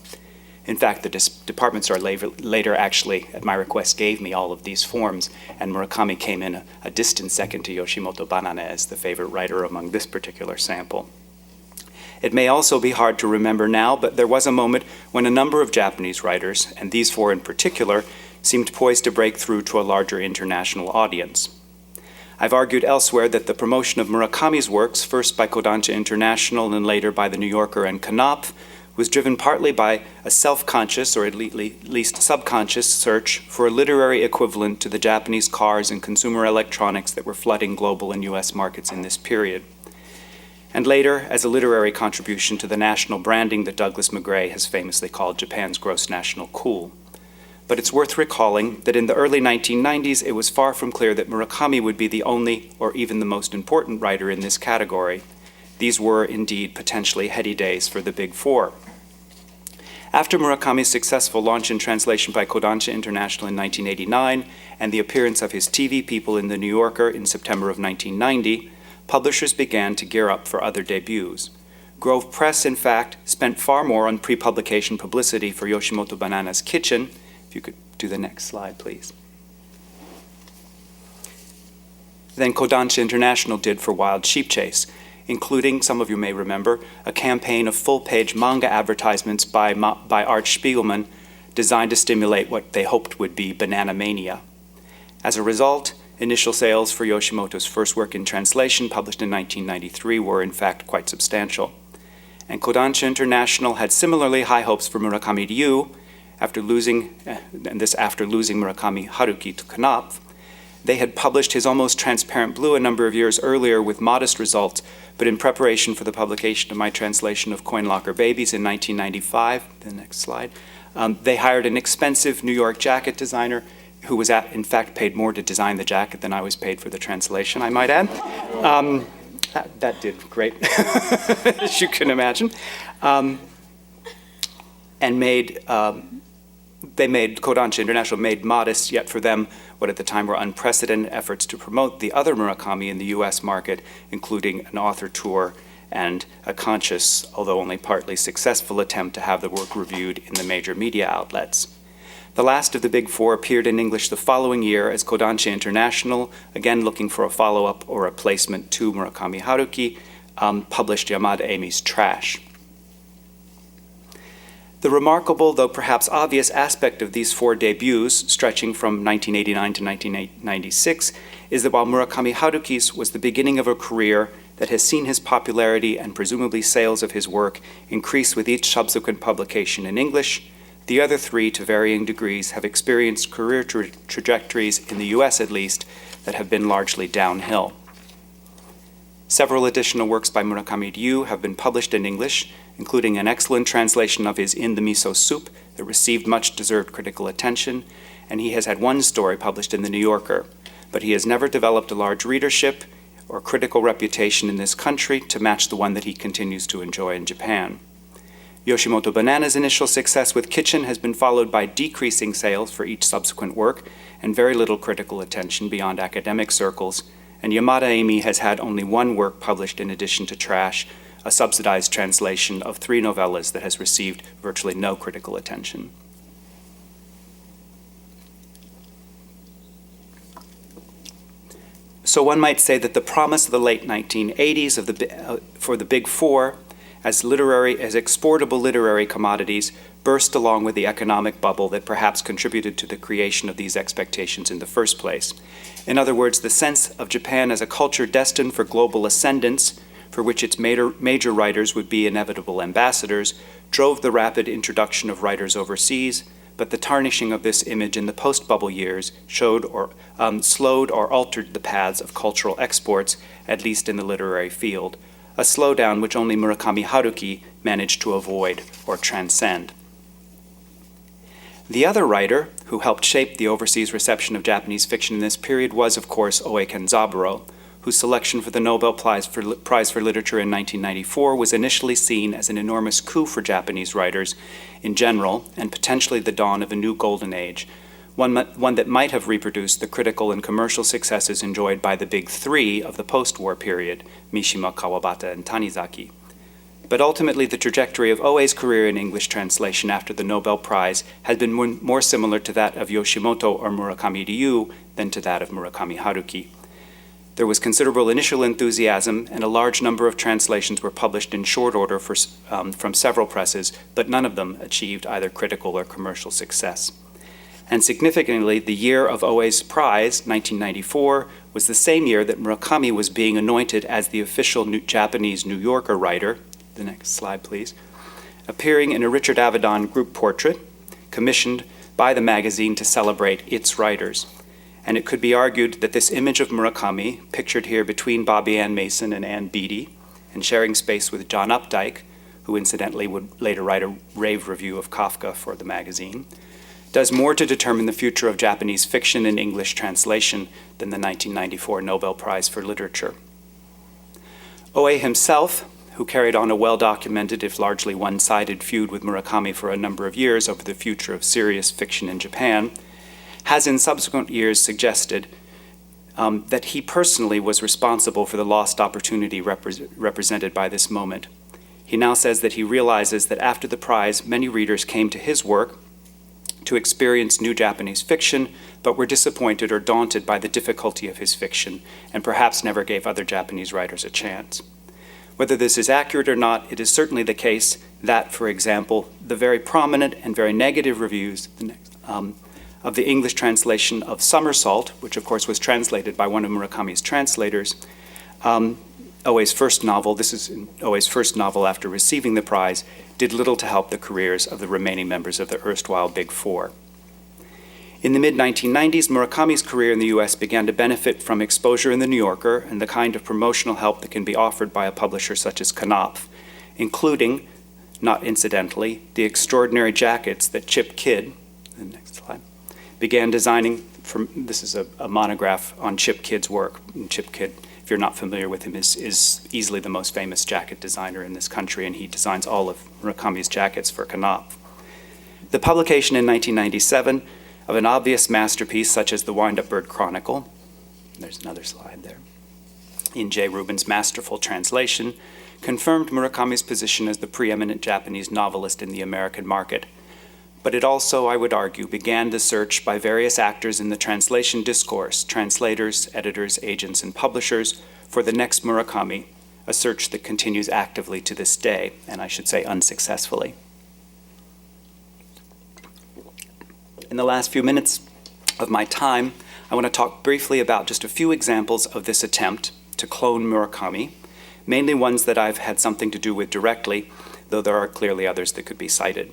In fact, the department store later actually, at my request, gave me all of these forms, and Murakami came in a distant second to Yoshimoto Banana as the favorite writer among this particular sample. It may also be hard to remember now, but there was a moment when a number of Japanese writers, and these 4 in particular, seemed poised to break through to a larger international audience. I've argued elsewhere that the promotion of Murakami's works, first by Kodansha International and later by The New Yorker and Knopf, was driven partly by a self-conscious, or at least subconscious, search for a literary equivalent to the Japanese cars and consumer electronics that were flooding global and US markets in this period. And later, as a literary contribution to the national branding that Douglas McGray has famously called Japan's gross national cool. But it's worth recalling that in the early 1990s, it was far from clear that Murakami would be the only or even the most important writer in this category. These were indeed potentially heady days for the Big Four. After Murakami's successful launch in translation by Kodansha International in 1989 and the appearance of his TV people in The New Yorker in September of 1990, publishers began to gear up for other debuts. Grove Press, in fact, spent far more on pre-publication publicity for Yoshimoto Banana's Kitchen. If you could do the next slide, please. Than Kodansha International did for Wild Sheep Chase, including, some of you may remember, a campaign of full-page manga advertisements by Art Spiegelman designed to stimulate what they hoped would be banana mania. As a result, initial sales for Yoshimoto's first work in translation, published in 1993, were in fact quite substantial. And Kodansha International had similarly high hopes for Murakami Ryu after losing Murakami Haruki to Knopf. They had published his Almost Transparent Blue a number of years earlier with modest results, but in preparation for the publication of my translation of Coin Locker Babies in 1995, the next slide, they hired an expensive New York jacket designer who was in fact paid more to design the jacket than I was paid for the translation, I might add. That did great, as you can imagine. And Kodansha International made modest, yet for them, what at the time were unprecedented efforts to promote the other Murakami in the US market, including an author tour and a conscious, although only partly successful, attempt to have the work reviewed in the major media outlets. The last of the big four appeared in English the following year as Kodansha International, again looking for a follow-up or replacement to Murakami Haruki, published Yamada Eimi's Trash. The remarkable, though perhaps obvious, aspect of these four debuts, stretching from 1989 to 1996, is that while Murakami Haruki's was the beginning of a career that has seen his popularity and presumably sales of his work increase with each subsequent publication in English, the other three, to varying degrees, have experienced career trajectories, in the US at least, that have been largely downhill. Several additional works by Murakami Ryu have been published in English, including an excellent translation of his In the Miso Soup that received much deserved critical attention, and he has had one story published in The New Yorker, but he has never developed a large readership or critical reputation in this country to match the one that he continues to enjoy in Japan. Yoshimoto Banana's initial success with Kitchen has been followed by decreasing sales for each subsequent work and very little critical attention beyond academic circles, and Yamada Eimi has had only one work published in addition to Trash, a subsidized translation of 3 novellas that has received virtually no critical attention. So one might say that the promise of the late 1980s for the Big Four as exportable literary commodities burst along with the economic bubble that perhaps contributed to the creation of these expectations in the first place. In other words, the sense of Japan as a culture destined for global ascendance, for which its major writers would be inevitable ambassadors, drove the rapid introduction of writers overseas, but the tarnishing of this image in the post-bubble years slowed or altered the paths of cultural exports, at least in the literary field, a slowdown which only Murakami Haruki managed to avoid or transcend. The other writer who helped shape the overseas reception of Japanese fiction in this period was, of course, Oe Kenzaburo, whose selection for the Nobel Prize for Literature in 1994 was initially seen as an enormous coup for Japanese writers in general, and potentially the dawn of a new golden age, one that might have reproduced the critical and commercial successes enjoyed by the big three of the post-war period, Mishima, Kawabata, and Tanizaki. But ultimately, the trajectory of Oe's career in English translation after the Nobel Prize has been more similar to that of Yoshimoto or Murakami Ryu than to that of Murakami Haruki. There was considerable initial enthusiasm, and a large number of translations were published in short order from several presses, but none of them achieved either critical or commercial success. And significantly, the year of Oe's prize, 1994, was the same year that Murakami was being anointed as the official Japanese New Yorker writer. The next slide, please. Appearing in a Richard Avedon group portrait, commissioned by the magazine to celebrate its writers. And it could be argued that this image of Murakami, pictured here between Bobby Ann Mason and Ann Beattie, and sharing space with John Updike, who incidentally would later write a rave review of Kafka for the magazine, does more to determine the future of Japanese fiction in English translation than the 1994 Nobel Prize for Literature. Oe himself, who carried on a well-documented, if largely one-sided feud with Murakami for a number of years over the future of serious fiction in Japan, has in subsequent years suggested that he personally was responsible for the lost opportunity represented by this moment. He now says that he realizes that after the prize, many readers came to his work to experience new Japanese fiction, but were disappointed or daunted by the difficulty of his fiction, and perhaps never gave other Japanese writers a chance. Whether this is accurate or not, it is certainly the case that, for example, the very prominent and very negative reviews of the English translation of Somersault, which of course was translated by one of Murakami's translators, Oe's first novel, this is Oe's first novel after receiving the prize, did little to help the careers of the remaining members of the erstwhile Big Four. In the mid-1990s, Murakami's career in the US began to benefit from exposure in The New Yorker and the kind of promotional help that can be offered by a publisher such as Knopf, including, not incidentally, the extraordinary jackets that Chip Kidd, the next slide, began designing. This is a monograph on Chip Kidd's work. And Chip Kidd, if you're not familiar with him, is easily the most famous jacket designer in this country, and he designs all of Murakami's jackets for Knopf. The publication in 1997 of an obvious masterpiece such as the Wind-Up Bird Chronicle, there's another slide there, in J. Rubin's masterful translation, confirmed Murakami's position as the preeminent Japanese novelist in the American market. But it also, I would argue, began the search by various actors in the translation discourse, translators, editors, agents, and publishers, for the next Murakami, a search that continues actively to this day, and I should say unsuccessfully. In the last few minutes of my time, I want to talk briefly about just a few examples of this attempt to clone Murakami, mainly ones that I've had something to do with directly, though there are clearly others that could be cited.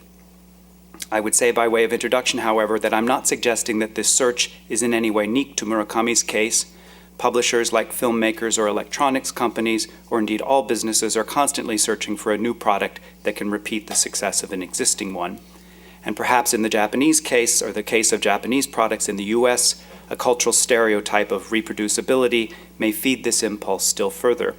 I would say by way of introduction, however, that I'm not suggesting that this search is in any way unique to Murakami's case. Publishers like filmmakers or electronics companies, or indeed all businesses, are constantly searching for a new product that can repeat the success of an existing one. And perhaps in the Japanese case, or the case of Japanese products in the US, a cultural stereotype of reproducibility may feed this impulse still further.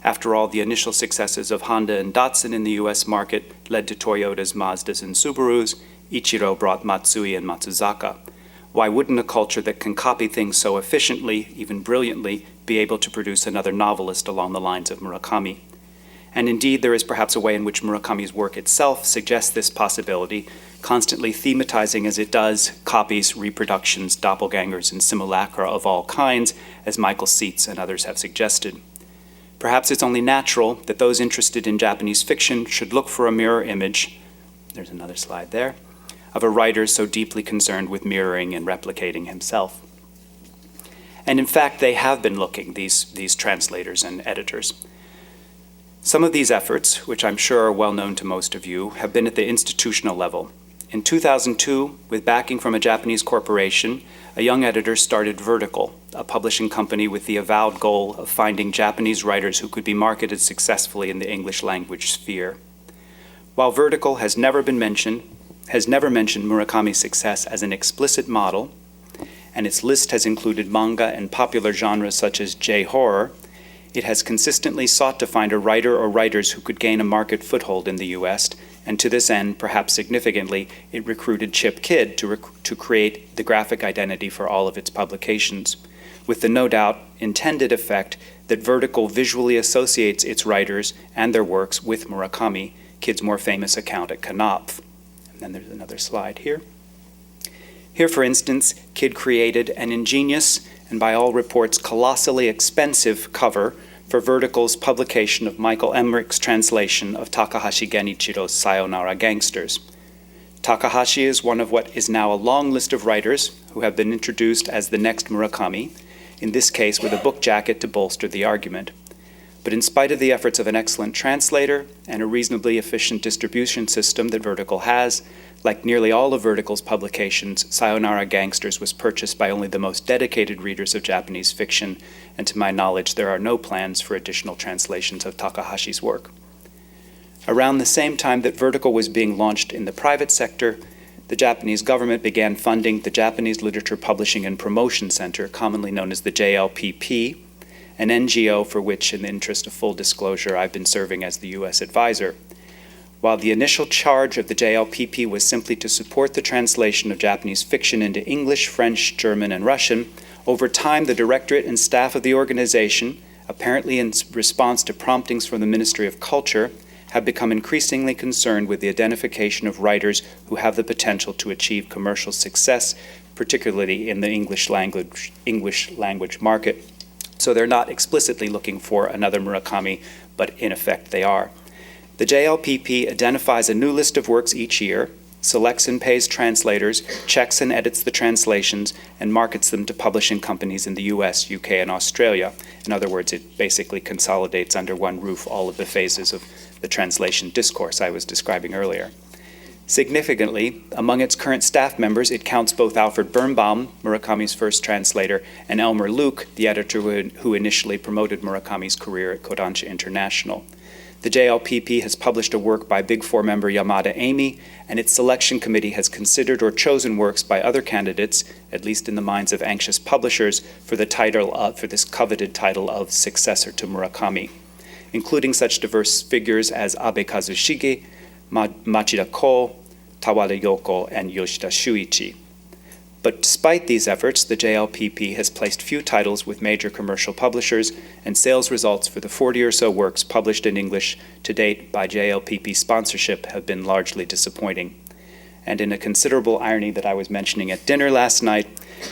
After all, the initial successes of Honda and Datsun in the US market led to Toyotas, Mazdas, and Subarus. Ichiro brought Matsui and Matsuzaka. Why wouldn't a culture that can copy things so efficiently, even brilliantly, be able to produce another novelist along the lines of Murakami? And indeed, there is perhaps a way in which Murakami's work itself suggests this possibility, constantly thematizing as it does copies, reproductions, doppelgangers, and simulacra of all kinds, as Michael Seitz and others have suggested. Perhaps it's only natural that those interested in Japanese fiction should look for a mirror image, there's another slide there, of a writer so deeply concerned with mirroring and replicating himself. And in fact, they have been looking, these translators and editors. Some of these efforts, which I'm sure are well known to most of you, have been at the institutional level. In 2002, with backing from a Japanese corporation, a young editor started Vertical, a publishing company with the avowed goal of finding Japanese writers who could be marketed successfully in the English language sphere. While Vertical has never mentioned Murakami's success as an explicit model, and its list has included manga and popular genres such as J-horror, it has consistently sought to find a writer or writers who could gain a market foothold in the US, and to this end, perhaps significantly, it recruited Chip Kidd to create the graphic identity for all of its publications, with the no doubt intended effect that Vertical visually associates its writers and their works with Murakami, Kidd's more famous account at Knopf. And then there's another slide here. Here, for instance, Kidd created an ingenious and by all reports colossally expensive cover for Vertical's publication of Michael Emmerich's translation of Takahashi Genichiro's Sayonara Gangsters. Takahashi is one of what is now a long list of writers who have been introduced as the next Murakami, in this case with a book jacket to bolster the argument. But in spite of the efforts of an excellent translator and a reasonably efficient distribution system that Vertical has, like nearly all of Vertical's publications, Sayonara Gangsters was purchased by only the most dedicated readers of Japanese fiction, and to my knowledge, there are no plans for additional translations of Takahashi's work. Around the same time that Vertical was being launched in the private sector, the Japanese government began funding the Japanese Literature Publishing and Promotion Center, commonly known as the JLPP, an NGO for which, in the interest of full disclosure, I've been serving as the U.S. advisor. While the initial charge of the JLPP was simply to support the translation of Japanese fiction into English, French, German, and Russian, over time the directorate and staff of the organization, apparently in response to promptings from the Ministry of Culture, have become increasingly concerned with the identification of writers who have the potential to achieve commercial success, particularly in the English language market. So they're not explicitly looking for another Murakami, but in effect they are. The JLPP identifies a new list of works each year, selects and pays translators, checks and edits the translations, and markets them to publishing companies in the US, UK, and Australia. In other words, it basically consolidates under one roof all of the phases of the translation discourse I was describing earlier. Significantly, among its current staff members, it counts both Alfred Birnbaum, Murakami's first translator, and Elmer Luke, the editor who initially promoted Murakami's career at Kodansha International. The JLPP has published a work by Big Four member Yamada Amy, and its selection committee has considered or chosen works by other candidates, at least in the minds of anxious publishers, for this coveted title of successor to Murakami, including such diverse figures as Abe Kazushige, Machida Ko, Tawada Yoko, and Yoshida Shuichi. But despite these efforts, the JLPP has placed few titles with major commercial publishers, and sales results for the 40 or so works published in English to date by JLPP sponsorship have been largely disappointing. And in a considerable irony that I was mentioning at dinner last night,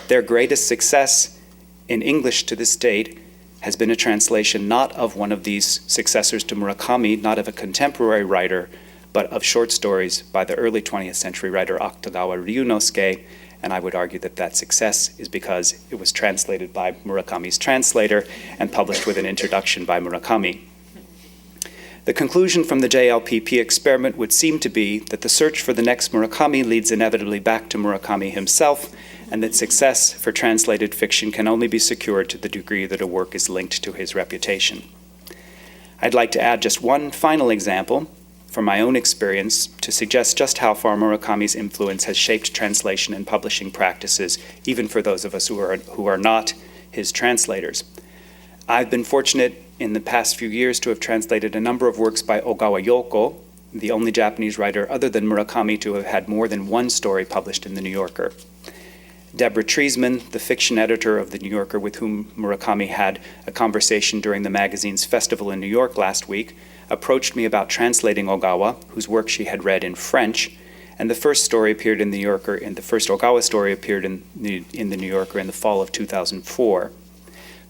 their greatest success in English to this date has been a translation not of one of these successors to Murakami, not of a contemporary writer, but of short stories by the early 20th century writer Akutagawa Ryunosuke, and I would argue that that success is because it was translated by Murakami's translator and published with an introduction by Murakami. The conclusion from the JLPP experiment would seem to be that the search for the next Murakami leads inevitably back to Murakami himself, and that success for translated fiction can only be secured to the degree that a work is linked to his reputation. I'd like to add just one final example from my own experience to suggest just how far Murakami's influence has shaped translation and publishing practices, even for those of us who are not his translators. I've been fortunate in the past few years to have translated a number of works by Ogawa Yoko, the only Japanese writer other than Murakami to have had more than one story published in The New Yorker. Deborah Treisman, the fiction editor of The New Yorker with whom Murakami had a conversation during the magazine's festival in New York last week, approached me about translating Ogawa, whose work she had read in French, and the first story appeared in The New Yorker, and the first Ogawa story appeared in the New Yorker in the fall of 2004.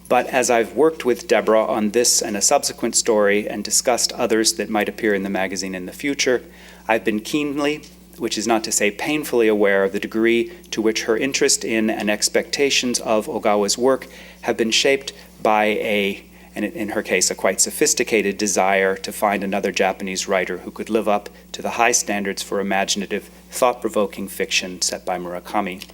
But as I've worked with Deborah on this and a subsequent story and discussed others that might appear in the magazine in the future, I've been keenly, which is not to say painfully, aware of the degree to which her interest in and expectations of Ogawa's work have been shaped by and in her case, a quite sophisticated desire to find another Japanese writer who could live up to the high standards for imaginative, thought-provoking fiction set by Murakami.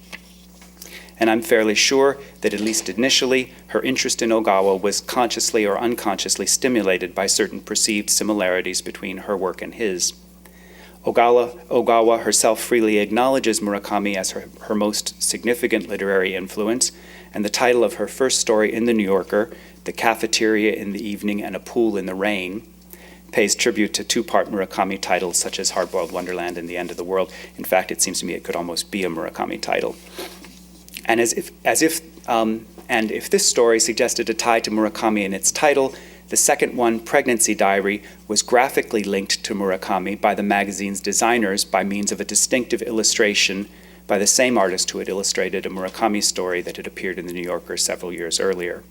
And I'm fairly sure that at least initially, her interest in Ogawa was consciously or unconsciously stimulated by certain perceived similarities between her work and his. Ogawa herself freely acknowledges Murakami as her most significant literary influence, and the title of her first story in The New Yorker, The Cafeteria in the Evening and a Pool in the Rain, pays tribute to two-part Murakami titles such as Hard-Boiled Wonderland and The End of the World. In fact, it seems to me it could almost be a Murakami title. And if this story suggested a tie to Murakami in its title, the second one, Pregnancy Diary, was graphically linked to Murakami by the magazine's designers by means of a distinctive illustration by the same artist who had illustrated a Murakami story that had appeared in The New Yorker several years earlier.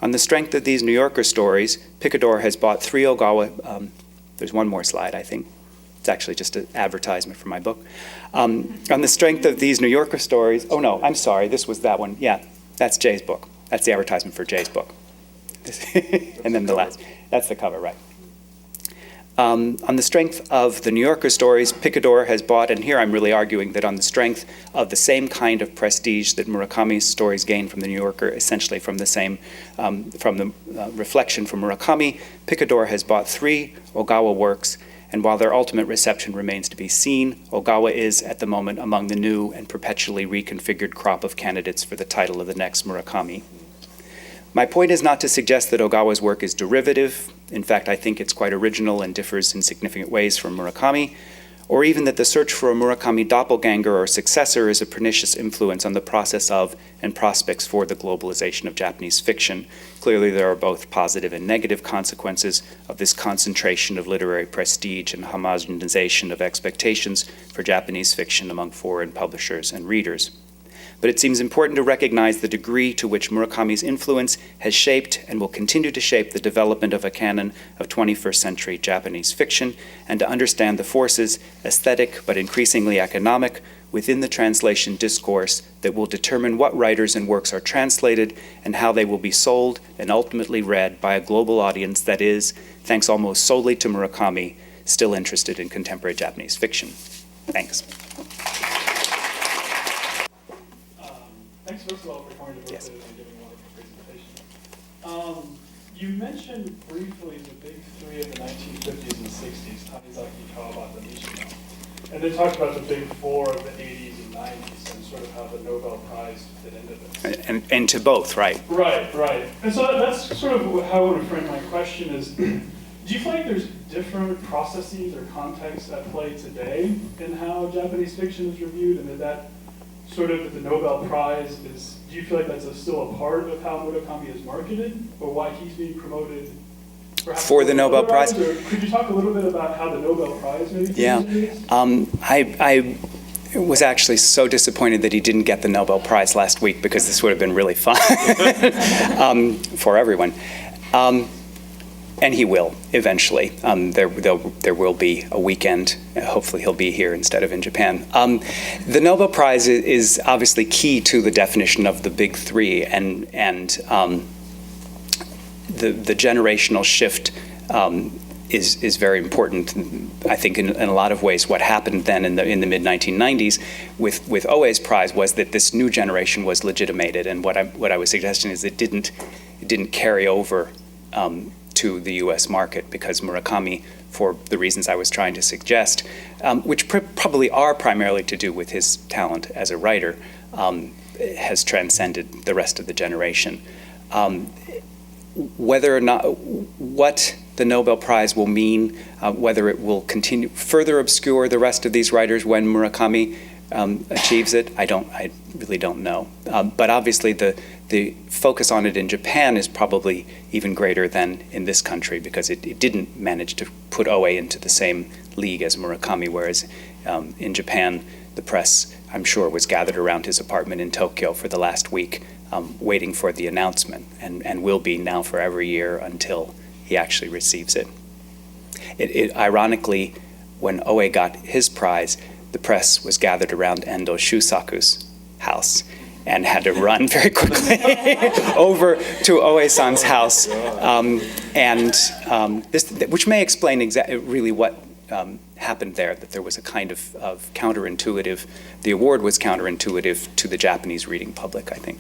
On the strength of these New Yorker stories, Picador has bought 3 Ogawa, there's one more slide, I think. It's actually just an advertisement for my book. On the strength of these New Yorker stories, oh no, I'm sorry, this was that one. Yeah, that's Jay's book. That's the advertisement for Jay's book. And then the last, that's the cover, right. On the strength of the New Yorker stories, Picador has bought, and here I'm really arguing that on the strength of the same kind of prestige that Murakami's stories gained from the New Yorker, essentially from the same, from the reflection from Murakami, Picador has bought 3 Ogawa works, and while their ultimate reception remains to be seen, Ogawa is, at the moment, among the new and perpetually reconfigured crop of candidates for the title of the next Murakami. My point is not to suggest that Ogawa's work is derivative. In fact, I think it's quite original and differs in significant ways from Murakami, or even that the search for a Murakami doppelganger or successor is a pernicious influence on the process of and prospects for the globalization of Japanese fiction. Clearly, there are both positive and negative consequences of this concentration of literary prestige and homogenization of expectations for Japanese fiction among foreign publishers and readers. But it seems important to recognize the degree to which Murakami's influence has shaped and will continue to shape the development of a canon of 21st century Japanese fiction, and to understand the forces, aesthetic but increasingly economic, within the translation discourse that will determine what writers and works are translated and how they will be sold and ultimately read by a global audience that is, thanks almost solely to Murakami, still interested in contemporary Japanese fiction. Thanks. Thanks first of all for coming to Berkeley and giving a wonderful presentation. You mentioned briefly the big three of the 1950s and 60s, Tanizaki, Kawabata, Mishima, and then talked about the big four of the 80s and 90s and sort of how the Nobel Prize fit into this. And to both, right? Right. And so that's sort of how I want to frame my question is, do you feel like there's different processes or contexts at play today in how Japanese fiction is reviewed, and that sort of the Nobel Prize is, do you feel like that's still a part of how Murakami is marketed, or why he's being promoted for the Nobel Prize? Or could you talk a little bit about how the Nobel Prize maybe fits into this? I was actually so disappointed that he didn't get the Nobel Prize last week, because this would have been really fun for everyone. And he will eventually. There will be a weekend. Hopefully he'll be here instead of in Japan. The Nobel Prize is obviously key to the definition of the big three, and the generational shift is very important. I think in a lot of ways what happened then in the mid-1990s with Oe's prize was that this new generation was legitimated, and what I was suggesting is it didn't carry over to the US market, because Murakami, for the reasons I was trying to suggest, which probably are primarily to do with his talent as a writer, has transcended the rest of the generation. Whether or not, what the Nobel Prize will mean, whether it will continue further obscure the rest of these writers when Murakami achieves it, I really don't know. But obviously the focus on it in Japan is probably even greater than in this country, because it didn't manage to put Oe into the same league as Murakami, whereas in Japan, the press, I'm sure, was gathered around his apartment in Tokyo for the last week, waiting for the announcement, and will be now for every year until he actually receives it. Ironically, when Oe got his prize, the press was gathered around Endo Shusaku's house and had to run very quickly over to Oe-san's house, which may explain really what happened there, that there was a kind of counterintuitive, the award was counterintuitive to the Japanese reading public, I think.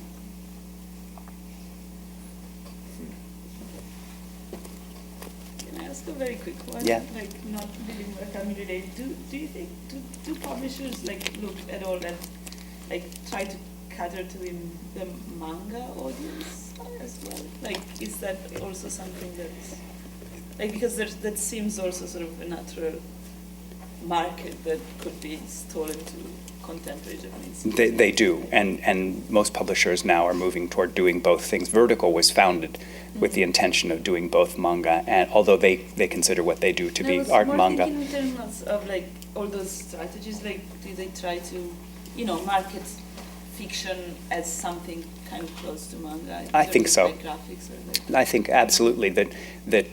Can I ask a very quick one? Yeah. Like, not really Murakami related. Do you think, do publishers look at all at, try to cater to the manga audience as well? Is that also something that's, because that seems also sort of a natural market that could be stolen to contemporary Japanese? They do, and most publishers now are moving toward doing both things. Vertical was founded with the intention of doing both manga, and although they consider what they do to be art manga. I was more thinking in terms of all those strategies, do they try to, market fiction as something kind of close to manga? I think so. Graphics or I think absolutely that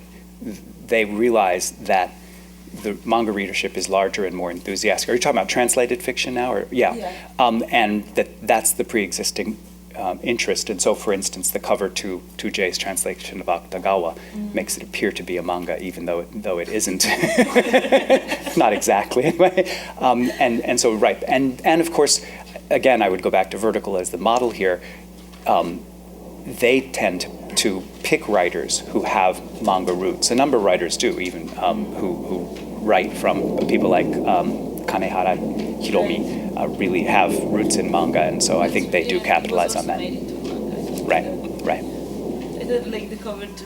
they realize that the manga readership is larger and more enthusiastic. Are you talking about translated fiction now? Or yeah. And that's the pre-existing interest. And so, for instance, the cover to Jay's translation of Akutagawa makes it appear to be a manga, even though it isn't. Not exactly, anyway. And so, right. And of course, again, I would go back to Vertical as the model here. They tend to pick writers who have manga roots. A number of writers do, even who write from people like Kanehara Hiromi really have roots in manga, and so I think they do capitalize on that. Right. The cover to,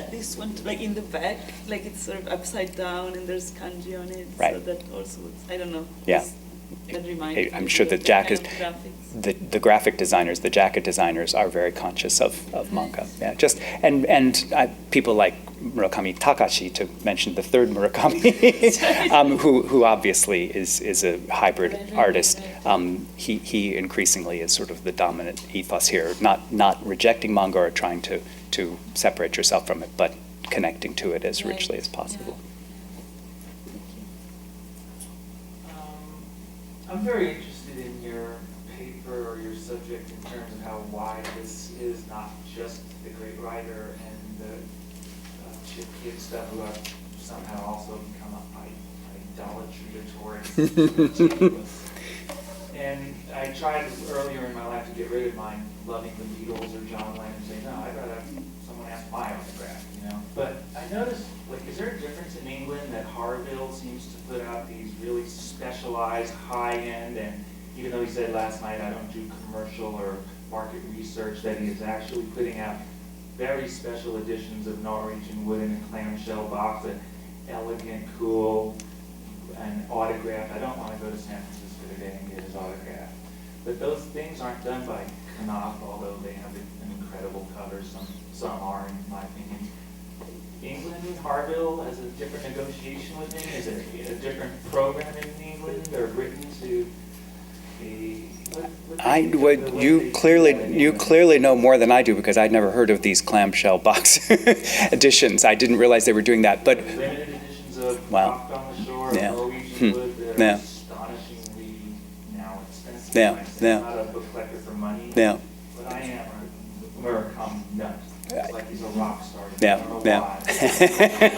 this one, in the back, it's sort of upside down and there's kanji on it. Right. So that also, I don't know. Yeah. That reminds I'm me sure of the graphics. the graphic designers, the jacket designers are very conscious of manga. Yeah, and people like Murakami Takashi, to mention the third Murakami, who obviously is a hybrid artist. He increasingly is sort of the dominant ethos here, not rejecting manga or trying to separate yourself from it, but connecting to it as richly as possible. I'm very interested in your paper or your subject in terms of how wide this is not just the great writer and the chip kid stuff who have somehow also become idolatry towards And I tried earlier in my life to get rid of mine, loving the Beatles or John Lennon, and say, no, I'd rather have someone ask my autograph, you know? But I noticed, like, is there a difference in England that Harville seems to put out these really specialized, high-end, and even though he said last night, I don't do commercial or market research, that he is actually putting out very special editions of Norwegian wood in a clamshell box, an elegant, cool, and autographed. I don't want to go to San Francisco today and get his autograph. But those things aren't done by Knopf, although they have an incredible cover. Some are, in my opinion. England, Harville has a different negotiation with him? Is it a different program in England or Britain to be... You clearly know more than I do, because I'd never heard of these clamshell box editions. I didn't realize they were doing that. But limited editions of wow. Rock on the Shore, Yeah. Norwegian wood that Yeah. are astonishingly now expensive. Yeah. Yeah. I'm not a book collector for money, Yeah. but I am a Murakami nut. It's like he's a rock star. Yeah, I don't know yeah.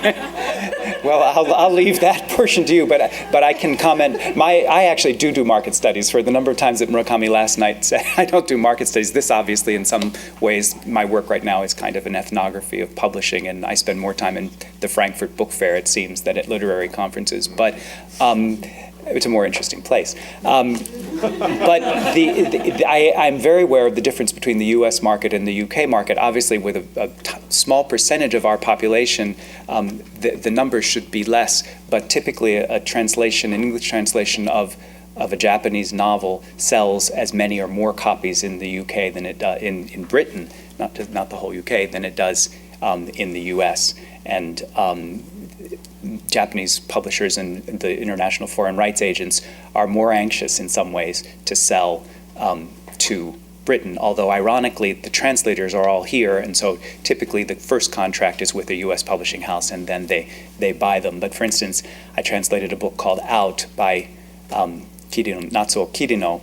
why. Well, I'll leave that portion to you, but I can comment. I actually do market studies. For the number of times that Murakami last night said, I don't do market studies. This obviously, in some ways, my work right now is kind of an ethnography of publishing, and I spend more time in the Frankfurt Book Fair, it seems, than at literary conferences. But it's a more interesting place. But I'm very aware of the difference between the US market and the UK market. Obviously, with a small percentage of our population, the numbers should be less, but typically an English translation of a Japanese novel sells as many or more copies in the UK than it does in Britain, not the whole UK, than it does in the US. And Japanese publishers and the international foreign rights agents are more anxious in some ways to sell to Britain, although ironically the translators are all here, and so typically the first contract is with a US publishing house and then they buy them. But for instance, I translated a book called Out by Natsuo Kirino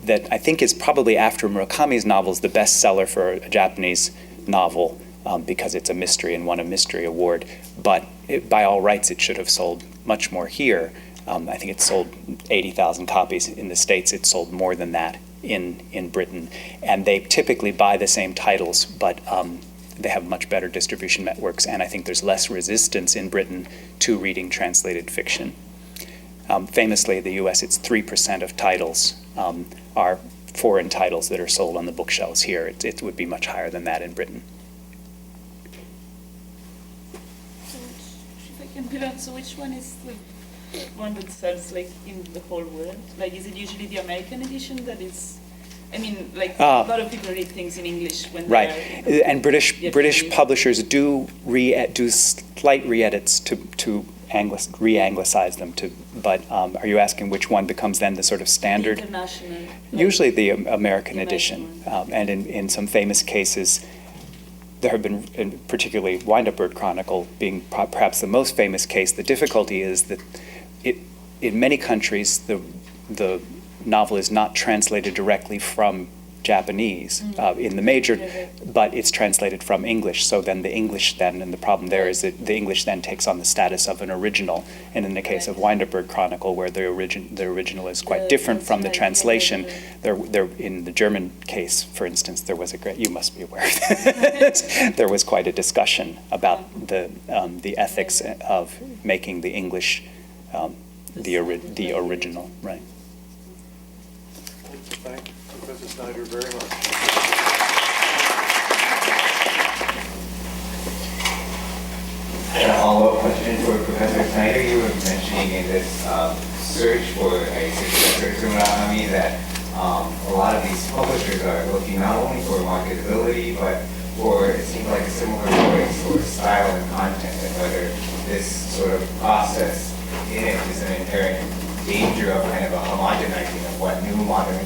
that I think is probably, after Murakami's novels, the best seller for a Japanese novel, because it's a mystery and won a mystery award. But by all rights, it should have sold much more here. I think it sold 80,000 copies in the States. It sold more than that in Britain. And they typically buy the same titles, but they have much better distribution networks. And I think there's less resistance in Britain to reading translated fiction. Famously, the US, it's 3% of titles are foreign titles that are sold on the bookshelves here. It would be much higher than that in Britain. So which one is the one that sells like in the whole world? Like, is it usually the American edition that is? I mean, like a lot of people read things in English when right, and British publishers do slight re-edits to re-anglicize them. But are you asking which one becomes then the sort of standard? The international. Usually the American edition, and in some famous cases. There have been, particularly Wind Up Bird Chronicle being perhaps the most famous case. The difficulty is that in many countries, the novel is not translated directly from Japanese in the major, but it's translated from English. So then the English and the problem there is that the English then takes on the status of an original. And in the case of Wind Up Bird Chronicle, where the original is quite different from the translation, there in the German case, for instance, there was you must be aware of this, there was quite a discussion about the ethics of making the English the original, right? Thank you, Professor Snyder, very much. A follow-up question for Professor Snyder. You were mentioning in this search for a successor to Murakami that a lot of these publishers are looking not only for marketability, but for, it seems like, a similar voice or style and content, and whether this sort of process in it is an inherent danger of kind of a homogenizing of what new modern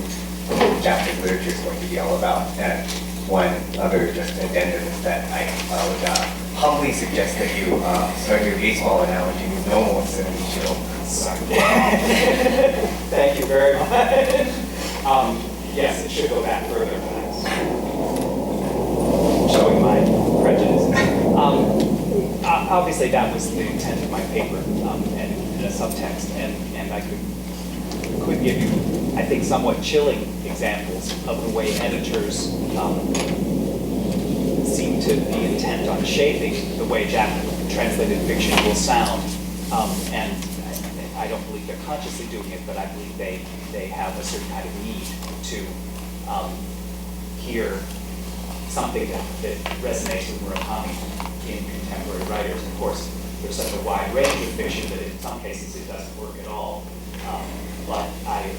Japanese literature is going to be all about. And one other just addendum is that I would humbly suggest that you start your baseball analogy with no more than we should. Thank you very much. Yes, it should go back further, showing my prejudice. obviously that was the intent of my paper, and a subtext, and I could give you, I think, somewhat chilling examples of the way editors seem to be intent on shaping the way Japanese translated fiction will sound, and I don't believe they're consciously doing it, but I believe they have a certain kind of need to hear something that resonates with Murakami in contemporary writers. Of course, there's such a wide range of fiction that in some cases it doesn't work at all. But I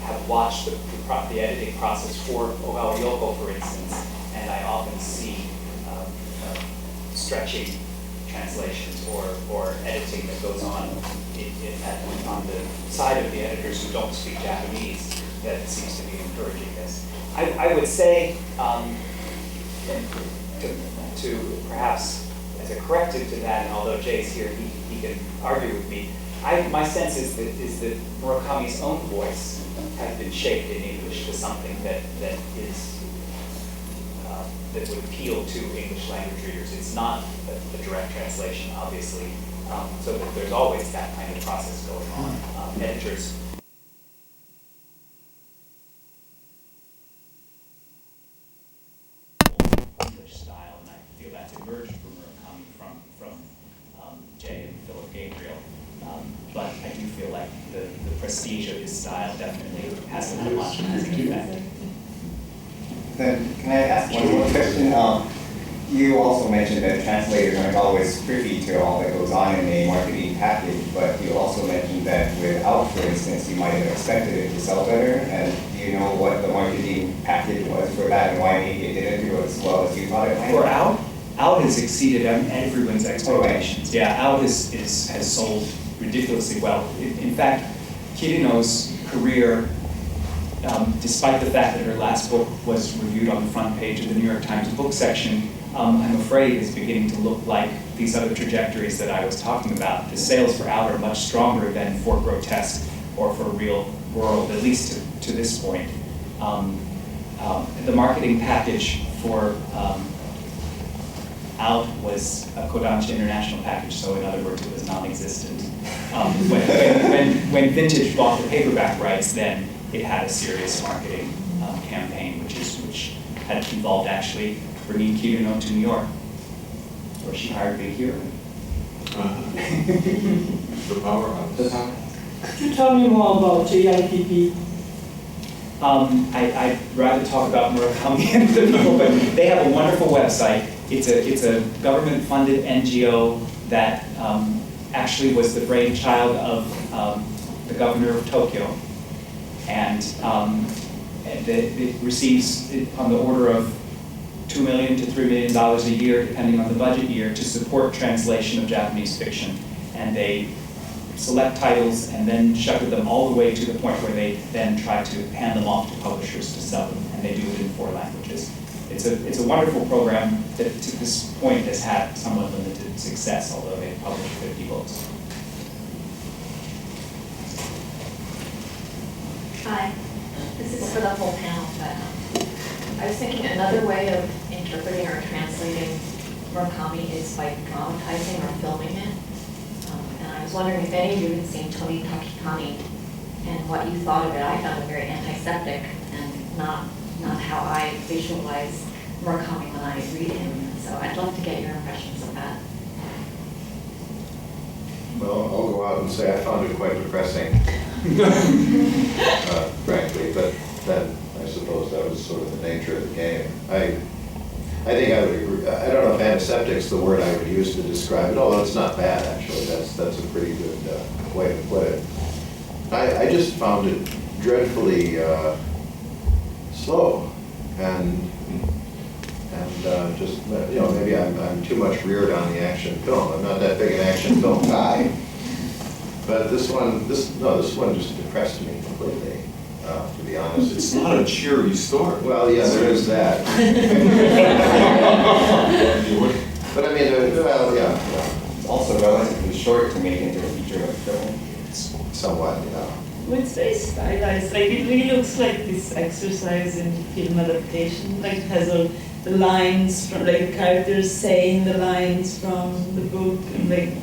have watched the editing process for Ogawa Yoko, for instance, and I often see stretching translations or editing that goes on the side of the editors who don't speak Japanese that seems to be encouraging this. I would say, to perhaps as a corrective to that, and although Jay's here, he can argue with me, my sense is that Murakami's own voice has been shaped in English to something that would appeal to English language readers. It's not a direct translation, obviously, so that there's always that kind of process going on. Editors English style, and I feel that's emerged from Murakami from Jay and Philip Gabriel. But I do feel like the prestige of his style definitely has an homogenizing effect. Then, can I ask one more question? You also mentioned that translators aren't always privy to all that goes on in a marketing package, but you also mentioned that without, for instance, you might have expected it to sell better. And do you know what the marketing package was for that and why maybe it didn't do as well as you thought it might? For Out has exceeded everyone's expectations. Yeah, Out has sold ridiculously well. In fact, Kirino's career, despite the fact that her last book was reviewed on the front page of the New York Times book section, I'm afraid is beginning to look like these other trajectories that I was talking about. The sales for Out are much stronger than for Grotesque or for Real World, at least to this point. The marketing package for Out was a Kodansha International package, so in other words, it was non-existent. When Vintage bought the paperback rights, then it had a serious marketing campaign, which had involved actually bringing Kirino to New York, where she hired Big Hero. The powerhouse. Could you tell me more about JIPP? I'd rather talk about Murakami and the people, but they have a wonderful website. It's a government-funded NGO that actually was the brainchild of the governor of Tokyo, and it receives on the order of $2 million to $3 million a year, depending on the budget year, to support translation of Japanese fiction. And they select titles and then shepherd them all the way to the point where they then try to hand them off to publishers to sell them, and they do it in 4 languages. It's a wonderful program that to this point has had somewhat limited success, although they've published 50 books. Hi, this is for the whole panel, but I was thinking another way of interpreting or translating Murakami is by dramatizing or filming it. And I was wondering if any of you had seen Tomi Takikami and what you thought of it. I found it very antiseptic and not how I visualize Murakami when I read him. So I'd love to get your impressions of that. Well, I'll go out and say I found it quite depressing, frankly, but then I suppose that was sort of the nature of the game. I think I would agree. I don't know if antiseptic's the word I would use to describe it, although it's not bad, actually. That's a pretty good way to put it. I just found it dreadfully slow, and just, you know, maybe I'm too much reared on the action film. I'm not that big an action film guy, but this one just depressed me completely, to be honest. It's not a cheery story. Well, yeah, there is that. But I mean, well, yeah. It's also relatively short to make into a feature-length film. Somewhat, yeah. Well, it's very stylized. Like it really looks like this exercise in film adaptation. Like it has all the lines from, like the characters saying the lines from the book, and like,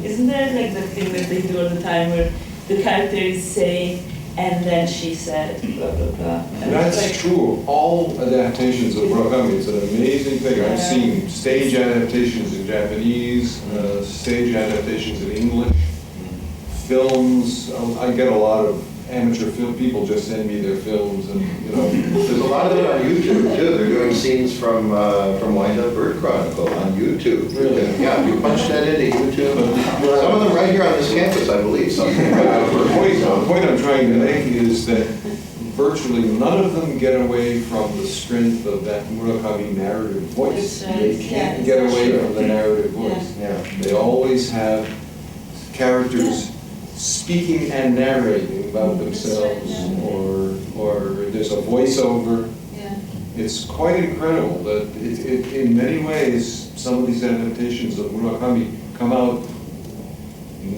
isn't there like the thing that they do all the time where the character is saying, and then she said, blah blah blah. And That's it's like, true of all adaptations of Murakami. It's an amazing thing. I've seen stage adaptations in Japanese, stage adaptations in English, films. I get a lot of amateur film people just send me their films, and There's a lot of it on YouTube too. They're doing scenes from Wind Up Bird Chronicle on YouTube. Really? Yeah, you punch that into YouTube. Some of them right here on this campus, I believe. The point I'm trying to make is that virtually none of them get away from the strength of that Murakami narrative voice. They can't get away from the narrative voice. Yeah. They always have characters speaking and narrating about themselves, or there's a voiceover. It's quite incredible that in many ways, some of these adaptations of Murakami come out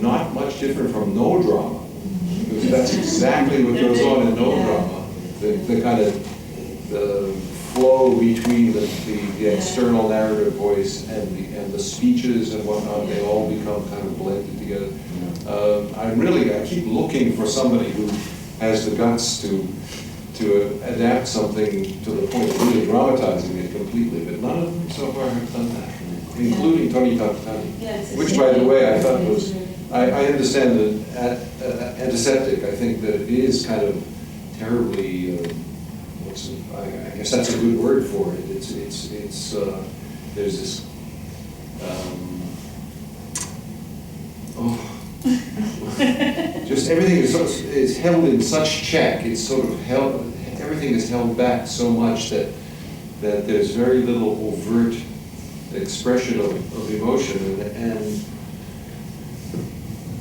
not much different from no drama. Because that's exactly what goes on in no drama. The kind of the flow between the external narrative voice and the speeches and whatnot, they all become kind of blended together. I keep looking for somebody who has the guts to adapt something to the point of really dramatizing it completely, but none of them so far have done that, including Tony Takatani, which, by the way, I thought was, I understand that antiseptic. I think that it is kind of terribly, I guess that's a good word for it. There's this, just everything is held in such check. It's sort of held, everything is held back so much that there's very little overt expression of emotion,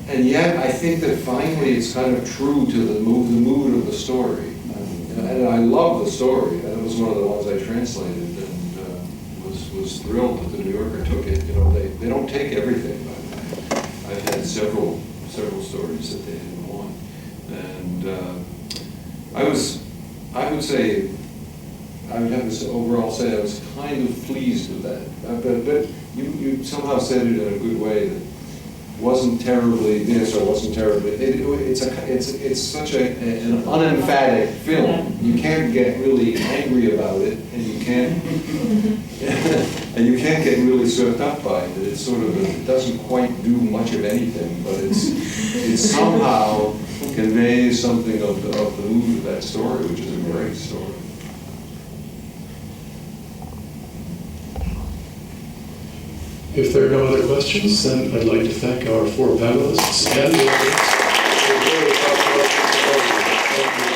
and yet I think that finally it's kind of true to the mood of the story. And I love the story. That was one of the ones I translated, and was thrilled that the New Yorker took it. They don't take everything. I've had several stories that they didn't want, and I would have to overall say I was kind of pleased with that. But you somehow said it in a good way that wasn't terribly this or wasn't terribly. It's such an unemphatic film. You can't get really angry about it, and you can't get really swept up by it. It sort of it doesn't quite do much of anything, but it somehow conveys something of the mood of that story, which is a great story. If there are no other questions, then I'd like to thank our four panelists and the audience for a very thoughtful presentation. Thank you.